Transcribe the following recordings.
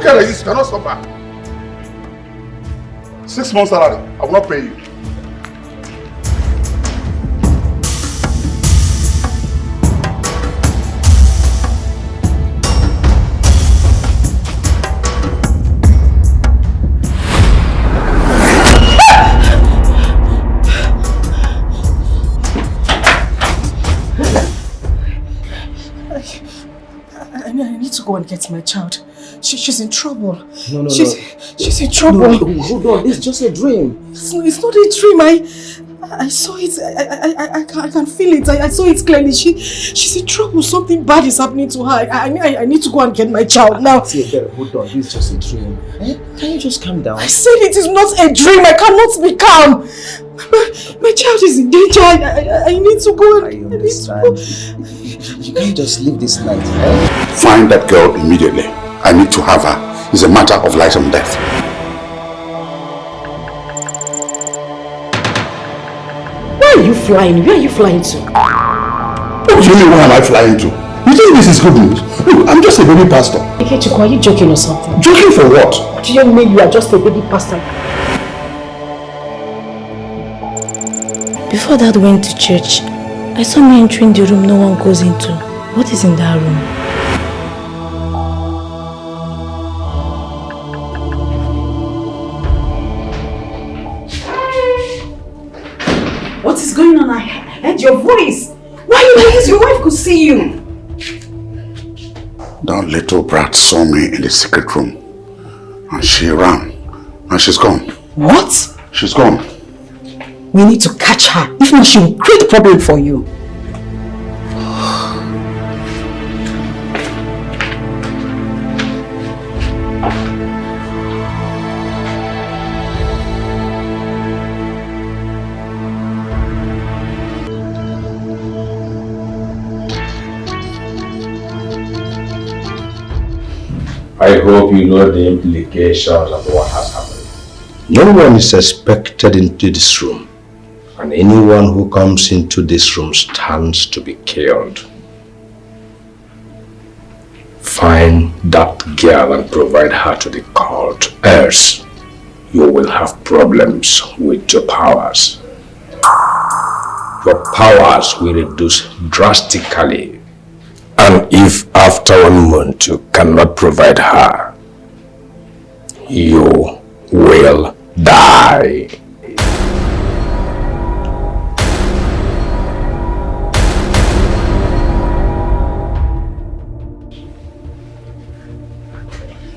Look at this, you cannot suffer. 6 months salary, I will not pay you. I need to go and get my child. She's in trouble. No. She's in trouble. No, hold on. It's just a dream. It's not a dream. I saw it. I can feel it. I saw it clearly. She's in trouble. Something bad is happening to her. I need to go and get my child now. Hold on. This is just a dream. Can you just calm down? I said it is not a dream. I cannot be calm. My child is in danger. I need to go. I understand. You can't just leave this night. Find that girl immediately. I need to have her. It's a matter of life and death. Where are you flying? Where are you flying to? What do you mean, where am I flying to? You think this is good news? Look, I'm just a baby pastor. Etiko, are you joking or something? Joking for what? What do you mean you are just a baby pastor? Before Dad went to church, I saw me entering the room no one goes into. What is in that room? What is going on? I heard your voice. Why are you like this? Your wife could see you. That little brat saw me in the secret room and she ran and she's gone. What? She's gone. We need to catch her. If not, she will create a problem for you. I hope you know the implications of what has happened. No one is expected into this room, and anyone who comes into this room stands to be killed. Find that girl and provide her to the cult, else you will have problems with your powers. Your powers will reduce drastically. And if after 1 month you cannot provide her, you will die.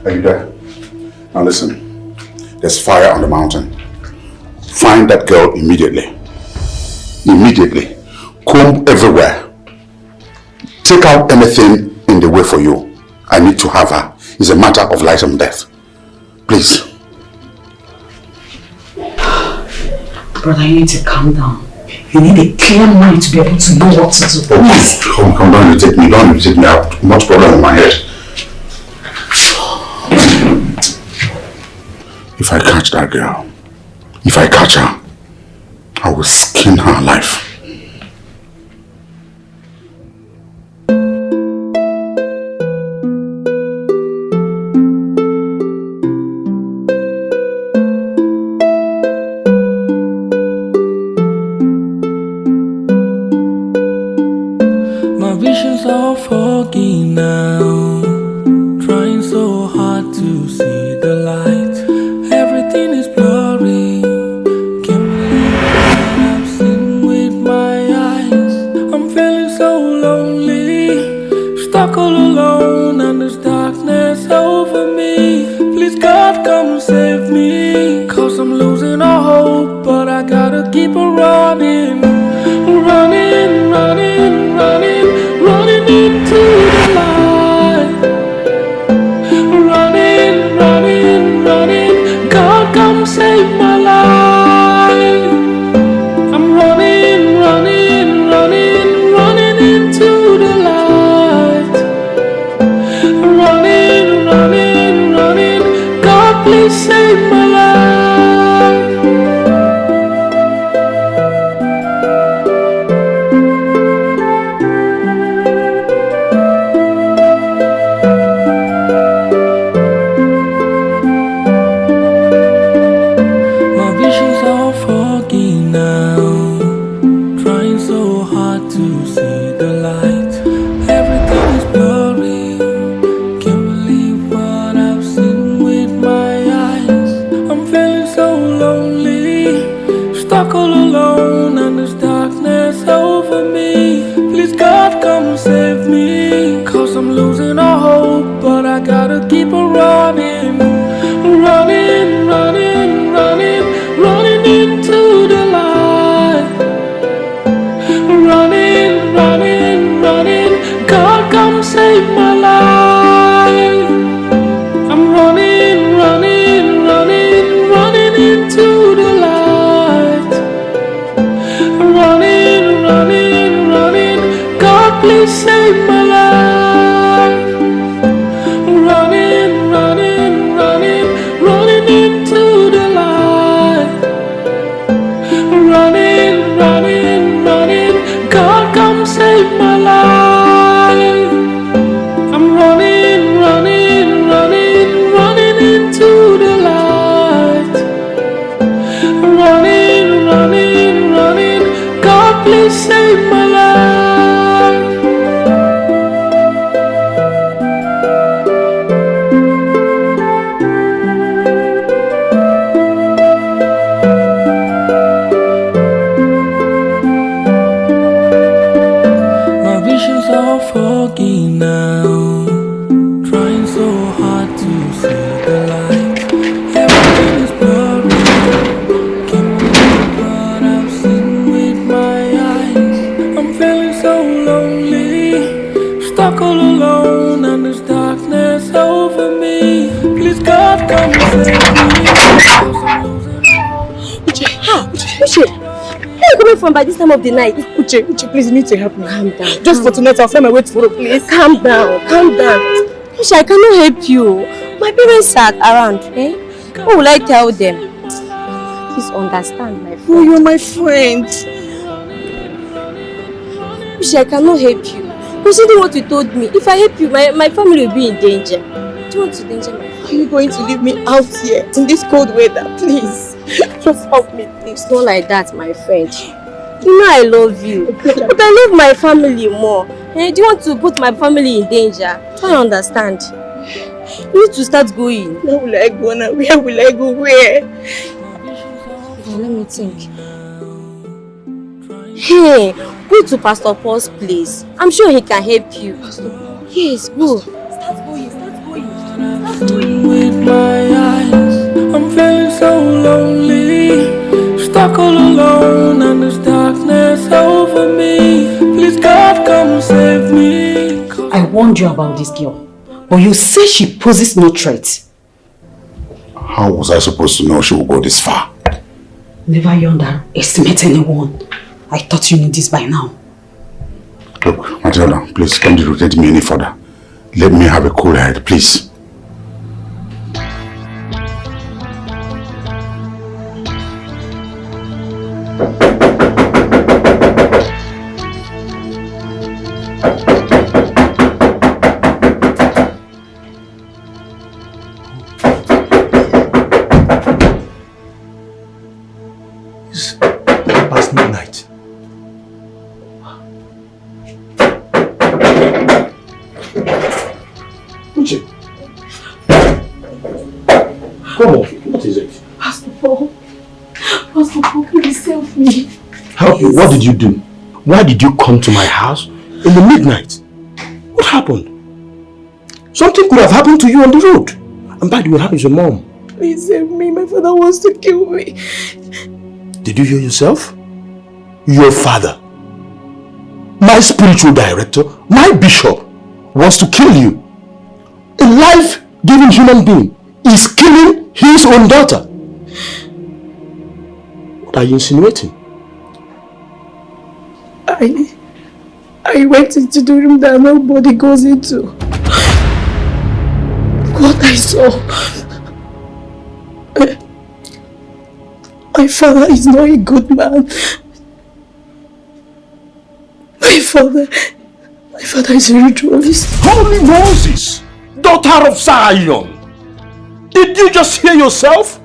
Are you there? Now listen, there's fire on the mountain. Find that girl immediately. Immediately. Comb everywhere. Take out anything in the way for you. I need to have her. It's a matter of life and death. Please. Brother, you need to calm down. You need a clear mind to be able to know what to do. Please. Come down, you take me. Don't you take me out. Too much problem in my head. If I catch that girl, if I catch her, I will skin her alive. My vision's all foggy now, trying so hard to see the light. Everything is blurry, can't believe what I've seen with my eyes. I'm feeling so lonely, stuck all alone, and there's darkness over me. Please God, come save me, 'cause I'm losing all hope, but I gotta keep on running, running, running, running, running into the light. Running, running, running, God come save my life. I'm running, running, running, running into the light. Running, running, running, God please save my life. lonely, stuck all alone, and there's darkness over me. Please God come save me, 'cause I'm losing all hope, but I gotta keep on running, running, running, running, running into the light, running, running, running. God come save my life. I'm running, running, running, running into the light. I'm running, running, running. God, please save my life. I'm running, running, running, running into the light. I'm running, running, running. God, come save my life. I'm running, running, running, running into the light. I'm running, running, running. God, please save my life. My visions are foggy now, trying so hard to see the light. Everything is blurry, can't believe what I've seen with my eyes. I'm feeling so lonely, stuck all alone, and there's darkness over me. Please God come save me, 'cause I'm losing all hope. Uche, Where are you coming from by this time of the night? Uche, please, you need to help me. Calm down. Just for tonight, I'll find my way tomorrow, please. Calm down, calm down. Uche, I cannot help you. My parents are around, eh? What will I tell them? Please understand, my friend. Oh, you're my friend. Uche, I cannot help you. Consider what you told me. If I help you, my family will be in danger. Do you want to endanger my family? Are you going to leave me out here in this cold weather? Please. Just help me, please. It's not like that, my friend. You know I love you. But I love my family more. Eh, do you want to put my family in danger? Try to understand. You need to start going. Where will I go now? Where will I go? Where? Okay, let me think. Hey, go to Pastor Paul's place. I'm sure he can help you. Yes, go. Start going. With my eyes, I'm feeling so lonely, stuck all alone, and there's darkness over me. Please God come save me. I warned you about this girl, but you say she poses no threat. How was I supposed to know she would go this far? Never underestimate anyone. I thought you knew this by now. Look, Matilda, please don't irritate me any further. Let me have a cool head, please. It's past midnight. Uche. Come on, what is it? Pastor Paul, please help me. Help you? What did you do? Why did you come to my house in the midnight? What happened? Something could have happened to you on the road. And by the way, how is your mom? Please help me. My father wants to kill me. Did you hear yourself? Your father, my spiritual director, my bishop, wants to kill you. A life-giving human being is killing his own daughter. What are you insinuating? I went into the room that nobody goes into. What I saw. My father is not a good man. My father is a ritualist. Holy Moses, daughter of Zion, did you just hear yourself?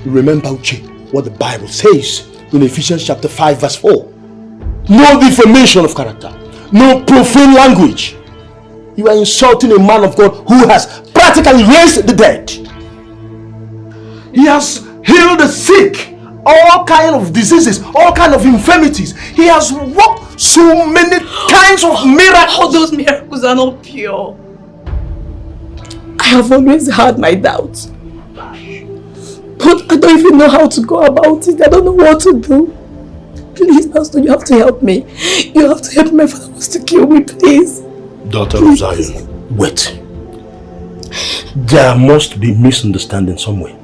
Remember, Uche, what the Bible says in Ephesians chapter 5 verse 4. No defamation of character, no profane language. You are insulting a man of God who has practically raised the dead. He has healed the sick. All kind of diseases, all kind of infirmities. He has worked so many kinds of miracles. All those miracles are not pure. I have always had my doubts. But I don't even know how to go about it. I don't know what to do. Please, Pastor, you have to help me. You have to help me. My father wants to kill me, please. Daughter of Zion, wait. There must be misunderstanding somewhere.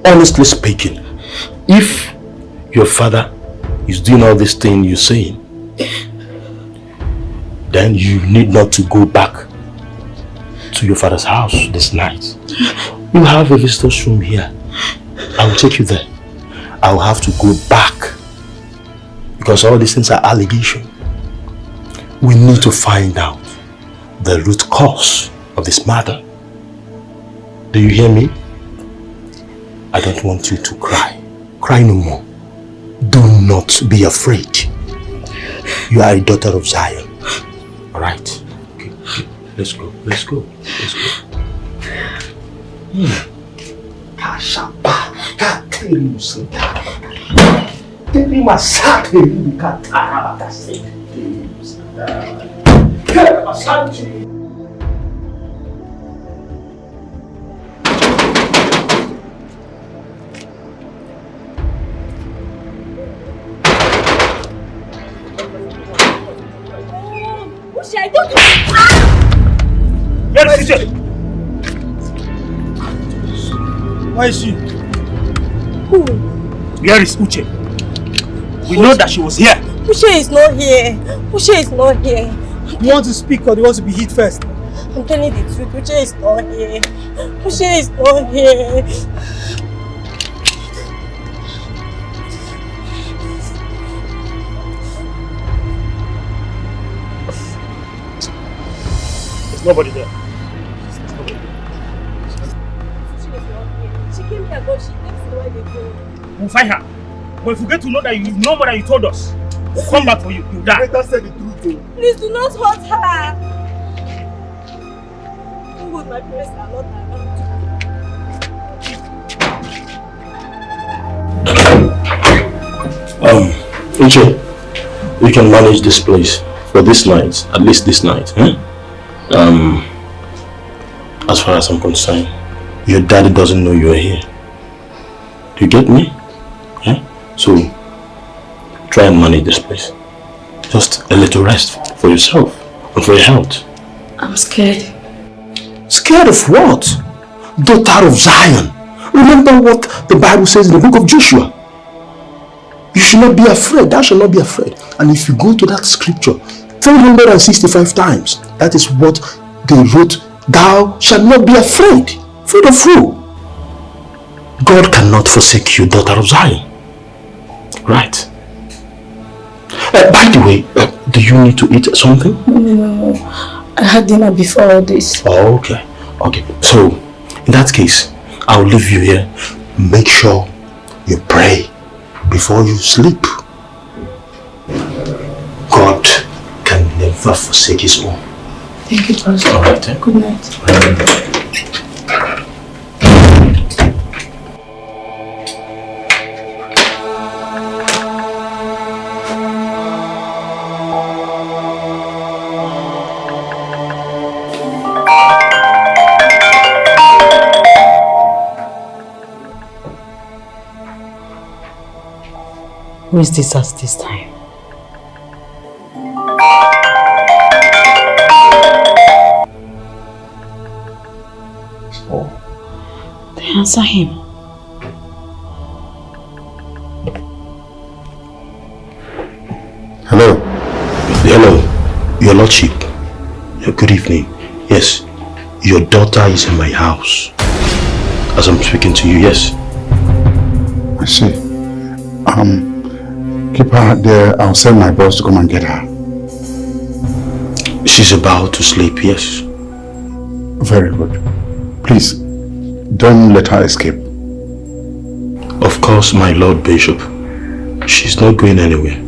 Honestly speaking, if your father is doing all this thing you're saying, then you need not to go back to your father's house this night. You have a visitor's room here. I will take you there. I will have to go back because all these things are allegations. We need to find out the root cause of this matter. Do you hear me? I don't want you to cry. Cry no more. Do not be afraid. You are a daughter of Zion. Alright? Okay. Let's go. Let's go. Let's go. Where is she? Where is she? Who? Where is Uche? We know that she was here. Uche is not here. Uche is not here. You want to speak or do you want to be hit first? I'm telling the truth. Uche is not here. Uche is not here. There's nobody there. She came here, but she next to where they go. We'll find her. But if you get to know that you know more than you told us, we'll come back for you. You die. Better say the truth, though. Please do not hurt her. Who would my parents are not around? Uche, we can manage this place for this night, at least this night. As far as I'm concerned, your daddy doesn't know you're here. Do you get me? Yeah? So, try and manage this place. Just a little rest for yourself and for your health. I'm scared. Scared of what? Daughter of Zion. Remember what the Bible says in the book of Joshua. You should not be afraid. Thou shalt not be afraid. And if you go to that scripture 365 times, that is what they wrote. Thou shalt not be afraid. Afraid of who? God cannot forsake you, daughter of Zion. Right. By the way, do you need to eat something? No. I had dinner before all this. Oh, okay. Okay. So, in that case, I'll leave you here. Make sure you pray before you sleep. God can never forsake his own. Thank you, Pastor. All right. Good night. Who is this at this time? They answer him. Hello. Hello, your lordship. Good evening. Yes, your daughter is in my house. As I'm speaking to you, yes. I see. Keep her there. I'll send my boss to come and get her. She's about to sleep, yes. Very good. Please, don't let her escape. Of course, my Lord Bishop. She's not going anywhere.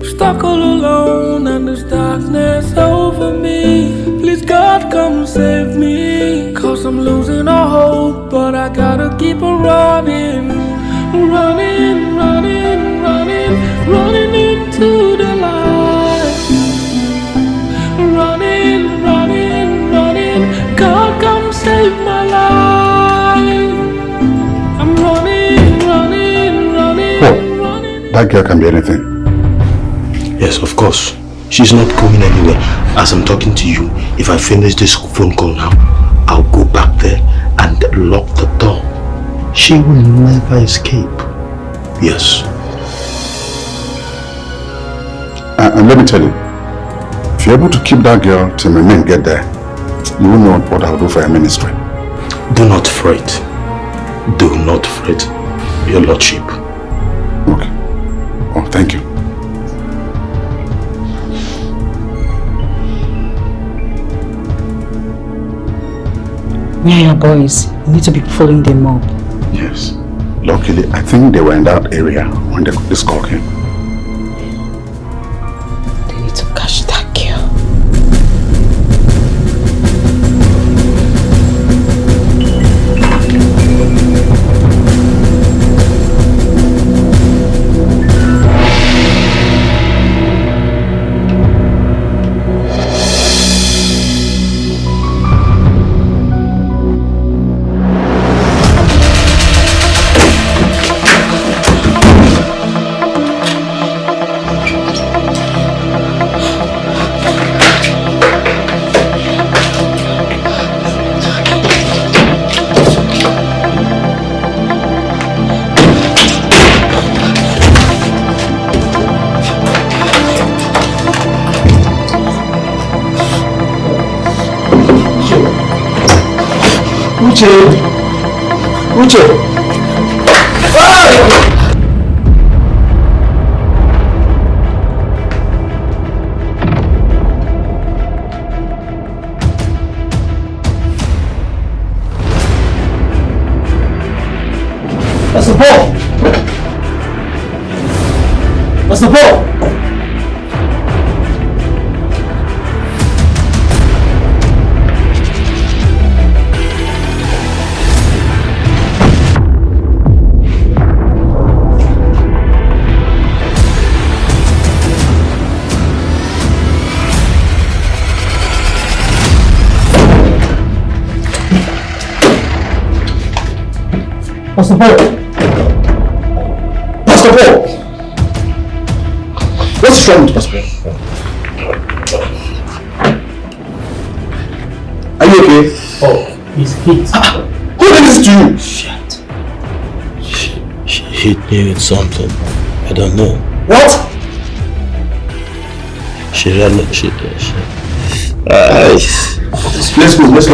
Stuck all alone and there's darkness over me. Please God come save me, 'cause 'cause I'm losing all hope, but I gotta keep on running, running, running, running, running into the light, running, running, running. God, come save my life. I'm running, running, running, running. That girl can be anything. Yes, of course. She's not going anywhere. As I'm talking to you, if I finish this phone call now, I'll go back there and lock the door. She will never escape. Yes. And let me tell you, if you're able to keep that girl till my men get there, you will know what I'll do for your ministry. Do not fret. Do not fret, Your Lordship. Okay. Oh, thank you. Yeah, boys. You need to be following them up. Yes. Luckily, I think they were in that area when this call came. They need to catch that girl. Uche! Pastor Paul! Pastor Paul! Pastor Paul! Pastor Paul! What's wrong with Pastor Paul? Are you okay? Oh, he's hit. Who did this to you? Shit. She hit me with something. I don't know. What? She ran it. Let's go. Let's go.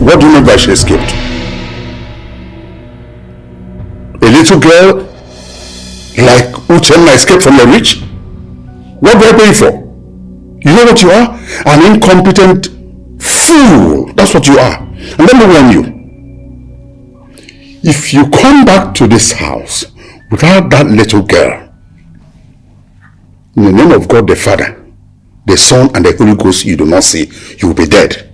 What do you mean by she escaped? A little girl like Uchenna escaped from the rich? What do I pay for? You know what you are? An incompetent fool. That's what you are. And let me warn you. If you come back to this house without that little girl, in the name of God the Father, the Son, and the Holy Ghost you do not see, you will be dead.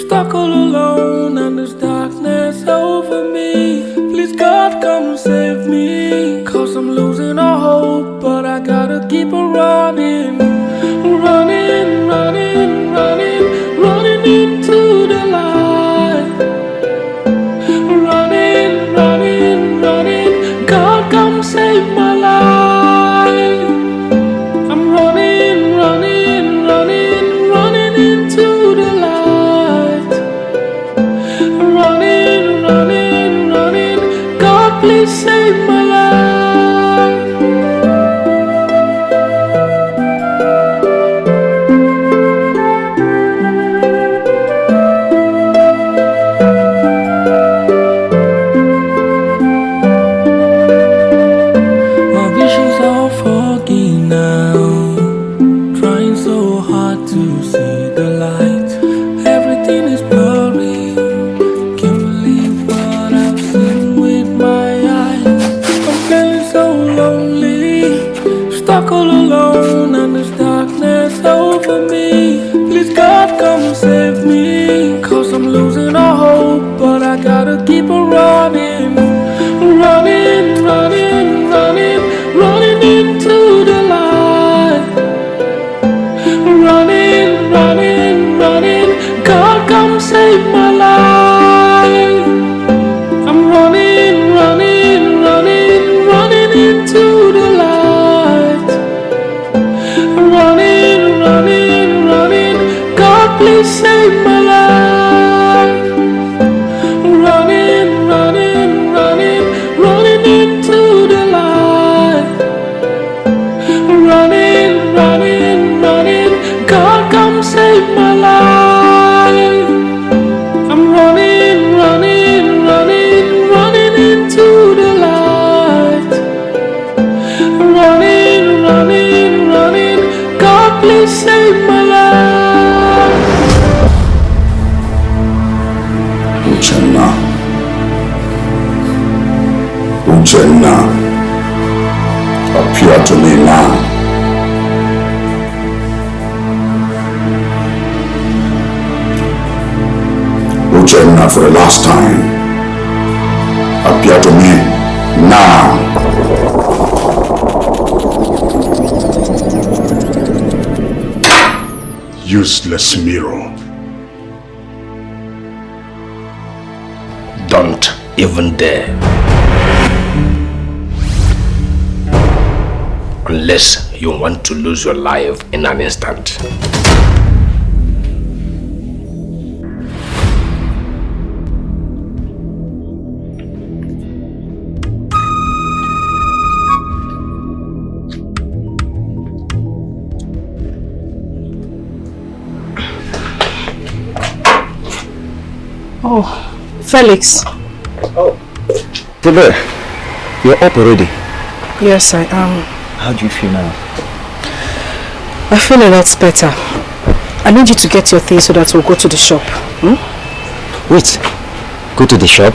Stuck all alone and there's darkness over me. Please God come save me, 'cause I'm losing all hope, but I gotta keep on running, running, running, running, running into please save my life. My visions are foggy now, trying so hard to see the light. Everything is blurry. Can't believe what I've seen with my eyes. I'm feeling so lonely, stuck all alone, and there's darkness over me. Please God come save me, 'cause I'm losing all hope, but I gotta keep on running, running, running, running, running into the light. Running, running, running, God come save my life. I'm running, running, running, running into the light. Running, running, running, God please save my life. Running, running, running, running into the light. Running, running, running, God come save my life. I'm running, running, running, running into the light. Running, running, running, God please save my life. Uchenna. Uchenna. Appear to me now. Uchenna, for the last time. Appear to me now. Useless mirror. Don't even dare. Unless you want to lose your life in an instant. Oh, Felix. Oh, Tebe, you're up already. Yes, I am. How do you feel now? I feel a lot better. I need you to get your things so that we'll go to the shop. Wait, go to the shop?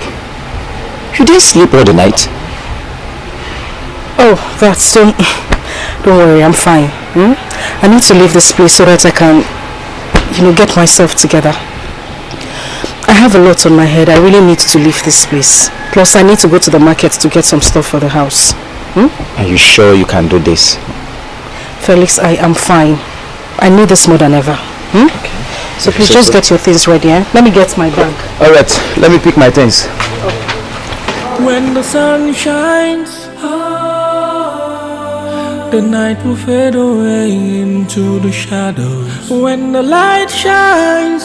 You didn't sleep all the night? Oh, that's so... Don't worry, I'm fine. I need to leave this place so that I can, get myself together. I have a lot on my head. I really need to leave this place. Plus, I need to go to the market to get some stuff for the house. Are you sure you can do this? Felix, I am fine. I need this more than ever. Okay. So please just get your things ready. Let me get my bag. Alright, let me pick my things. When the sun shines, the night will fade away into the shadows. When the light shines,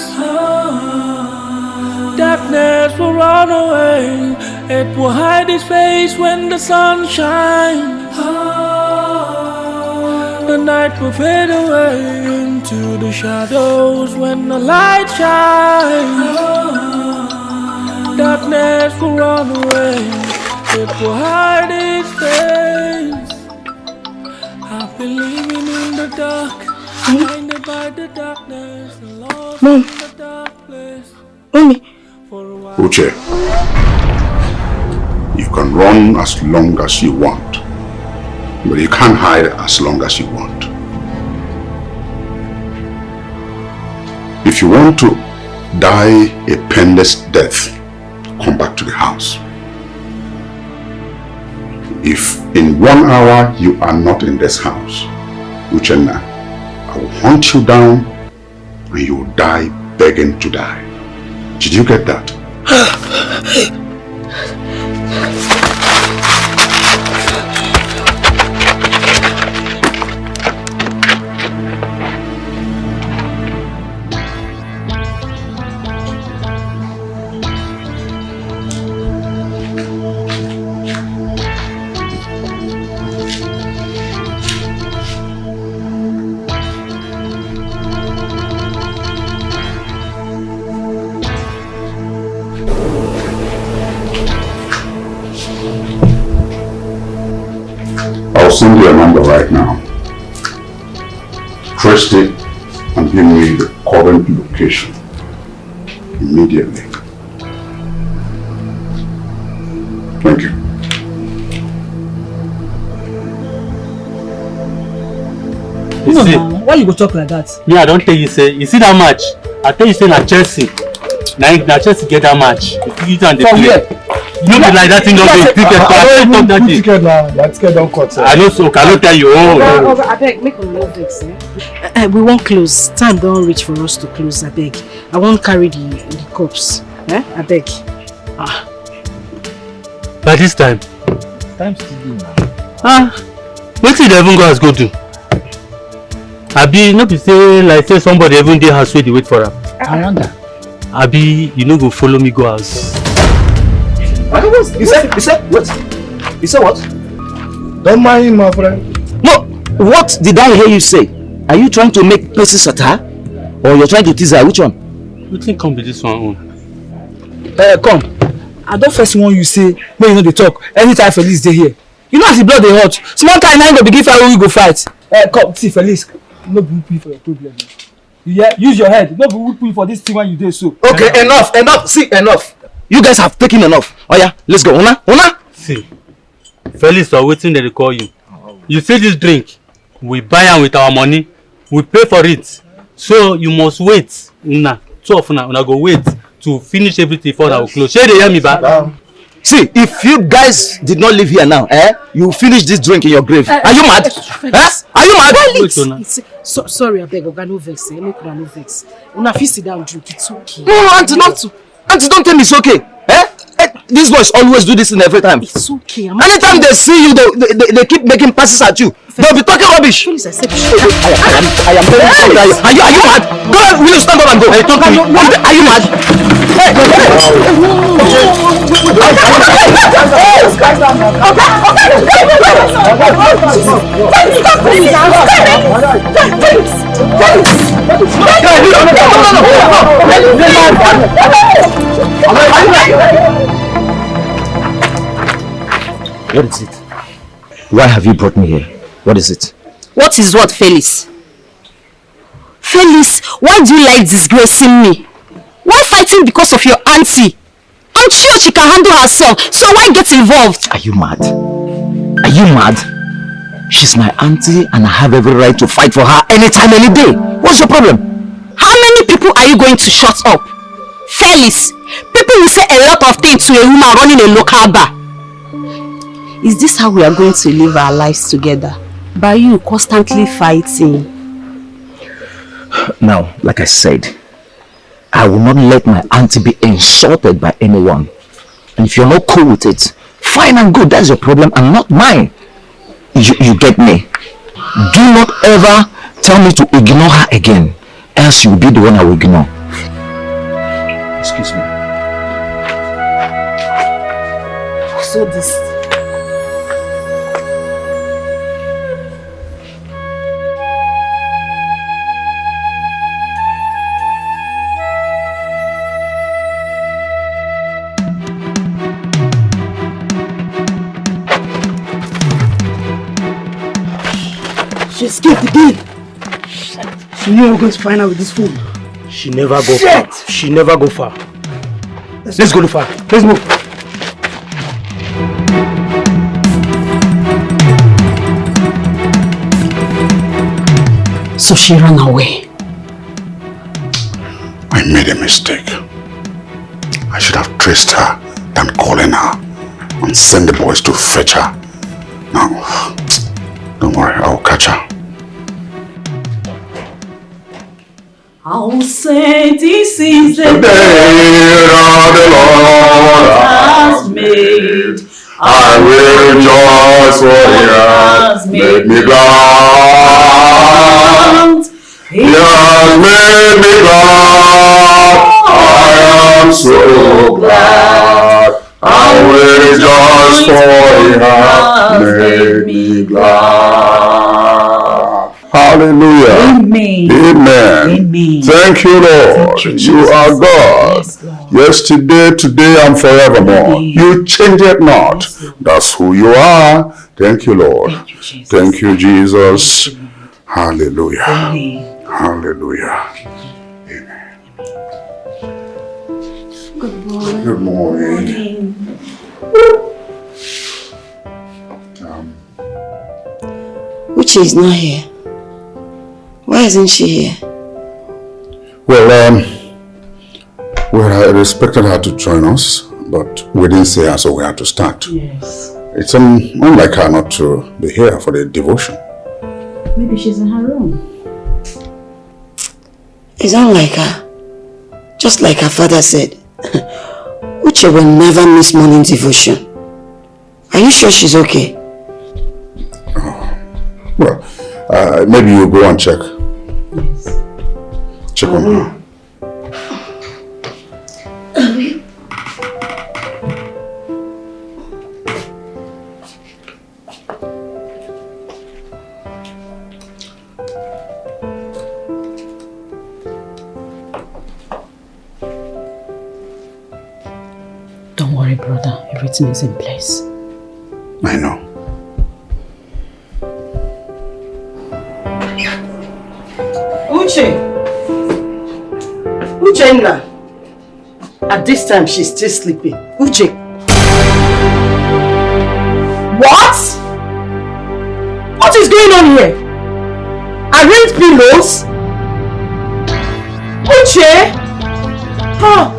darkness will run away. It will hide its face when the sun shines. The night will fade away into the shadows. When the light shines, darkness will run away. It will hide its face. I've been living in the dark, blinded by the darkness, and lost in the dark place. Mommy. Uche, you can run as long as you want, but you can't hide as long as you want. If you want to die a painless death, come back to the house. If in 1 hour you are not in this house, Uchenna, I will hunt you down and you will die begging to die. Did you get that? send you a number right now. Trace it and give me the current location immediately. Thank you. You see, why you go talk like that? Me, I don't tell you say. You see that match? I tell you say na Chelsea. Na Chelsea get that match. You and the play. You know like that thing don't be ticket. I don't that ticket now. That ticket don't cut. I know so. Cannot tell you. Oh. I beg, make a no vex. We won't close. Time don't reach for us to close. I beg. I won't carry the cups. I beg. By this time. Time still do now. What did even go as go do? Abi, no be say like say somebody even dey house wey dey wait for am. I wonder. Abi, you no go follow me go house. You said what? You said what? Don't mind him, my friend. No, what did I hear you say? Are you trying to make Percy satire? Or you're trying to tease her? Which one? Wetin come be this one own? Come. I don't first want you say, when you know they talk, anytime Felice dey here. You know as the blood dey hot. Small time now go begin fight when we go fight. Come, see Felice. No be whoop for your problem. Yeah, use your head. No be whoop for this thing when you do so. Okay, enough. See, enough. You guys have taken enough. Oh yeah, let's go. Una. See, Felix or waiting they call you. You say this drink, we buy am with our money, we pay for it. So you must wait. Una, two of una go wait to finish everything before I will close. Shey dey hear me back? See, if you guys did not live here now, you finish this drink in your grave. Are you mad? Are you mad? Sorry, I beg, Oga, no vex. Make una no vex. Una fit sit down drink. It's okay. No, Auntie, don't tell me it's okay. These boys always do this in every time. It's okay. Anytime they see you, they keep making passes at you. They'll be talking rubbish. Please, I said I am very sorry. Are you mad? Don't will you stand up and go? Talk to me. Are you mad? What is it? Why have you brought me here? What is it? What is what, Felix? Felix, why do you like disgracing me? Why fighting because of your auntie? I'm sure she can handle herself, so why get involved? Are you mad? Are you mad? She's my auntie and I have every right to fight for her anytime, any day. What's your problem? How many people are you going to shut up? Felix, people will say a lot of things to a woman running a local bar. Is this how we are going to live our lives together? By you constantly fighting? Now, like I said, I will not let my auntie be insulted by anyone. And if you're not cool with it, fine and good, that's your problem and not mine. You get me? Do not ever tell me to ignore her again, else you'll be the one I will ignore. Excuse me. So this... She escaped again. She knew we were going to find her with this fool. She never go far. She never go far. Let's go far. Let's move. So she ran away. I made a mistake. I should have traced her than calling her and send the boys to fetch her. Now, don't worry, I'll catch her. I'll say this is the day that the Lord has made. I will rejoice, for He has made me glad. He has made me glad. I am so glad. I will rejoice, for He has made me glad. Hallelujah. Amen. Amen. Amen. Thank you, Lord. Thank you, you are God. Yes, Lord. yesterday, today, and forevermore. You change it not. That's who you are. Thank you, Lord. Thank you, Jesus. Hallelujah. Hallelujah. Amen. Good morning. Good morning. Uche is not here. Why isn't she here? Well, I expected her to join us, but we didn't see her, so we had to start. Yes. It's unlike her not to be here for the devotion. Maybe she's in her room. It's unlike her. Just like her father said, Uche will never miss morning devotion. Are you sure she's okay? Well, maybe you go and check. Yes. Check on her. Don't worry, brother. Everything is in place. I know. Uche! Uchenna! At this time, she's still sleeping. Uche! What? What is going on here? Arranged pillows? Uche! Huh?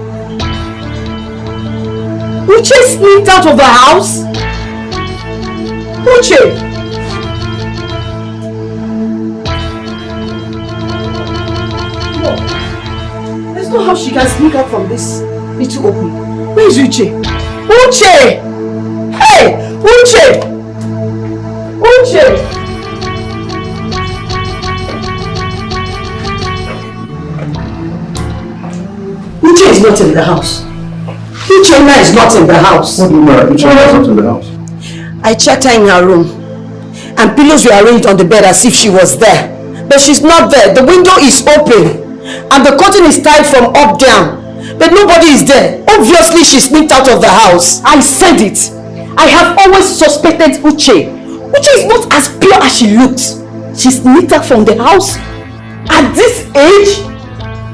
Uche sneaked out of the house? Uche! There's no how she can sneak out from this little opening. Where is Uche? Uche! Hey! Uche! Uche! Uche is not in the house. Uchenna is not in the house. What do you mean? Uchenna is not in the house? I checked her in her room and pillows were arranged on the bed as if she was there. But she's not there. The window is open and the curtain is tied from up down. But nobody is there. Obviously she sneaked out of the house. I said it. I have always suspected Uche. Uche is not as pure as she looks. She sneaked out from the house. At this age?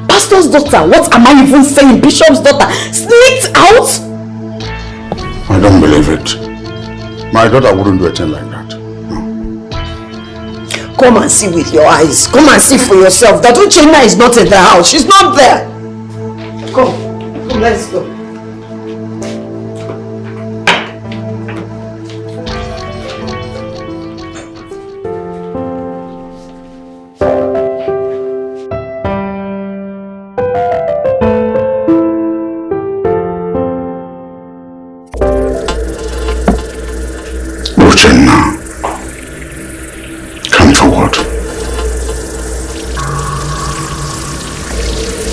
Pastor's daughter, what am I even saying? Bishop's daughter sneaked out? I don't believe it. My daughter wouldn't do a thing like that. Come and see with your eyes. Come and see for yourself that Uchenna is not in the house. She's not there. Come, let's go. Uchenna, come forward.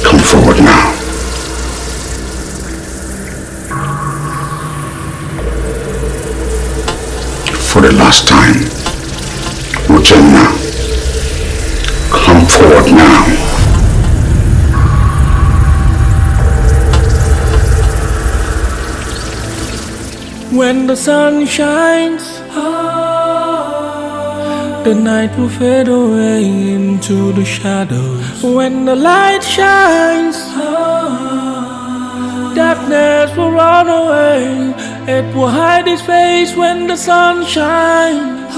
Come forward now. For the last time, Uchenna, come forward now. When the sun shines, the night will fade away into the shadows. When the light shines, darkness will run away. It will hide its face when the sun shines.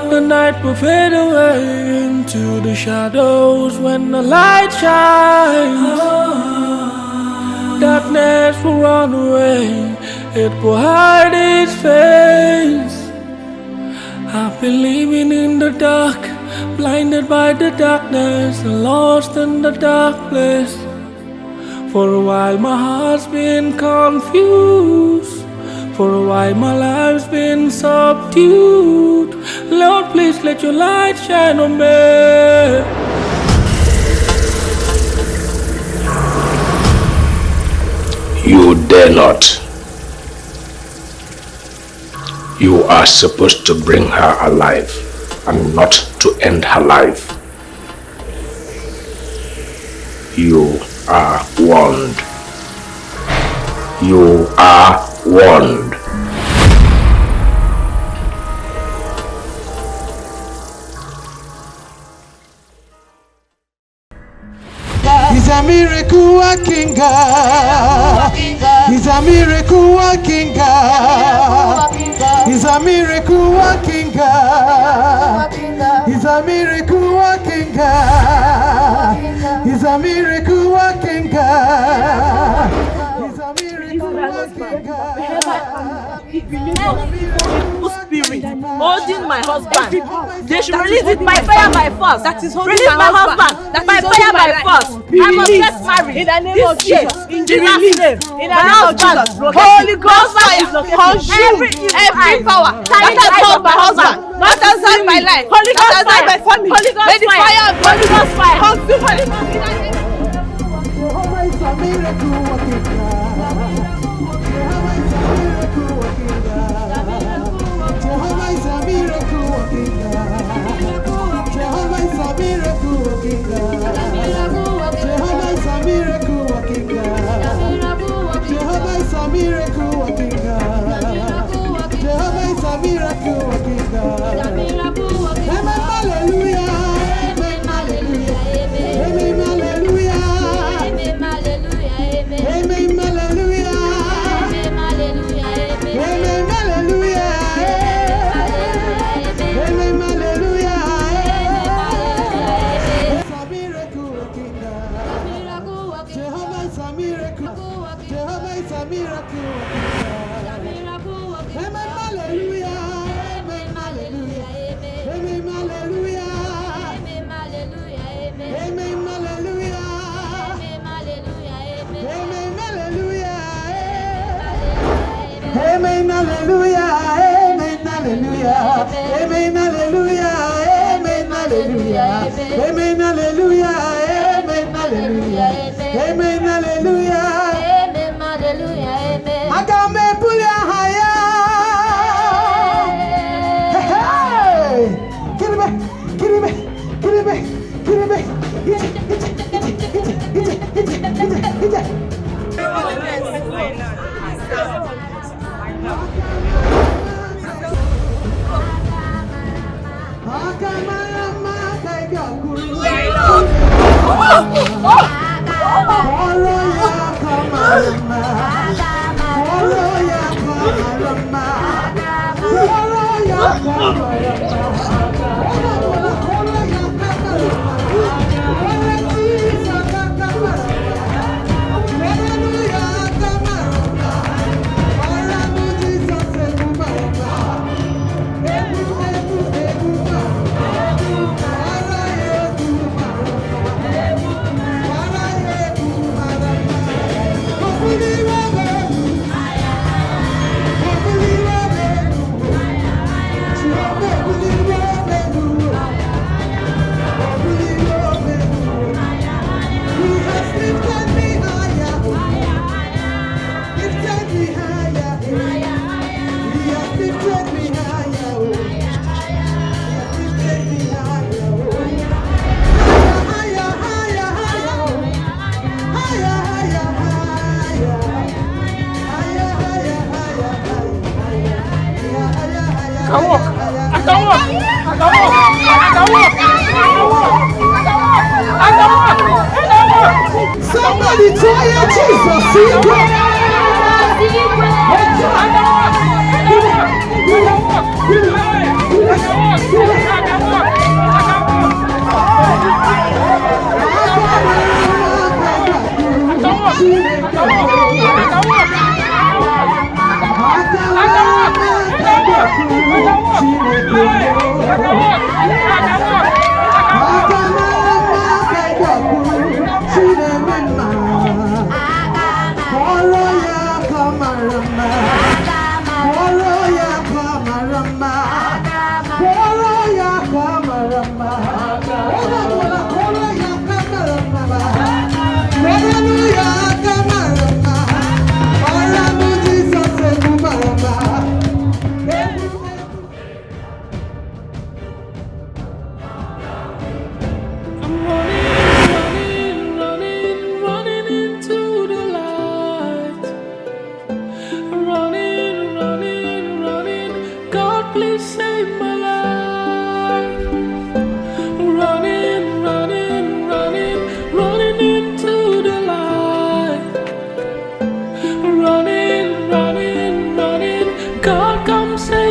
The night will fade away into the shadows. When the light shines, darkness will run away. It will hide its face. I've been living in the dark, blinded by the darkness and lost in the dark place. For a while my heart's been confused. For a while my life's been subdued. Lord, please let your light shine on me. You dare not. You are supposed to bring her alive and not to end her life. You are warned. You are warned. He's a miracle working God. He's a miracle working God. He's a miracle working God. He's a miracle working God. He's a miracle working God. He's a miracle working God. He believes on evil spirit holding my husband. They should release it by fire by force. That is holding my husband. By fire by force. I must get married. In the name of Jesus. In Jesus' name. In the name of Jesus. Holy Ghost fire. Consume every power that has held my husband. Not outside my life. Holy Ghost fire. My family. Holy Ghost fire. Holy Ghost fire. Consume Holy Ghost fire. Jehovah is a miracle working God. Jehovah is a miracle working God. Jehovah is a miracle working God. Jehovah is a miracle working God. Jehovah is a miracle working God. Jehovah is a miracle working God. Amen, hallelujah. Amen, hallelujah. Amen, hallelujah. Amen, hallelujah. Amen, hallelujah. Amen, hallelujah. Amen, hallelujah. It's a miracle working God. Jehovah is a miracle. Jehovah is a miracle working God. Amen, hallelujah. Amen, hallelujah. Amen, hallelujah. Amen, hallelujah. Amen, hallelujah. Amen, hallelujah. Amen, hallelujah. Amen, hallelujah. Amen, hallelujah. Amen, hallelujah. Amen, hallelujah. Amen, hallelujah. Amen, hallelujah. Amen, hallelujah. Amen. Agame pulia haya. Hey, kiribe, kiribe, kiribe, kiribe. Ije. Somebody try it, Jesus. Running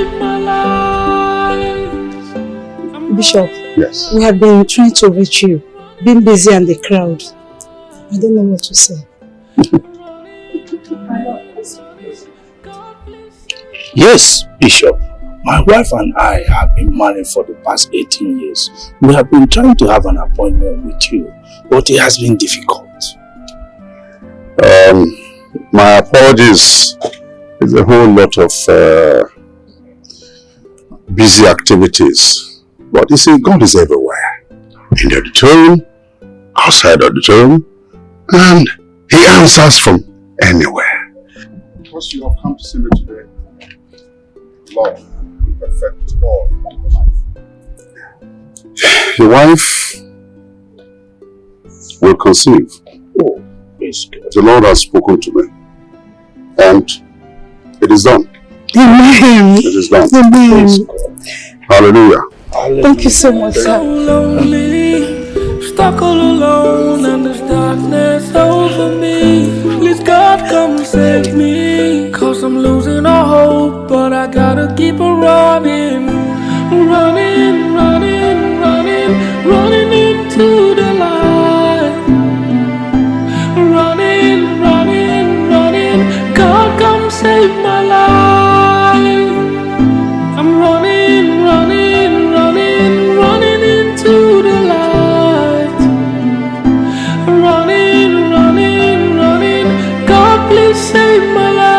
save my life. Bishop. Yes. We have been trying to reach you. Being busy and the crowd. I don't know what to say. Yes, Bishop. My wife and I have been married for the past 18 years. We have been trying to have an appointment with you, but it has been difficult. My apologies. There's a whole lot of busy activities. But you see, God is everywhere. In the auditorium, outside the auditorium, and He answers from anywhere. Because you have come to see me today, Lord will perfect all in your life. Your wife will conceive. Oh, praise God. The Lord has spoken to me. And it is done. Amen. It is done. Amen. Hallelujah. Thank you so much, sir. Lonely, stuck all alone, and there's darkness over me. Please God come save me, 'cause I'm losing all hope, but I gotta keep on running, running, running, running, running into the light, running, running, running. God come save my life. I'm running, running, running, running into the light. Running, running, running. God, please save my life.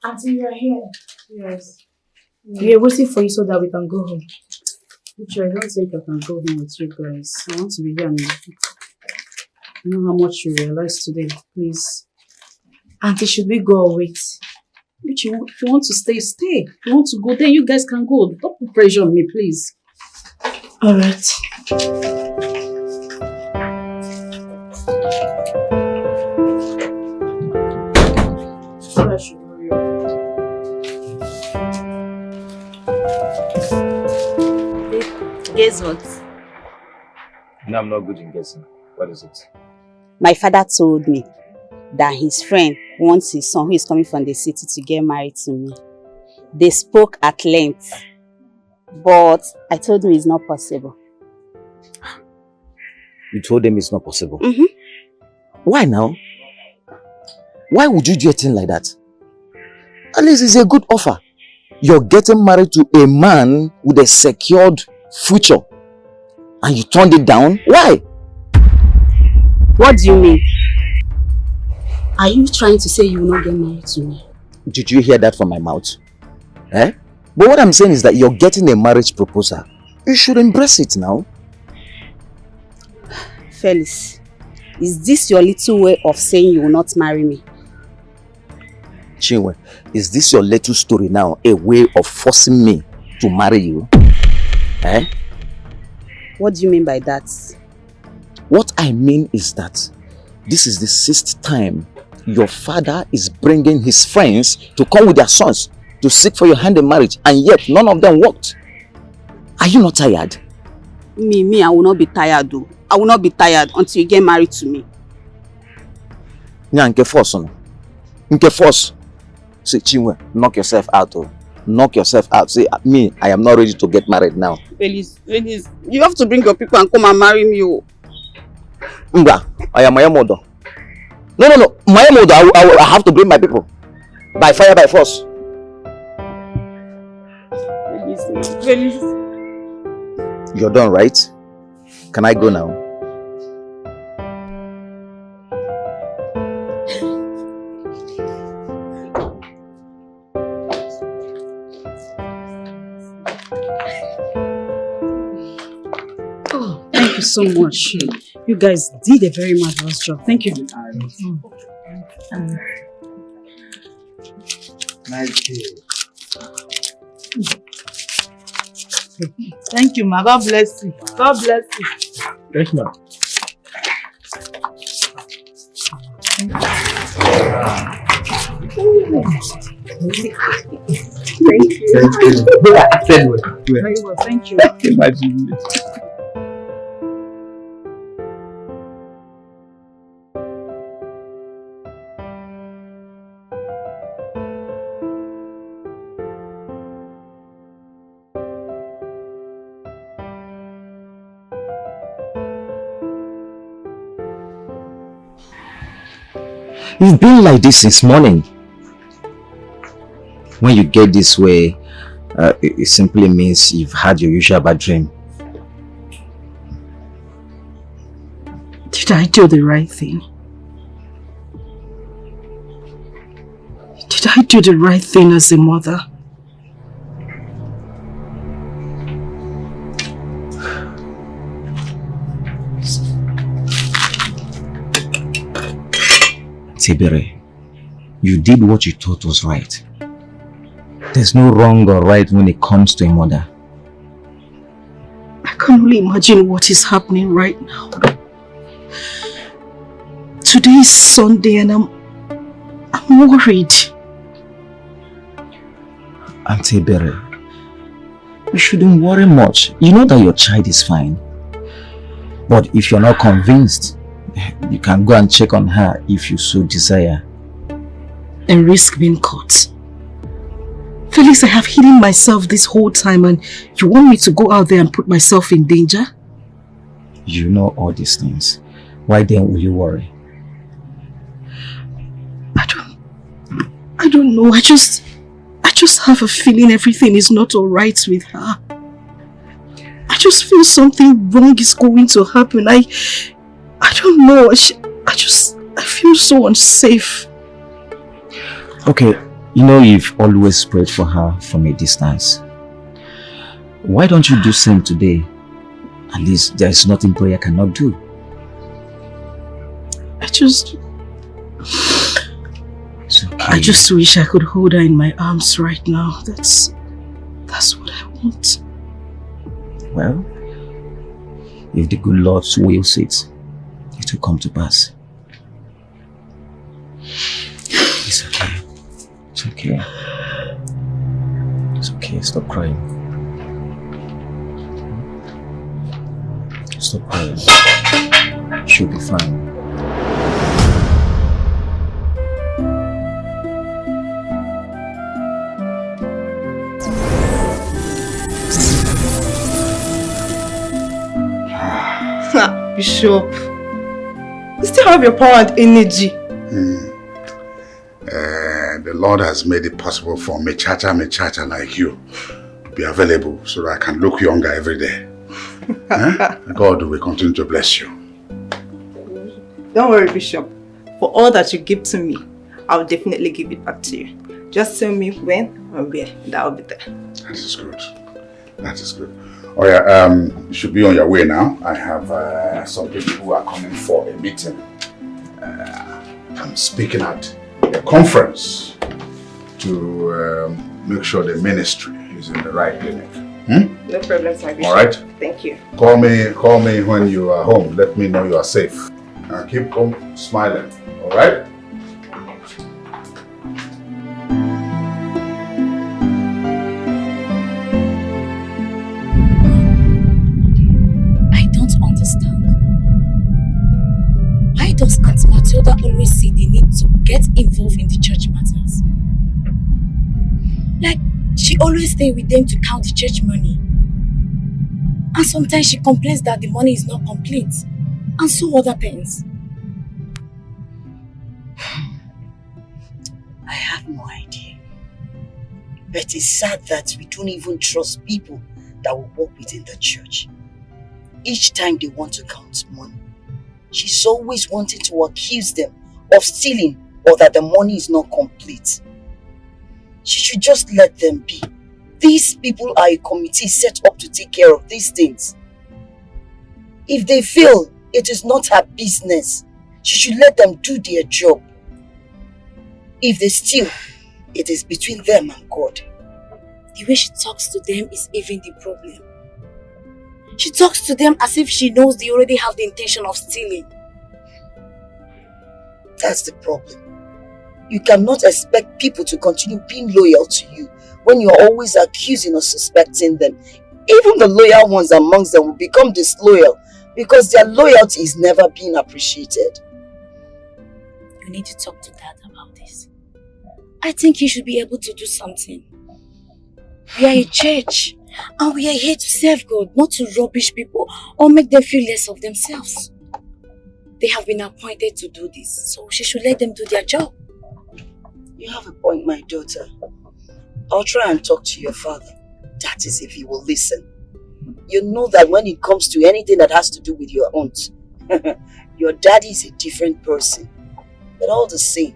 Auntie, you are here. Yes. We are waiting for you so that we can go home. Which I don't think I can go home with you guys. I want to be here and know how much you realize today. Please. Auntie, should we go or wait? If you want to stay, stay. If you want to go, then you guys can go. Don't put pressure on me, please. Alright. I should hurry up. Guess what? No, I'm not good in guessing. What is it? My father told me that his friend wants his son who is coming from the city to get married to me. They spoke at length, but I told him it's not possible. You told him it's not possible? Mm-hmm. Why now? Why would you do a thing like that? At least it's a good offer. You're getting married to a man with a secured future and you turned it down? Why? What do you mean? Are you trying to say you will not get married to me? Did you hear that from my mouth? Eh? But what I'm saying is that you're getting a marriage proposal. You should embrace it now. Felix, is this your little way of saying you will not marry me? Chinwe, is this your little story now, a way of forcing me to marry you? Eh? What do you mean by that? What I mean is that this is the 6th time your father is bringing his friends to come with their sons to seek for your hand in marriage, and yet none of them worked. Are you not tired? Me, I will not be tired though. I will not be tired until you get married to me. Nke force. Say, Chinwe, knock yourself out. Oh. Knock yourself out. Say, me, I am not ready to get married now. Please, you have to bring your people and come and marry me. Oh. Mba, I am my mother. No. My mother, I have to bring my people. By fire, by force. Please. You're done, right? Can I go now? Oh, thank you so much. You guys did a very marvelous job. Thank you. Nice day. Thank you, ma. God bless you. God bless you. Thank you, ma. Very well, thank you. Imagine it. You've been like this since morning. When you get this way, it simply means you've had your usual bad dream. Did I do the right thing? Did I do the right thing as a mother? Tibere, you did what you thought was right. There's no wrong or right when it comes to a mother. I can only imagine what is happening right now. Today is Sunday and I'm worried. Auntie Bere, you shouldn't worry much. You know that your child is fine. But if you're not convinced, you can go and check on her if you so desire. And risk being caught. Felix, I have hidden myself this whole time and you want me to go out there and put myself in danger? You know all these things. Why then will you worry? I don't know. I just have a feeling everything is not alright with her. I just feel something wrong is going to happen. I don't know. I feel so unsafe. Okay, you know you've always prayed for her from a distance. Why don't you do same today? At least there is nothing prayer cannot do. I just wish I could hold her in my arms right now. That's what I want. Well, if the good Lord wills it, it will come to pass. It's okay. It's okay. It's okay. Stop crying. Stop crying. She'll be fine. Bishop, you still have your power and energy. The Lord has made it possible for me chacha like you to be available so that I can look younger every day. God will continue to bless you. Don't worry, Bishop. For all that you give to me, I'll definitely give it back to you. Just tell me when and where, and I'll be there. That is good. That is good. Oh yeah, you should be on your way now. I have some people who are coming for a meeting. I'm speaking at a conference to make sure the ministry is in the right clinic. No problem, sir. All right. Thank you. Call me when you are home. Let me know you are safe. Keep on smiling. All right. Does Aunt Matilda always see the need to get involved in the church matters? Like, she always stays with them to count the church money. And sometimes she complains that the money is not complete. And so other things. I have no idea. But it's sad that we don't even trust people that will work within the church. Each time they want to count money, she's always wanting to accuse them of stealing or that the money is not complete. She should just let them be. These people are a committee set up to take care of these things. If they fail, it is not her business. She should let them do their job. If they steal, it is between them and God. The way she talks to them is even the problem. She talks to them as if she knows they already have the intention of stealing. That's the problem. You cannot expect people to continue being loyal to you when you're always accusing or suspecting them. Even the loyal ones amongst them will become disloyal because their loyalty is never being appreciated. You need to talk to Dad about this. I think he should be able to do something. We are a church and we are here to serve God, not to rubbish people or make them feel less of themselves. They have been appointed to do this, so she should let them do their job. You have a point, my daughter. I'll try and talk to your father. That is if he will listen. You know that when it comes to anything that has to do with your aunt, your daddy is a different person. But all the same,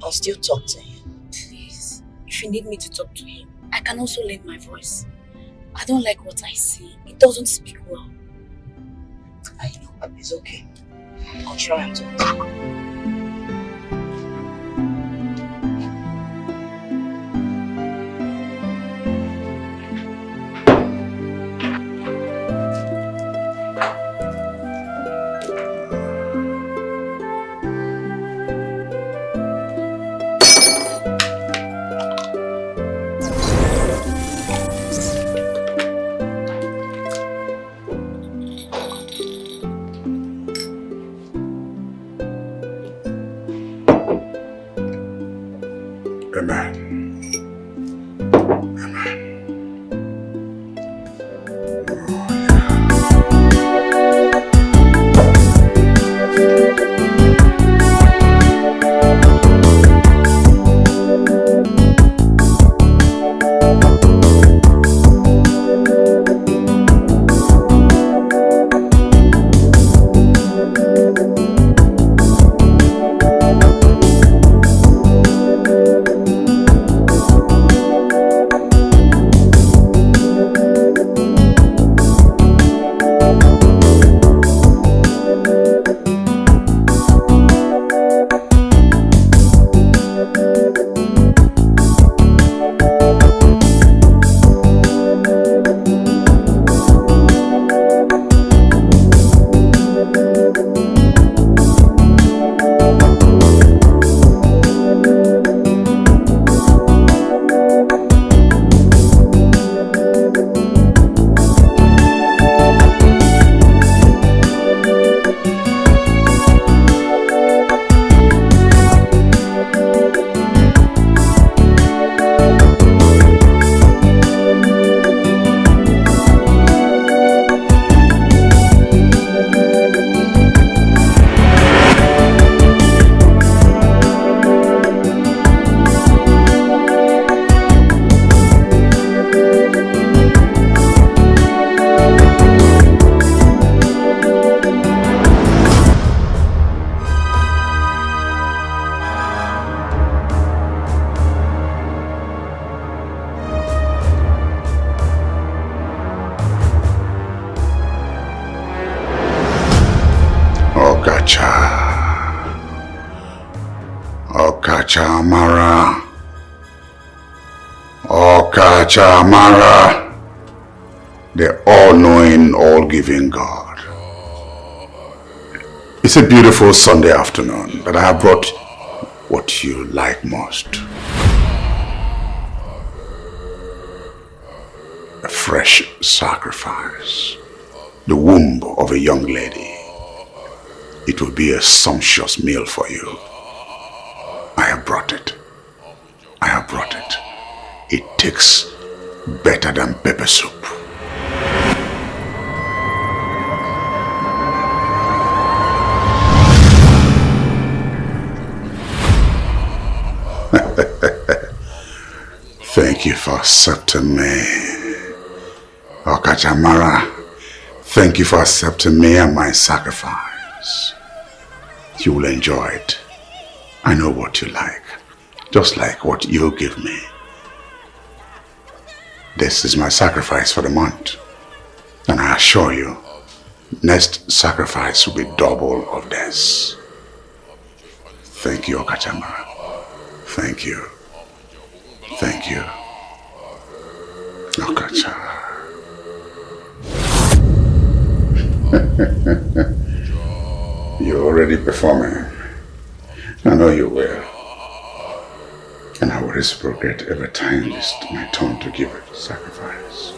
I'll still talk to him. Please, if you need me to talk to him, I can also lend my voice. I don't like what I see. It doesn't speak well. I know, it's okay. I'll try and talk to him. Ocachamara, the all-knowing, all-giving God. It's a beautiful Sunday afternoon, but I have brought what you like most. A fresh sacrifice, the womb of a young lady. It will be a sumptuous meal for you. I have brought it. I have brought it. It tastes better than pepper soup. Thank you for accepting me. Okachamara, thank you for accepting me and my sacrifice. You will enjoy it. I know what you like, just like what you give me. This is my sacrifice for the month. And I assure you, next sacrifice will be double of this. Thank you, Okachamara. Thank you. Thank you. Okachamara. You're already performing. I know you will. And I will reciprocate every time it's my turn to give a sacrifice.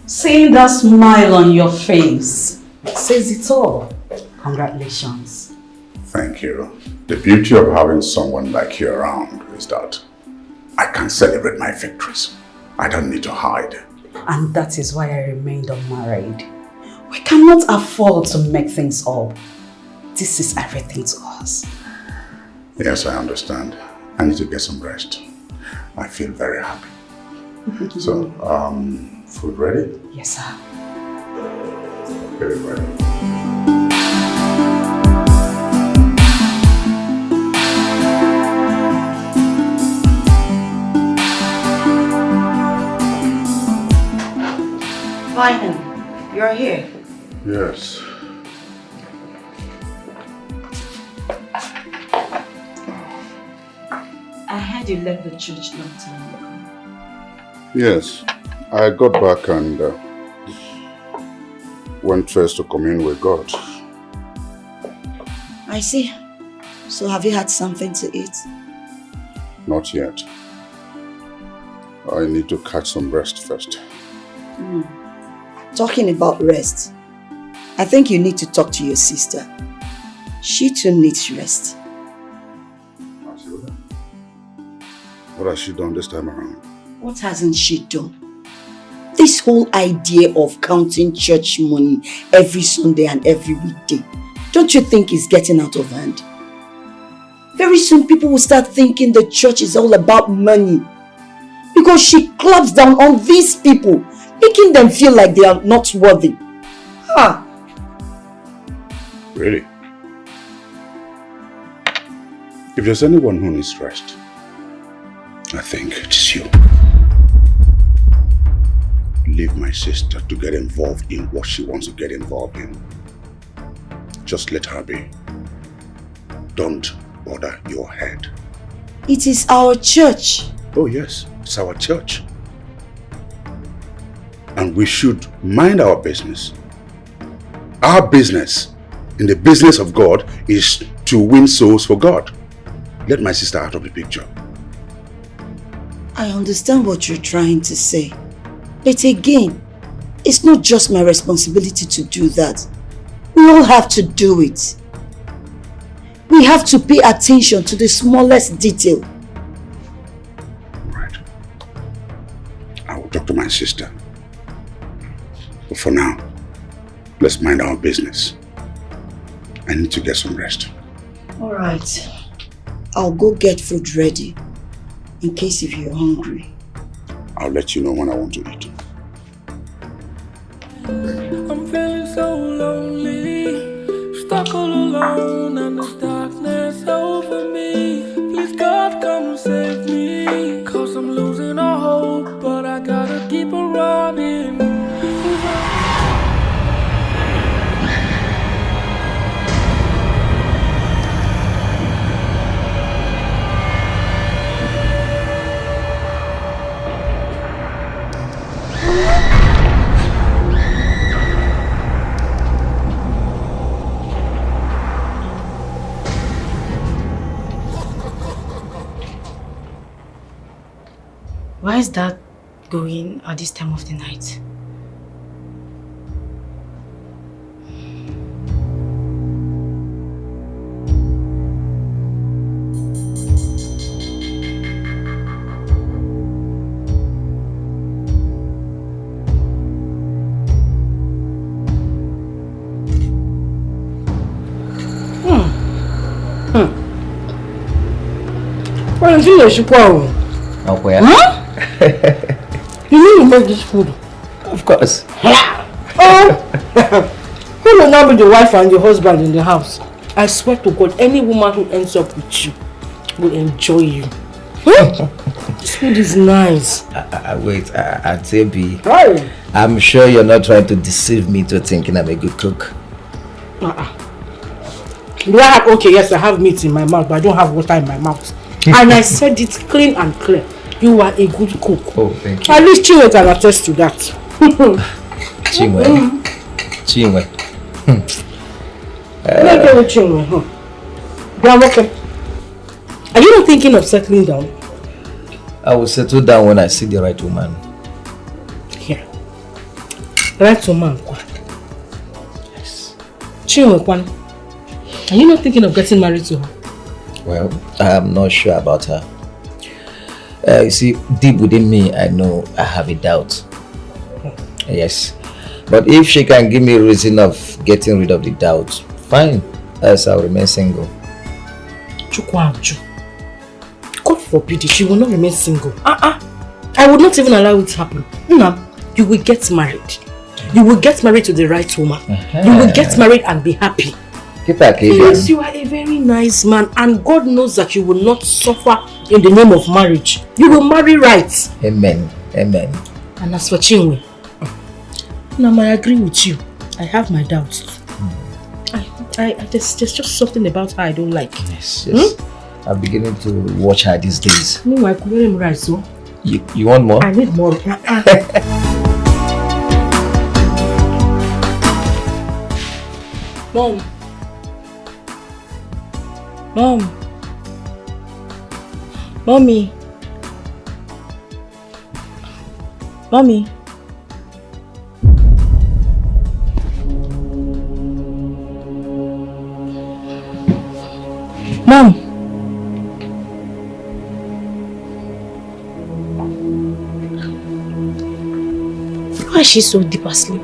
Seeing that smile on your face says it all. Congratulations. Thank you. The beauty of having someone like you around is that I can celebrate my victories. I don't need to hide. And that is why I remained unmarried. We cannot afford to make things up. This is everything to us. Yes, I understand. I need to get some rest. I feel very happy. So, food ready? Yes, sir. Very ready. Finally, you're here. Yes. I heard you left the church long time ago. Yes. I got back and went first to commune with God. I see. So have you had something to eat? Not yet. I need to catch some rest first. Talking about rest, I think you need to talk to your sister. She too needs rest. What has she done this time around? What hasn't she done? This whole idea of counting church money every Sunday and every weekday, don't you think is getting out of hand? Very soon people will start thinking the church is all about money. Because she claps down on these people, making them feel like they are not worthy. Ah. Really? If there's anyone who needs rest, I think it is you. Leave my sister to get involved in what she wants to get involved in. Just let her be. Don't bother your head. It is our church. Oh yes, it's our church. And we should mind our business. Our business in the business of God is to win souls for God. Let my sister out of the picture. I understand what you're trying to say. But again, it's not just my responsibility to do that. We all have to do it. We have to pay attention to the smallest detail. Right. I will talk to my sister. But for now, let's mind our business. I need to get some rest. Alright. I'll go get food ready. In case if you're hungry. I'll let you know when I want to eat. I'm feeling so lonely, stuck all alone, and the darkness over me. Please God come save me, 'cause I'm losing all hope, but I gotta keep on running. Why is that going at this time of the night? Well, you know, she poor. Oh, where? Huh? You know you make this food? Of course. Who will now be the wife and the husband in the house? I swear to God, any woman who ends up with you will enjoy you. This food is nice. Wait, Atebi. I'm sure you're not trying to deceive me to thinking I'm a good cook. Do I have, okay, yes, I have meat in my mouth, but I don't have water in my mouth. And I said it clean and clear. You are a good cook. Oh, thank you. At least Chinwe can attest to that. Chinwe. Chinwe. Let's go with Chinwe, huh? Yeah, okay. Are you not thinking of settling down? I will settle down when I see the right woman. Yeah. Right woman. Yes. Chinwe, Kwan. Are you not thinking of getting married to her? Well, I am not sure about her. You see, deep within me, I know I have a doubt. Yes. But if she can give me a reason of getting rid of the doubt, fine. Else I'll remain single. God forbid, she will not remain single. I would not even allow it to happen. No, you will get married. You will get married to the right woman. You will get married and be happy. Yes, you are a very nice man, and God knows that you will not suffer in the name of marriage. You will marry right. Amen. Amen. And as for Chinwe, now I agree with you. I have my doubts. There's just something about her I don't like. Yes. I'm beginning to watch her these days. No, I could wear him right, so. You want more? I need more. Mom. Mommy. Mom. Why is she so deep asleep?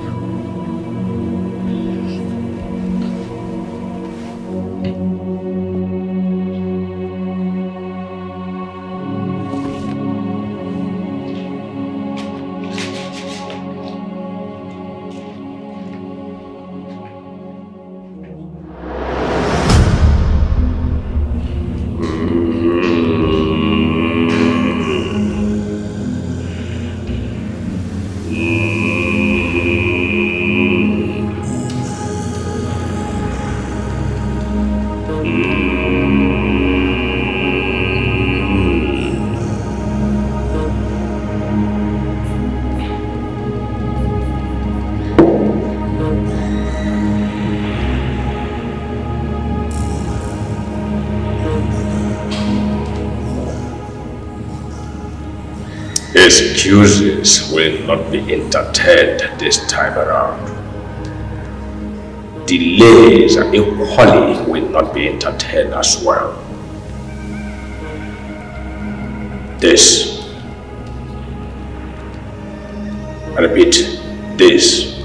Excuses will not be entertained this time around. Delays equally will not be entertained as well. This, I repeat, this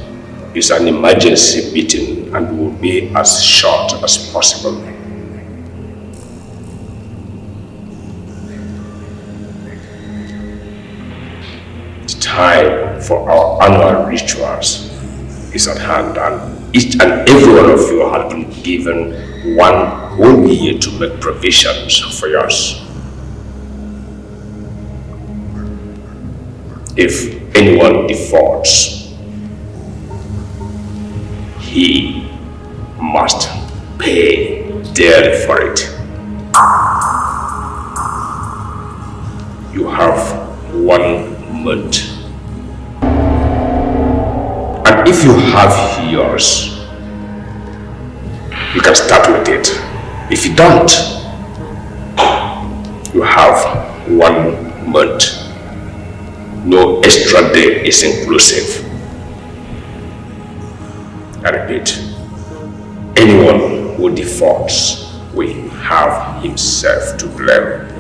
is an emergency meeting and will be as short as possible. Time for our annual rituals is at hand, and each and every one of you has been given one whole year to make provisions for yours. If anyone defaults, he must pay dearly for it. You have 1 month. And if you have yours, you can start with it. If you don't, you have 1 month. No extra day is inclusive. I repeat, anyone who defaults will have himself to blame.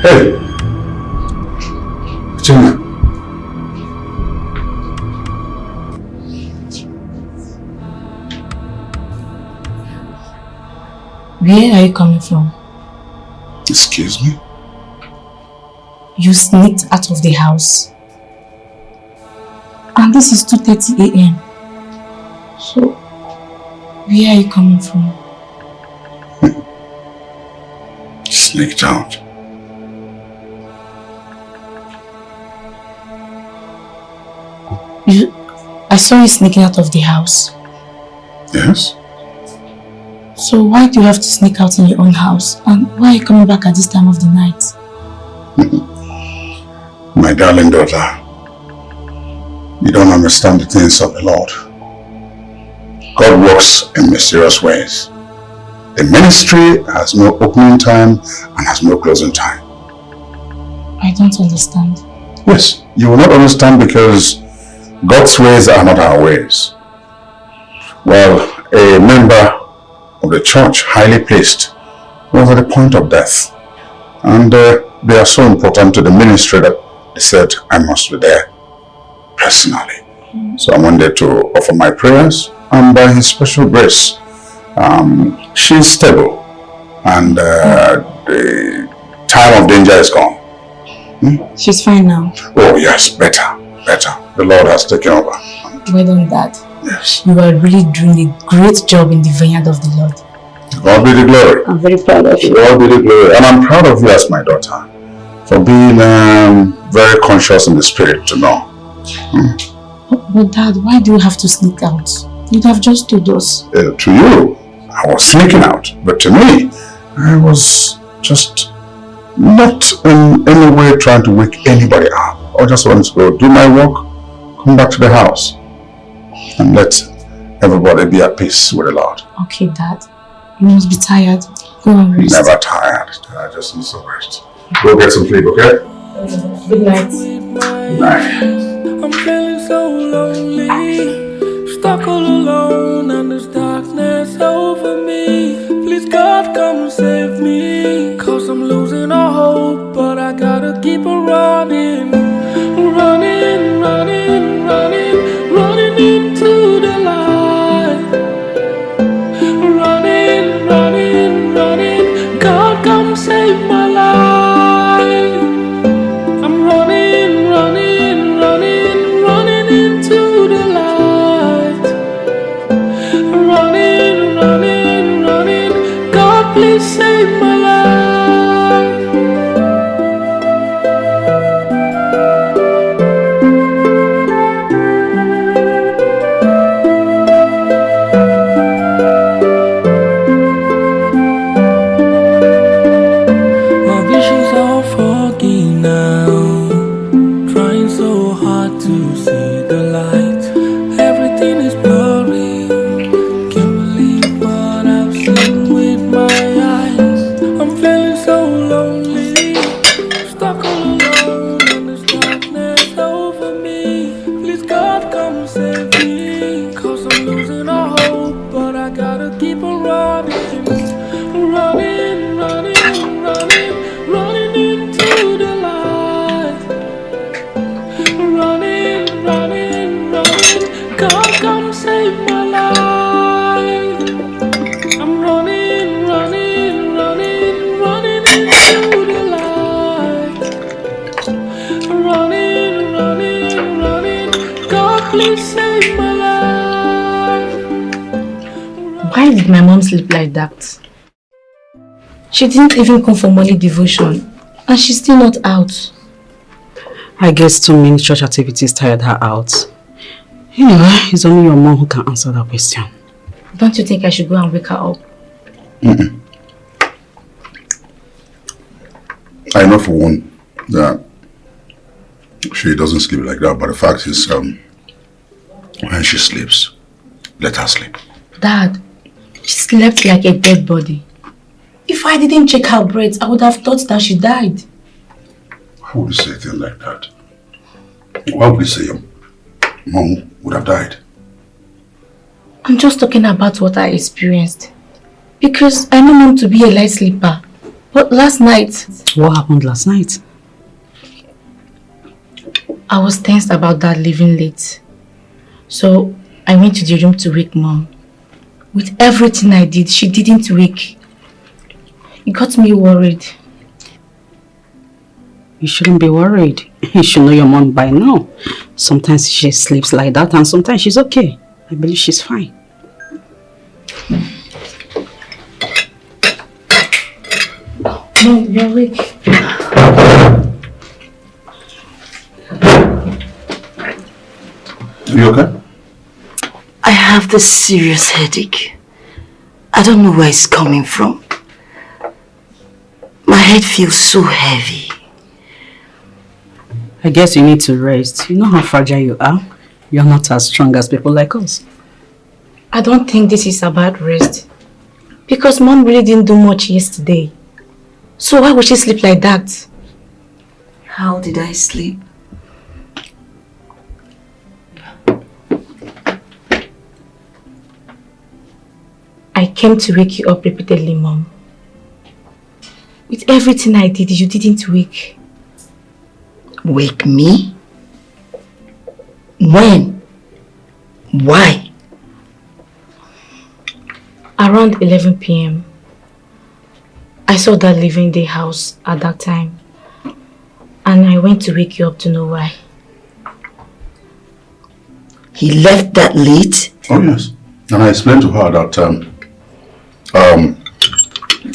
Hey! Regina! Where are you coming from? Excuse me? You sneaked out of the house. And this is 2:30 a.m. So, where are you coming from? Sneaked out. I saw you sneaking out of the house. Yes? So why do you have to sneak out in your own house? And why are you coming back at this time of the night? My darling daughter, you don't understand the things of the Lord. God works in mysterious ways. The ministry has no opening time and has no closing time. I don't understand. Yes, you will not understand because God's ways are not our ways. Well, a member of the church, highly placed, was at the point of death. And they are so important to the ministry that they said I must be there personally. So I wanted to offer my prayers, and by His special grace, she's stable and the time of danger is gone. She's fine now. Oh yes, better. The Lord has taken over. Well done, Dad. Yes. You are really doing a great job in the vineyard of the Lord. God be the glory. I'm very proud of you. God be the glory. And I'm proud of you as my daughter for being very conscious in the spirit to know. But Dad, why do you have to sneak out? You'd have just told us. To you, I was sneaking out. But to me, I was just not in any way trying to wake anybody up. I just wanted to go do my work, come back to the house, and let everybody be at peace with the Lord. Okay, Dad. You must be tired. Go and rest. Never tired. I just need some rest. Go get some sleep, okay? Good night. Good night. I'm feeling so lonely, stuck all alone, and there's darkness over me. Please God come save me, 'cause I'm losing all hope, but I gotta keep on running, running, running, running, running into the light, running, running, running. God come save my life. I'm running, running, running, running into the light, running, running, running. God please save my life. My vision's all foggy now, trying so hard to see the light. Everything is blurry, can't believe what I've seen with my eyes. I'm feeling so lonely, stuck all alone, and there's darkness over me. Please God come save me, 'cause I'm losing all hope, but I gotta keep on running, running, running, running, running into the light, running, running, running. God come save my life. I'm running, running, running, running into the light, running, running, running. God please save my life. Why did my mom sleep like that? She didn't even come for morning devotion. And she's still not out. I guess too many church activities tired her out. Anyway, it's only your mom who can answer that question. Don't you think I should go and wake her up? I know for one that she doesn't sleep like that, but the fact is, when she sleeps, let her sleep. Dad, she slept like a dead body. If I didn't check her breath, I would have thought that she died. Who would say things like that? Why would you say your mom would have died? I'm just talking about what I experienced. Because I know mom to be a light sleeper. But last night... What happened last night? I was tensed about Dad leaving late. So I went to the room to wake mom. With everything I did, she didn't wake. It got me worried. You shouldn't be worried. You should know your mom by now. Sometimes she sleeps like that and sometimes she's okay. I believe she's fine. Mom, you're awake. You okay? I have this serious headache. I don't know where it's coming from. My head feels so heavy. I guess you need to rest. You know how fragile you are. You're not as strong as people like us. I don't think this is about rest. Because Mom really didn't do much yesterday. So why would she sleep like that? How did I sleep? I came to wake you up repeatedly, Mom. With everything I did, you didn't wake. Wake me? When? Why? Around 11 p.m. I saw Dad leaving the house at that time. And I went to wake you up to know why. He left that late? Oh yes. And I explained to her that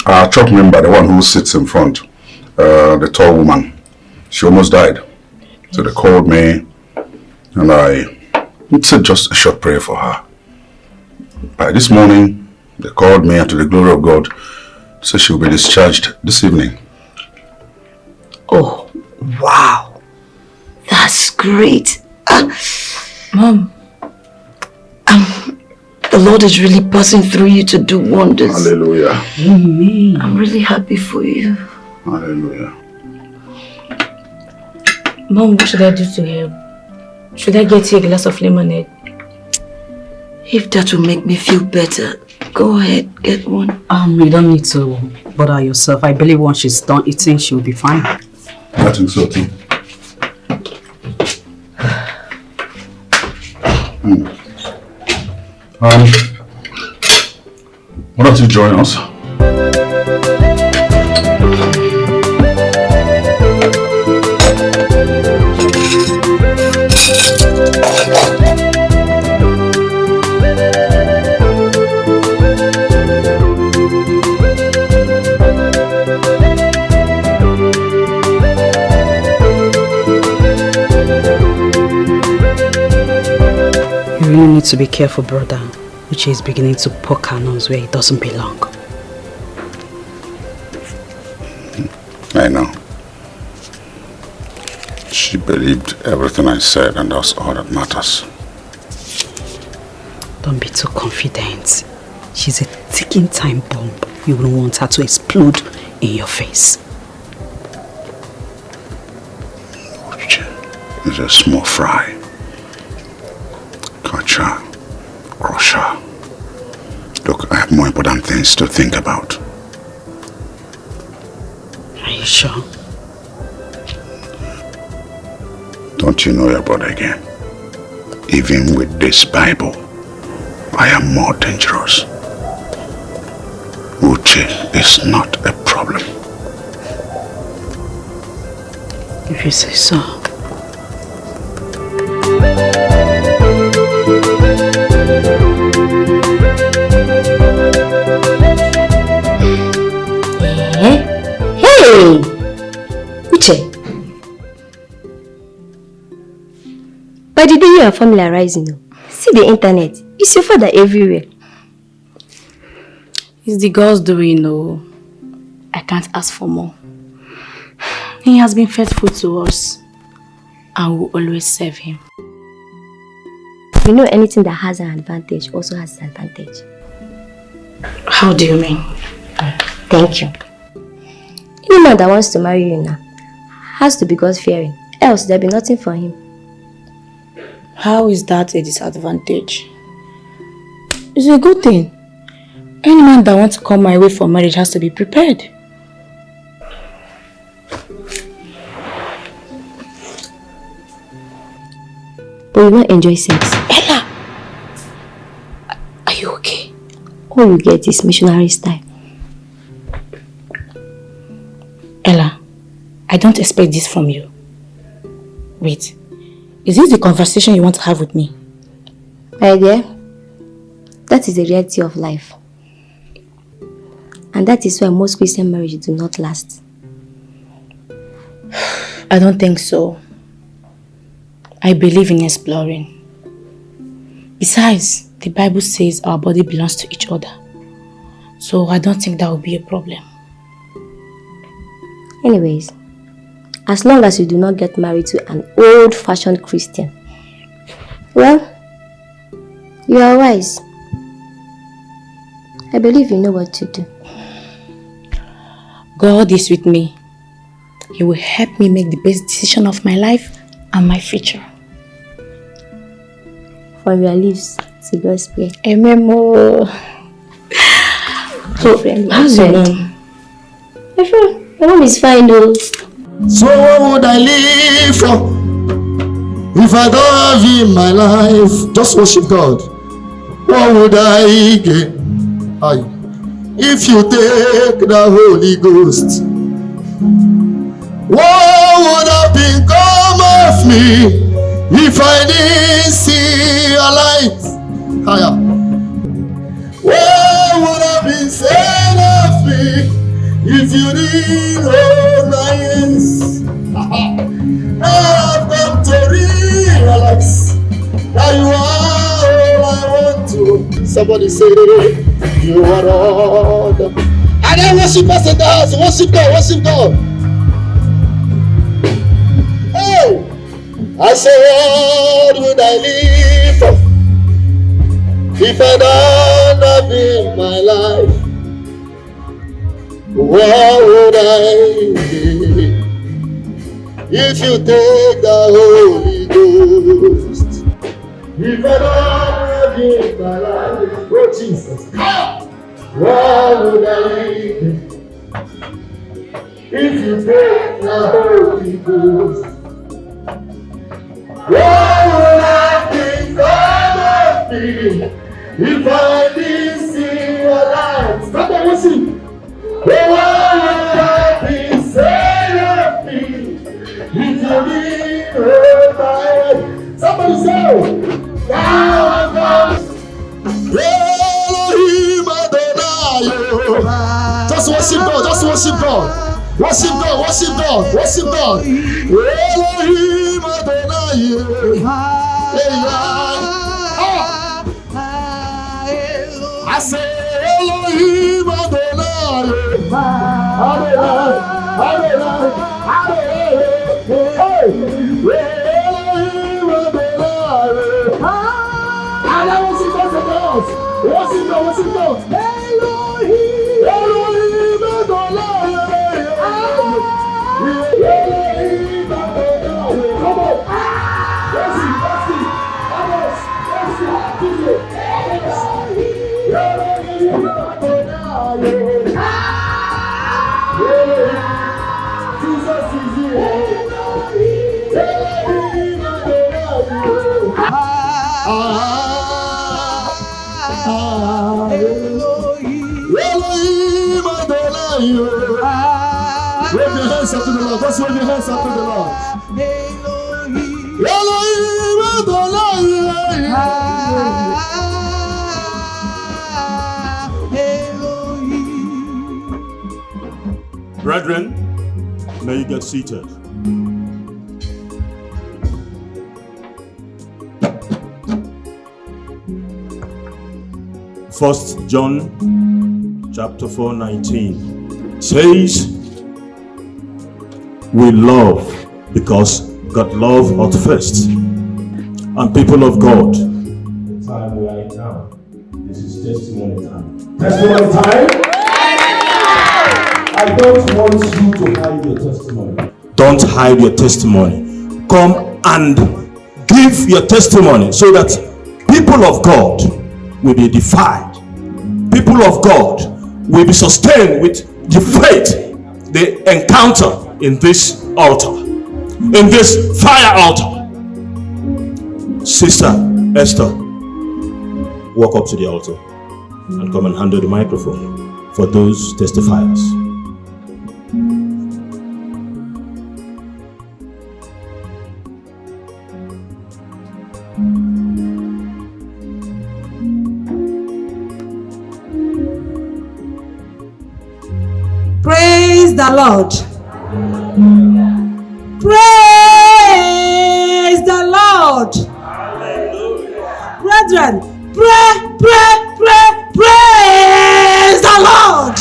our church member, the one who sits in front, the tall woman, she almost died. So they called me and I said just a short prayer for her. By this morning, they called me and to the glory of God, so she will be discharged this evening. Oh, wow. That's great. Mom. The Lord is really passing through you to do wonders. Hallelujah. Amen. I'm really happy for you. Hallelujah. Mom, what should I do to help? Should I get you a glass of lemonade? If that will make me feel better, go ahead, get one. You don't need to bother yourself. I believe once she's done eating, she will be fine. I think so too. Why don't you join us? You really need to be careful, brother. Uche is beginning to poke her nose where it doesn't belong. I know. She believed everything I said, and that's all that matters. Don't be too confident. She's a ticking time bomb. You wouldn't want her to explode in your face. It's a small fry. Catch her, crush her. Look, I have more important things to think about. Are you sure? Don't you know your brother again? Even with this Bible, I am more dangerous. Uche is not a problem. If you say so. Hey! Uche! By the day you are familiarizing, see the internet. It's your father everywhere. It's the girl's doing, no. I can't ask for more. He has been faithful to us and will always serve him. You know, anything that has an advantage also has an advantage. How do you mean? Thank you. Any man that wants to marry you now has to be God-fearing, else there'll be nothing for him. How is that a disadvantage? It's a good thing. Any man that wants to come my way for marriage has to be prepared. But you won't enjoy sex. Ella! Are you okay? All you get is missionary style. I don't expect this from you. Wait, is this the conversation you want to have with me? My dear, that is the reality of life. And that is why most Christian marriages do not last. I don't think so. I believe in exploring. Besides, the Bible says our body belongs to each other. So I don't think that will be a problem. Anyways, as long as you do not get married to an old-fashioned Christian, well, you are wise. I believe you know what to do. God is with me. He will help me make the best decision of my life and my future. From your lips to God's prayer. Amen. So, how's your mom? My mom is fine though. So what would I live for if I don't have you in my life? Just worship God. What would I gain if you take the Holy Ghost? What would have become of me if I didn't see your light? What would have been said of me if you didn't hold my hands? I've come to realize that you are all I want to. Somebody say, you are all. And then worship us in the house. Worship God, worship God. Hey! I say, what would I live for if I don't have in my life? What would I give if you take the Holy Ghost? If I don't have in my life, oh Jesus, what would I give if you take the Holy Ghost? What would I become of me if I didn't see your light? Stop and listen. What would I be said of me if you didn't hold my hand? Somebody say, now I'm gone. Elohim Adonai. Just worship God, just worship God. Worship God, worship God, worship God. Elohim Adonai. I say Elohim Adonai. Adonai, Adonai, Adonai. Elohim Adonai. And I worship God for God. Worship God, worship God. Elohim, Elohim Adonai. Elohim Adonai. Come on. Worship, worship. Amos, worship, Elohim Adonai. Jesus is here. Elohim Adonai. Wave your hands up to the Lord. Just wave your hands up to the Lord. Elohim Adonai. Brethren, may you get seated. First John chapter 4:19 says, we love because God loved us first. And people of God, the time we are in now, this is testimony time. Testimony time? I don't want you to hide your testimony. don't hide your testimony. Come and give your testimony so that people of God will be edified. People of God will be sustained with the faith they encounter in this altar, in this fire altar. Sister Esther, walk up to the altar and come and handle the microphone for those testifiers. Praise the Lord. Praise the Lord. Brethren, praise the Lord.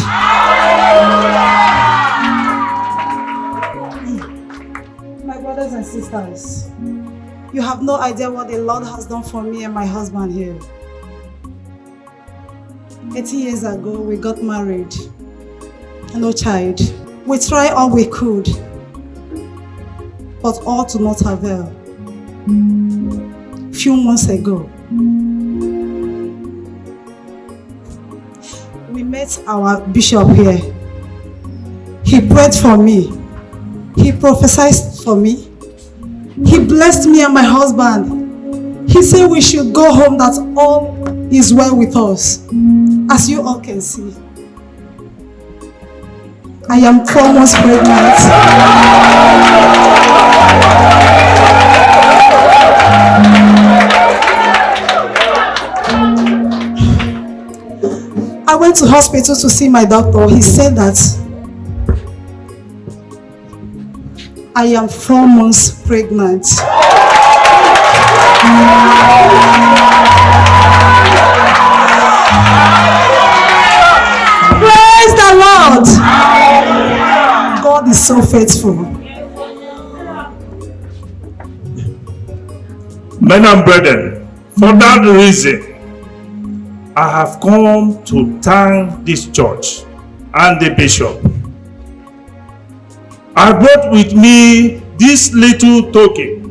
My brothers and sisters, you have no idea what the Lord has done for me and my husband here. 18 years ago, we got married. No child. We tried all we could, but all to not avail. Few months ago, we met our bishop here. He prayed for me. He prophesied for me. He blessed me and my husband. He said we should go home, that all is well with us. As you all can see, I am 4 months pregnant. I went to hospital to see my doctor. He said that I am 4 months pregnant. Praise the Lord. God is so faithful. Men and brethren, for that reason, I have come to thank this church and the bishop. I brought with me this little token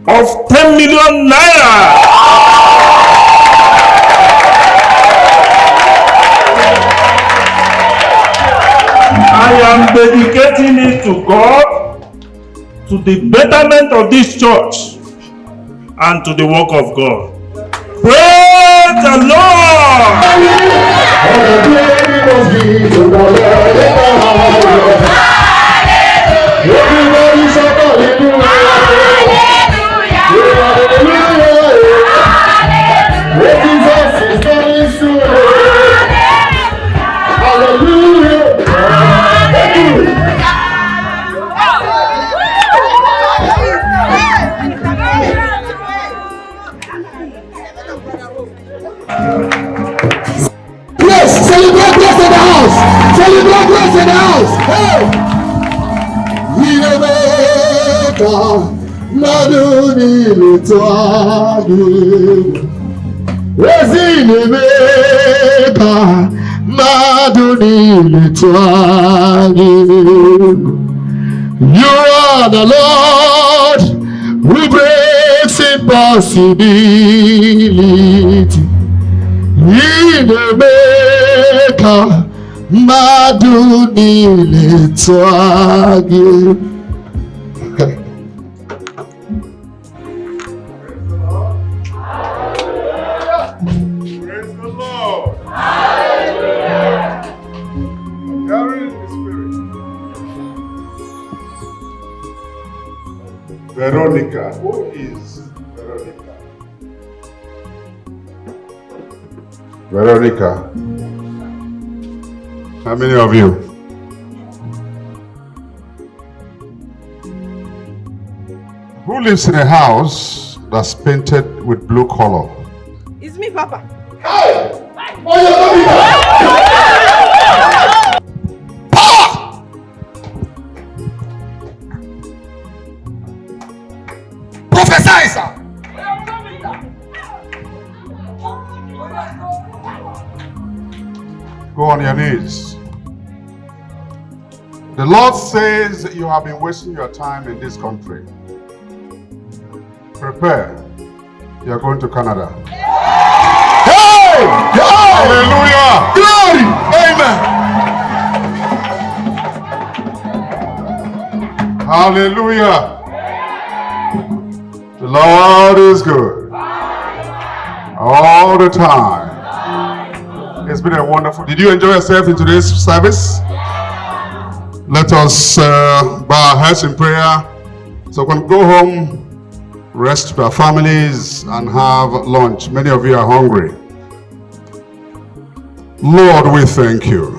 of 10 million naira. I am dedicating it to God, to the betterment of this church, and to the work of God. Praise the Lord! Everybody shout hallelujah! Jesus is coming soon! Hallelujah! Yes, celebrate bless in the house! Celebrate bless in the house! Hey! Yinebeka maduni lutwagi Rezinebeka maduni lutwagi. You are the Lord who breaks impossibility. Yinebeka maduni lutwagi. Veronica. Who is Veronica? Veronica. How many of you? Who lives in a house that's painted with blue color? It's me, Papa. Hey! Prophesy, sir. Go on your knees. The Lord says you have been wasting your time in this country. Prepare. You are going to Canada. Hey! Hallelujah! Glory! Amen! Hallelujah! The Lord is good. All the time. It's been a wonderful. Did you enjoy yourself in today's service? Let us bow our heads in prayer. So when we go home, rest with our families, and have lunch. Many of you are hungry. Lord, we thank you.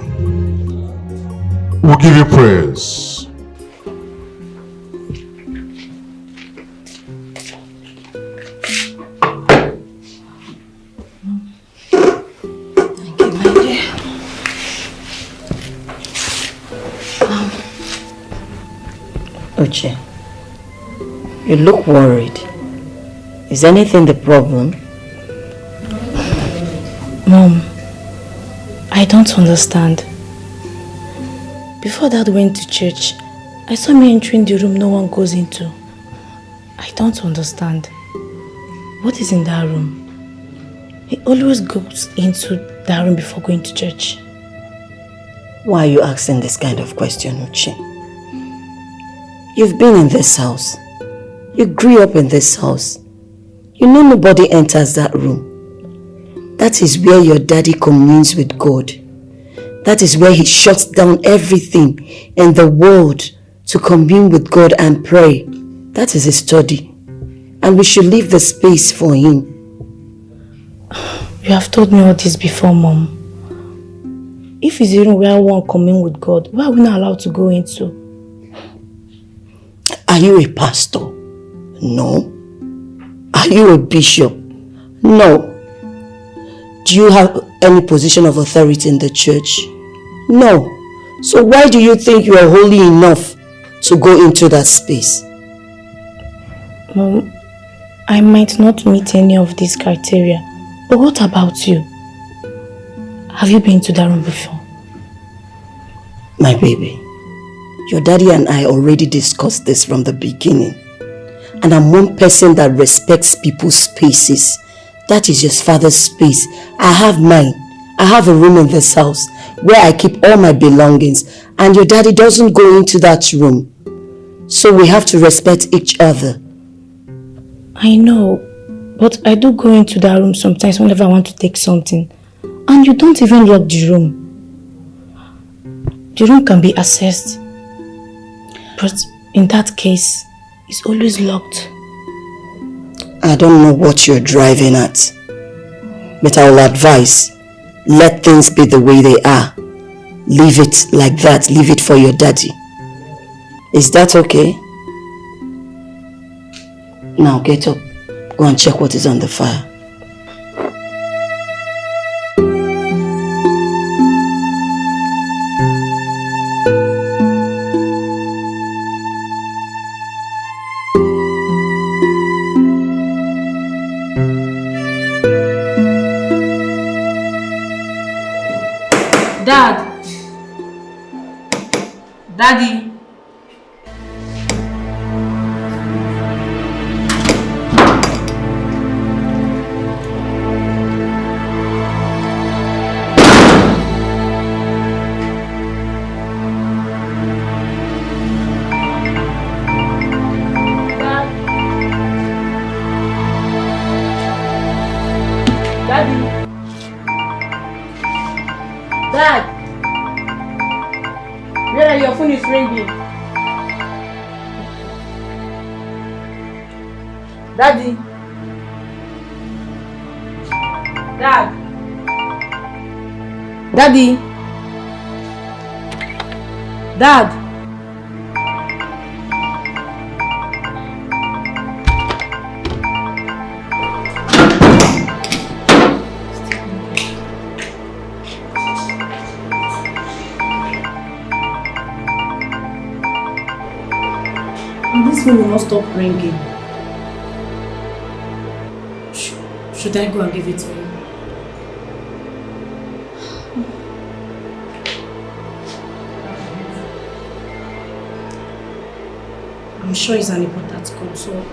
We'll give you praise. Uche, you look worried. Is anything the problem? Mom, I don't understand. Before Dad went to church, I saw me entering the room no one goes into. I don't understand. What is in that room? He always goes into that room before going to church. Why are you asking this kind of question, Uche? You've been in this house. You grew up in this house. You know nobody enters that room. That is where your daddy communes with God. That is where he shuts down everything in the world to commune with God and pray. That is his study. And we should leave the space for him. You have told me all this before, Mom. If it's a room where one commune with God, why are we not allowed to go into? Are you a pastor? No. Are you a bishop? No. Do you have any position of authority in the church? No. So why do you think you are holy enough to go into that space? Mom, I might not meet any of these criteria, but what about you? Have you been to that room before? My baby, your daddy and I already discussed this from the beginning. And I'm one person that respects people's spaces. That is your father's space. I have mine. I have a room in this house where I keep all my belongings. And your daddy doesn't go into that room. So we have to respect each other. I know, but I do go into that room sometimes whenever I want to take something. And you don't even lock the room. The room can be accessed. But in that case, it's always locked. I don't know what you're driving at. But I will advise, let things be the way they are. Leave it like that. Leave it for your daddy. Is that okay? Now get up. Go and check what is on the fire. Dad! Daddy! Dad! Where your phone is ringing? Daddy! Dad! Daddy! Dad! This phone will not stop ringing. Should I go and give it to him? I'm sure it's an important call, so...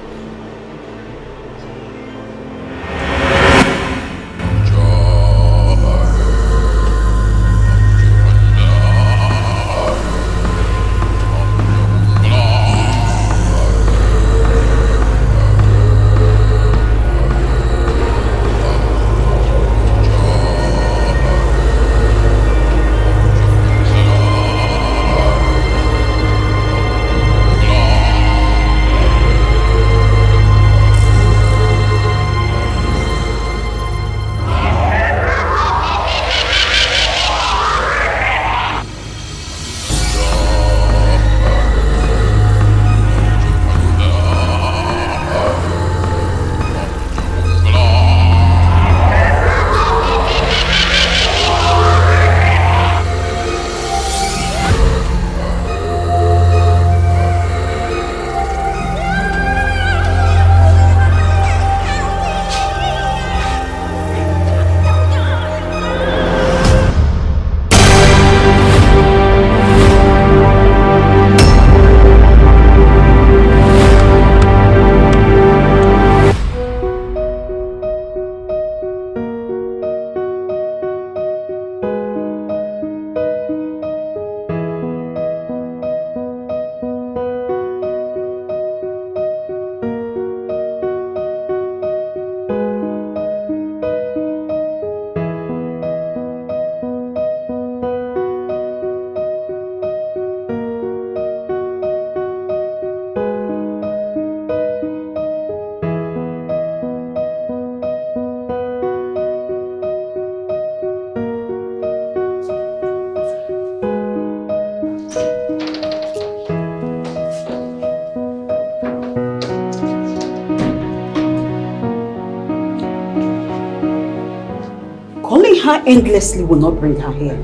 her endlessly will not bring her here.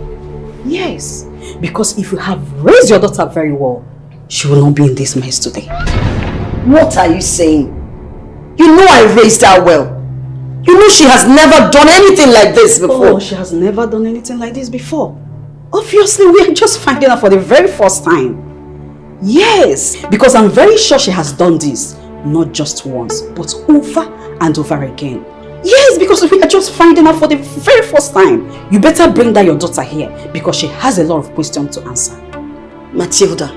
Yes, because if you have raised your daughter very well, she will not be in this mess today. What are you saying? You know I raised her well. You know she has never done anything like this before. Oh, she has never done anything like this before. Obviously, we are just finding her for the very first time. Yes, because I'm very sure she has done this, not just once, but over and over again. Yes, because we are just finding her for the very first time. You better bring down your daughter here, because she has a lot of questions to answer. Matilda,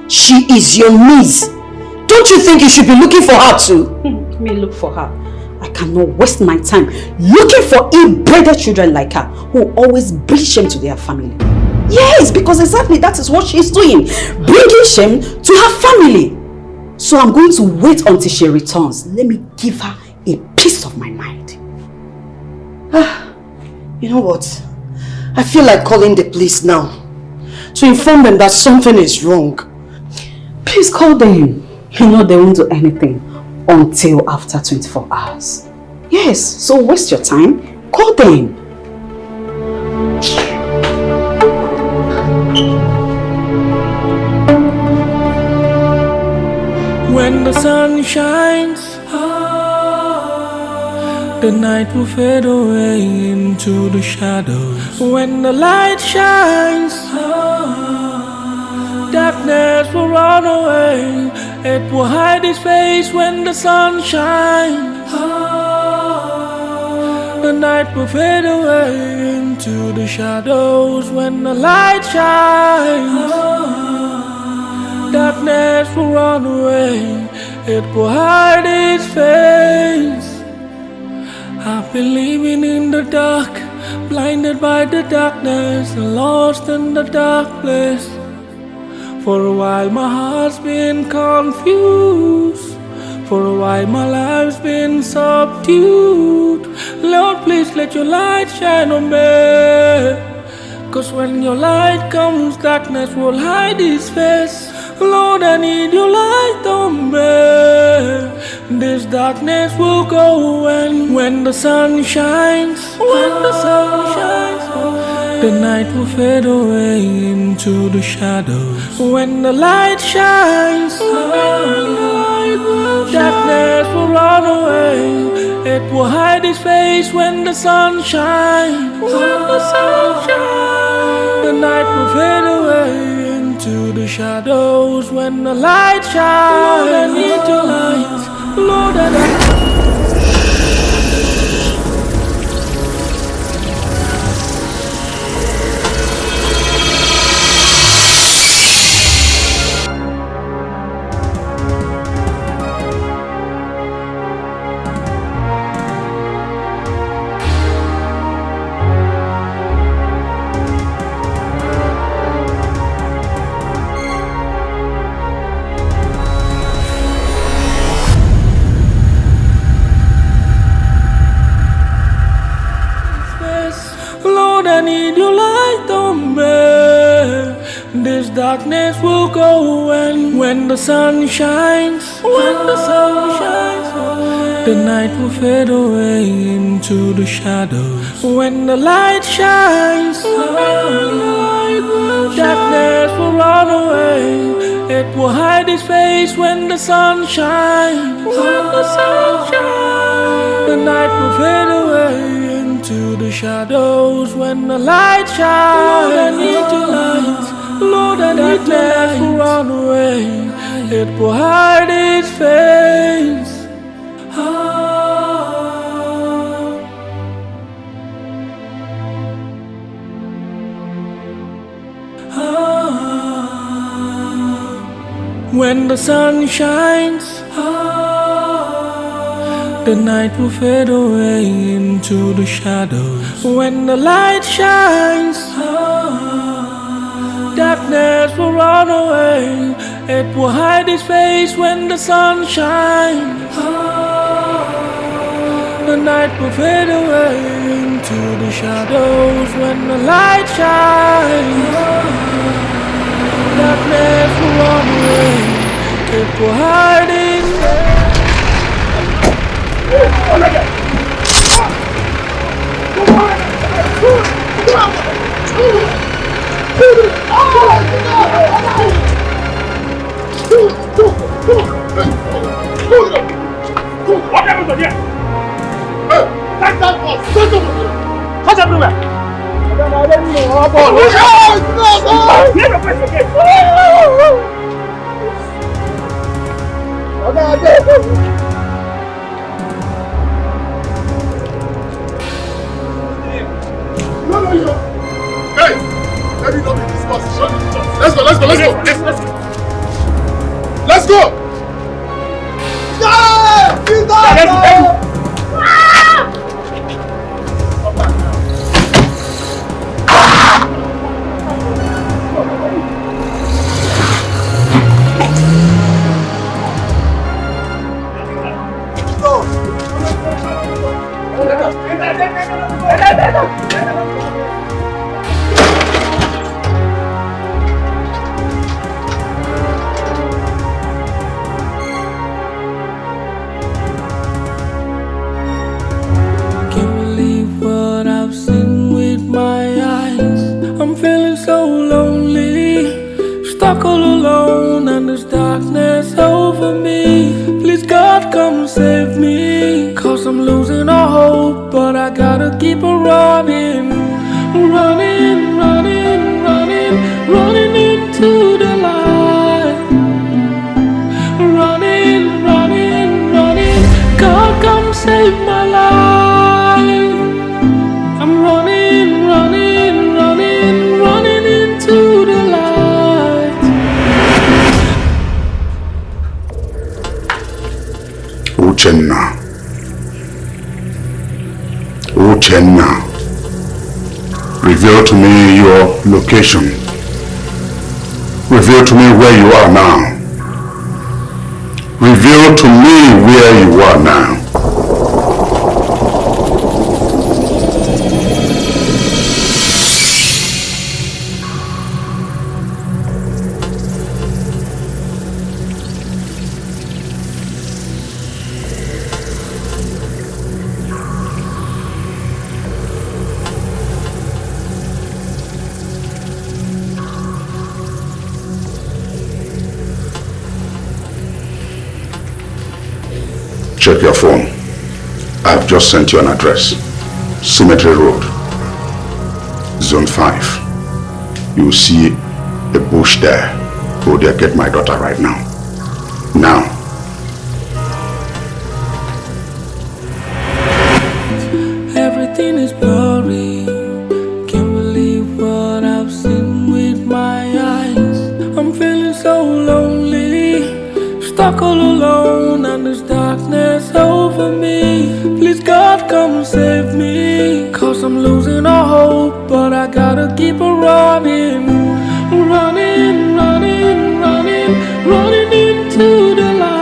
she is your niece. Don't you think you should be looking for her too? Me look for her. I cannot waste my time looking for ill-bred children like her who always bring shame to their family. Yes, because exactly that is what she is doing. Bringing shame to her family. So I'm going to wait until she returns. Let me give her a piece of my mind. You know what? I feel like calling the police now to inform them that something is wrong. Please call them. You know they won't do anything until after 24 hours. Yes, so waste your time. Call them. When the sun shines, the night will fade away into the shadows. When the light shines, darkness will run away. It will hide its face when the sun shines. The night will fade away into the shadows. When the light shines, darkness will run away. It will hide its face. I've been living in the dark, blinded by the darkness and lost in the dark place. For a while my heart's been confused. For a while my life's been subdued. Lord, please let your light shine on me. Cause when your light comes, darkness will hide its face. Lord, I need your light on me. This darkness will go when the sun shines. When the sun shines, the night will fade away into the shadows. When the light shines, darkness will run away. It will hide its face when the sun shines. When the sun shines, the night will fade away into the shadows. When the light shines, Lord, I need your light. Lord, I need. Lord, I need your light on me. This darkness will go when the sun shines. When the sun shines, the night will fade away into the shadows. When the light shines, darkness will run away. It will hide its face when the sun shines. When the sun shines, the night will fade away into the shadows. When the light shines, Lord, I need your light. Lord, I need your light. Will run away. It will hide its face. When the sun shines, the night will fade away into the shadows. When the light shines, darkness will run away. It will hide its face when the sun shines. The night will fade away into the shadows. When the light shines, darkness will run away. It will hide its face. Come on! What happened to here? Hey, take that bus! Take it! Touch everywhere! Leave the place again! No. Hey! Let me not be discussed. Let's go! Let's go! Keep on running into the light. Running. God, come save my life. I'm running into the light. Uchenna, reveal to me your location. Reveal to me where you are now. Reveal to me where you are now. Check your phone. I've just sent you an address. Cemetery Road, Zone 5. You'll see a bush there. Go there, get my daughter right now. Now. Everything is blurry. Can't believe what I've seen with my eyes. I'm feeling so lonely. Stuck all alone and there's darkness over me. Please God come save me, 'cause I'm losing all hope, but I gotta keep on running into the light.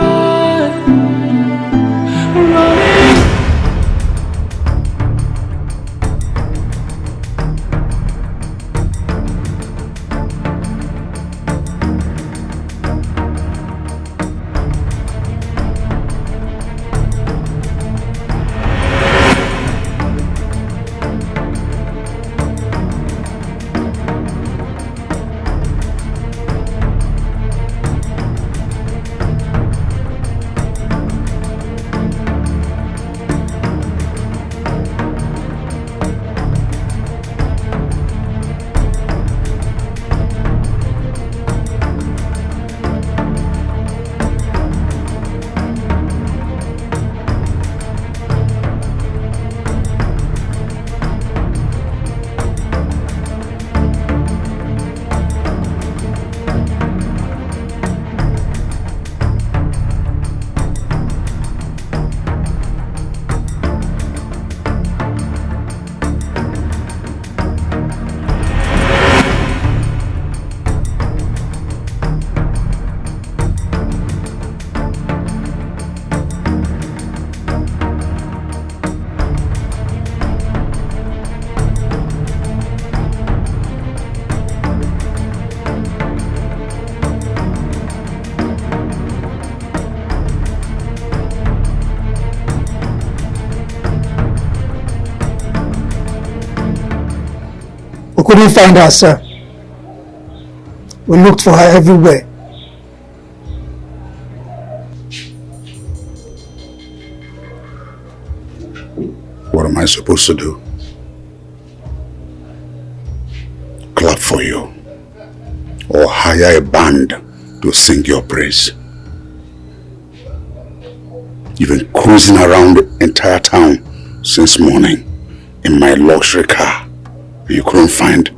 We couldn't find her, sir. We looked for her everywhere. What am I supposed to do? Clap for you? Or hire a band to sing your praise? You've been cruising around the entire town since morning in my luxury car. You couldn't find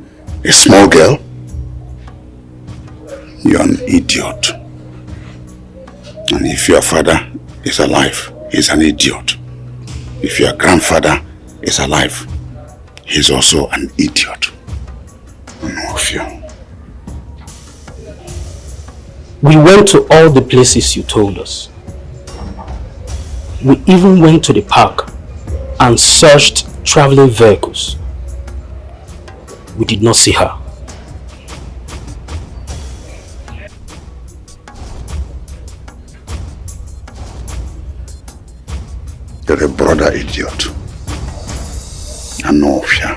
a small girl? You're an idiot. And if your father is alive, he's an idiot. If your grandfather is alive, he's also an idiot. No of you. We went to all the places you told us. We even went to the park and searched traveling vehicles. We did not see her. You're a brother idiot. I know of you.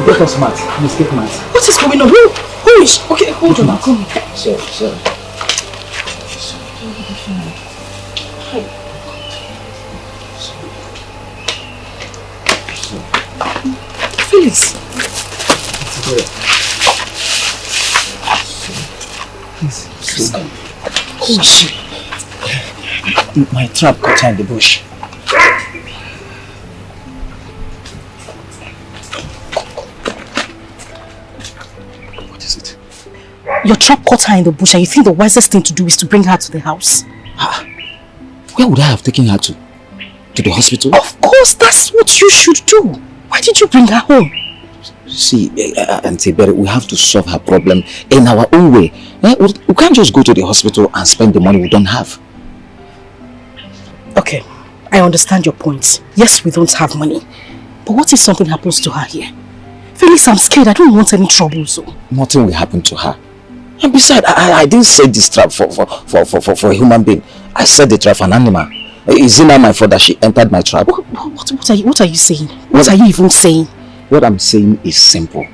Get us mat. Please get mat. What is going on? Who is? Okay, hold on. Come. Sorry. Felix. Please come. Who is she? My trap caught her in the bush. Your trap caught her in the bush and you think the wisest thing to do is to bring her to the house? Where would I have taken her to? To the hospital? Of course, that's what you should do. Why did you bring her home? See, Auntie Berry, we have to solve her problem in our own way. We can't just go to the hospital and spend the money we don't have. Okay, I understand your point. Yes, we don't have money. But what if something happens to her here? Felix, I'm scared. I don't want any trouble, so. Nothing will happen to her. And besides, I didn't set this trap for a human being. I set the trap for an animal. Is it not my fault that she entered my trap? What are you saying? What are you even saying? What I'm saying is simple.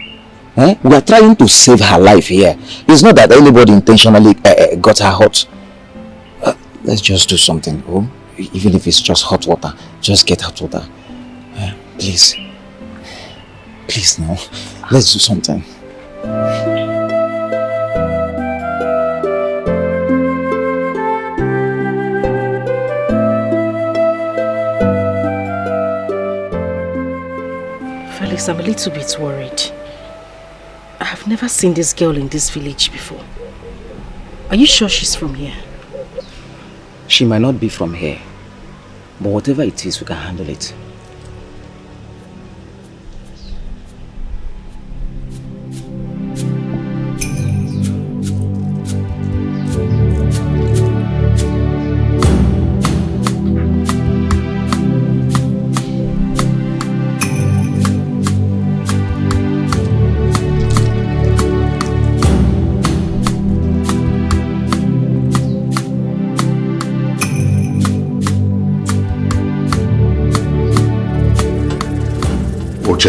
We are trying to save her life here. It's not that anybody intentionally got her hurt. let's just do something. Oh, even if it's just hot water, just get hot water. Please. Please now. Let's do something. Felix, I'm a little bit worried. I have never seen this girl in this village before. Are you sure she's from here? She might not be from here, but whatever it is, we can handle it.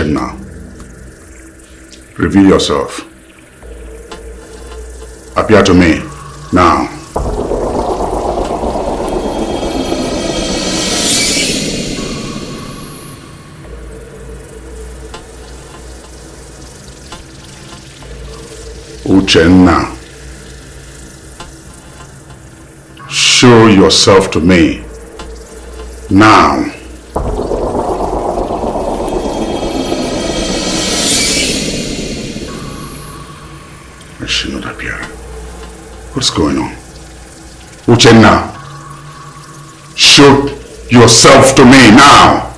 Now, reveal yourself. Appear to me now. Uchenna, show yourself to me now. What's going on? Uchenna, show yourself to me now.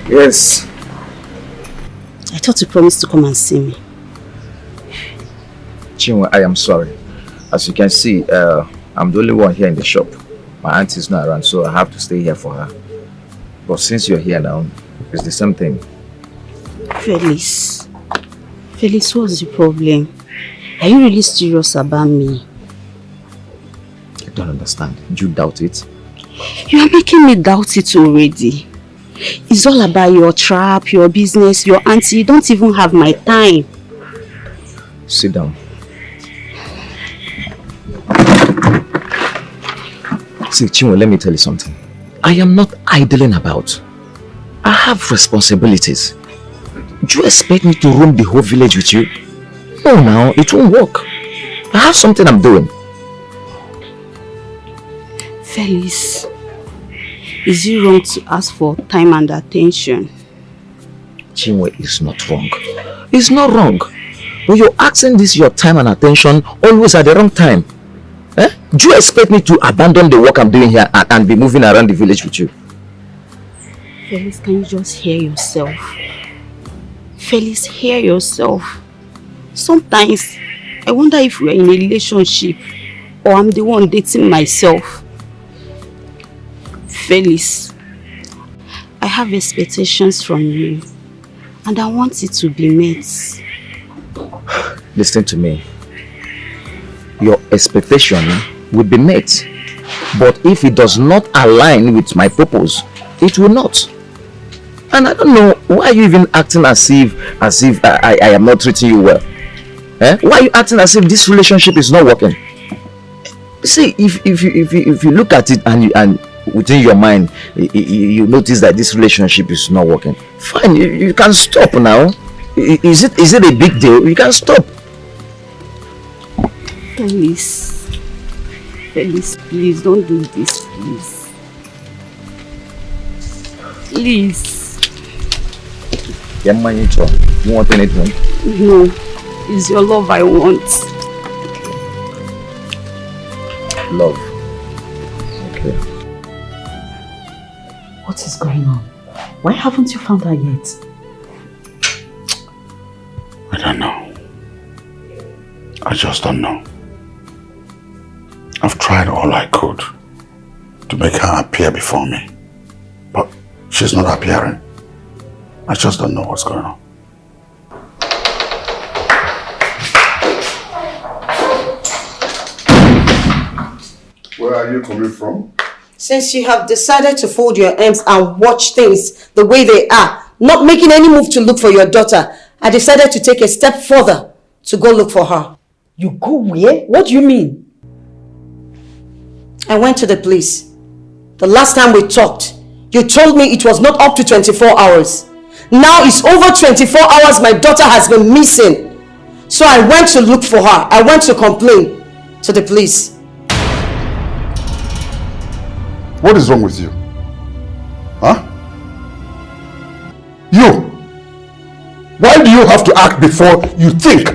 Yes. I thought you promised to come and see me. Chinwe, I am sorry. As you can see, I'm the only one here in the shop. My aunt is not around, so I have to stay here for her. But since you're here now, it's the same thing. Felix, what's the problem? Are you really serious about me? I don't understand. Do you doubt it? You are making me doubt it already. It's all about your trap, your business, your auntie. You don't even have my time. Sit down. See, Chinwe, let me tell you something. I am not idling about. I have responsibilities. Do you expect me to roam the whole village with you? No, now, it won't work. I have something I'm doing. Felix, is it wrong to ask for time and attention? Chinwe is not wrong. It's not wrong. But you're asking this your time and attention always at the wrong time. Eh? Do you expect me to abandon the work I'm doing here and be moving around the village with you? Felix, can you just hear yourself? Felix, hear yourself. Sometimes, I wonder if we're in a relationship or I'm the one dating myself. Felix, I have expectations from you and I want it to be met. Listen to me. Your expectation will be met, but if it does not align with my purpose, it will not. And I don't know why you even acting as if I am not treating you well. Eh? Why are you acting as if this relationship is not working? See, if you look at it and within your mind you notice that this relationship is not working, fine, you can stop now. Is it a big deal? You can stop. Felix, please don't do this, please. Please. You want anything? No, it's your love I want. Love. Okay. What is going on? Why haven't you found her yet? I don't know. I just don't know. I've tried all I could to make her appear before me, but she's not appearing. I just don't know what's going on. Where are you coming from? Since you have decided to fold your arms and watch things the way they are, not making any move to look for your daughter, I decided to take a step further to go look for her. You go where? What do you mean? I went to the police. The last time we talked, you told me it was not up to 24 hours. Now it's over 24 hours my daughter has been missing. So I went to look for her. I went to complain to the police. What is wrong with you? Huh? You! Why do you have to act before you think?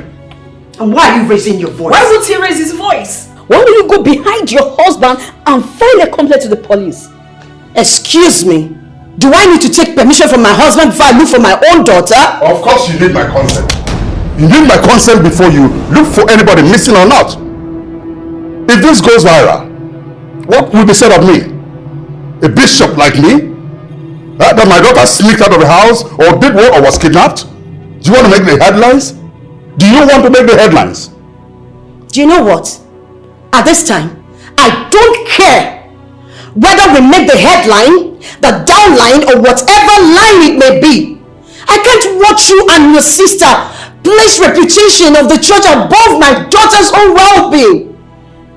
And why are you raising your voice? Why would he raise his voice? Why will you go behind your husband and file a complaint to the police? Excuse me? Do I need to take permission from my husband before I look for my own daughter? Of course you need my consent. You need my consent before you look for anybody missing or not. If this goes viral, what will be said of me? A bishop like me? That my daughter sneaked out of the house or did what or was kidnapped? Do you want to make the headlines? Do you want to make the headlines? Do you know what? At this time, I don't care whether we make the headline, the downline, or whatever line it may be. I can't watch you and your sister place reputation of the church above my daughter's own well-being.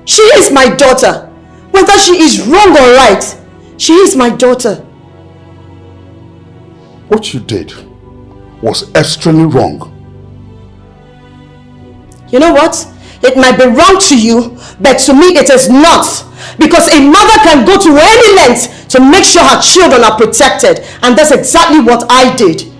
She is my daughter. Whether she is wrong or right, she is my daughter. What you did was extremely wrong. You know what? It might be wrong to you, but to me it is not. Because a mother can go to any length to make sure her children are protected. And that's exactly what I did.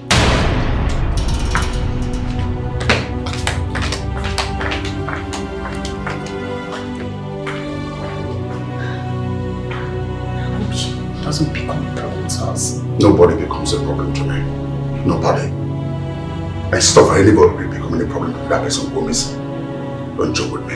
Doesn't become a problem to us. Nobody becomes a problem to me. Nobody. And stop anybody becoming a problem to that person who is. Don't joke with me.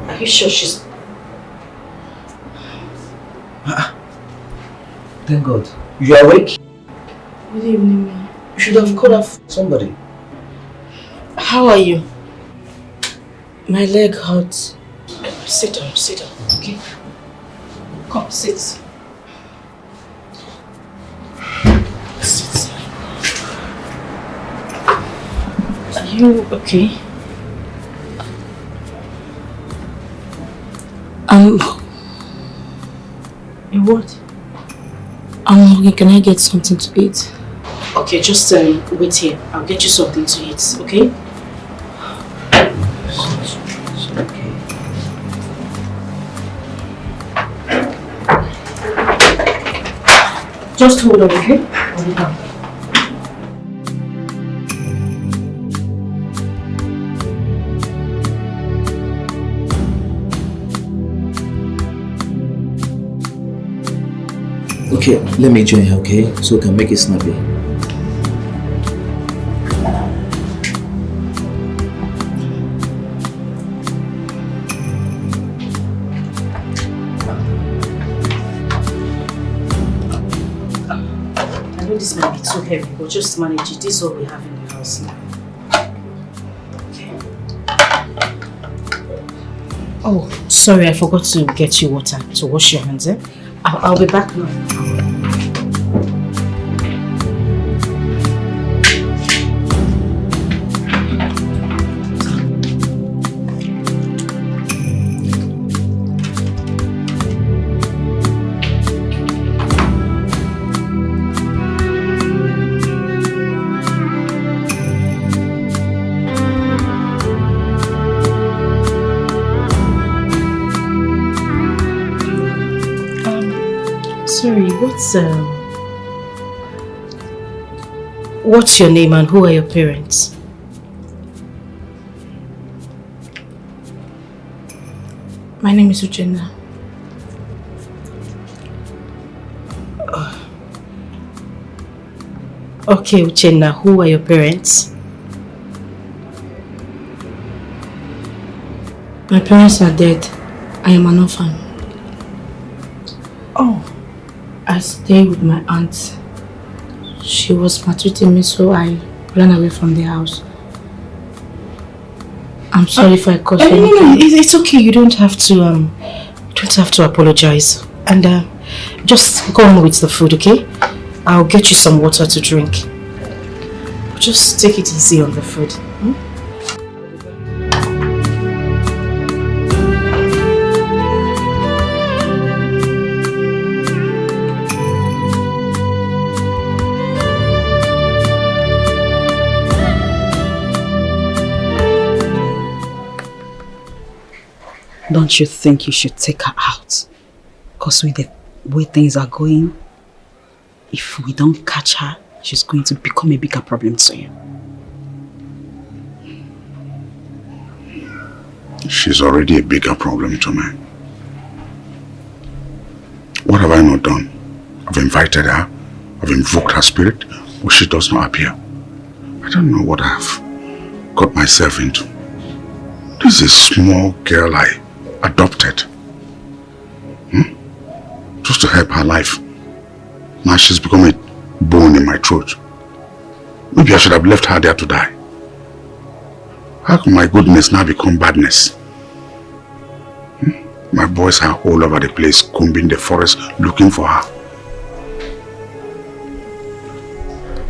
Are you sure she's... Thank God. You are awake? Good evening, ma. You should have called up somebody. How are you? My leg hurts. Sit down, okay? Come, sit. Sit. Are you okay? What? I'm hungry. Can I get something to eat? Okay, just wait here. I'll get you something to eat, okay? Okay. Just hold on, okay? I'll be back. Okay, let me join her, okay? So we can make it snappy. I know this might be too heavy, but just manage it. This is all we have in the house now. Okay. Oh, sorry, I forgot to get you water to wash your hands, eh? I'll be back now. Sorry, what's your name and who are your parents? My name is Regina. Okay, Uchenna, who are your parents? My parents are dead. I am an orphan. Oh. I stay with my aunt. She was maltreating me, so I ran away from the house. I'm sorry if I caused anything. No, it's okay. You don't have to apologize. And just go on with the food, okay? I'll get you some water to drink. Just take it easy on the food. Don't you think you should take her out? Because with the way things are going, if we don't catch her, she's going to become a bigger problem to you. She's already a bigger problem to me. What have I not done? I've invited her, I've invoked her spirit, but she does not appear. I don't know what I've got myself into. This is a small girl I adopted. Just to help her life. Now she's become a bone in my throat. Maybe I should have left her there to die. How can my goodness now become badness? My boys are all over the place, combing the forest, looking for her.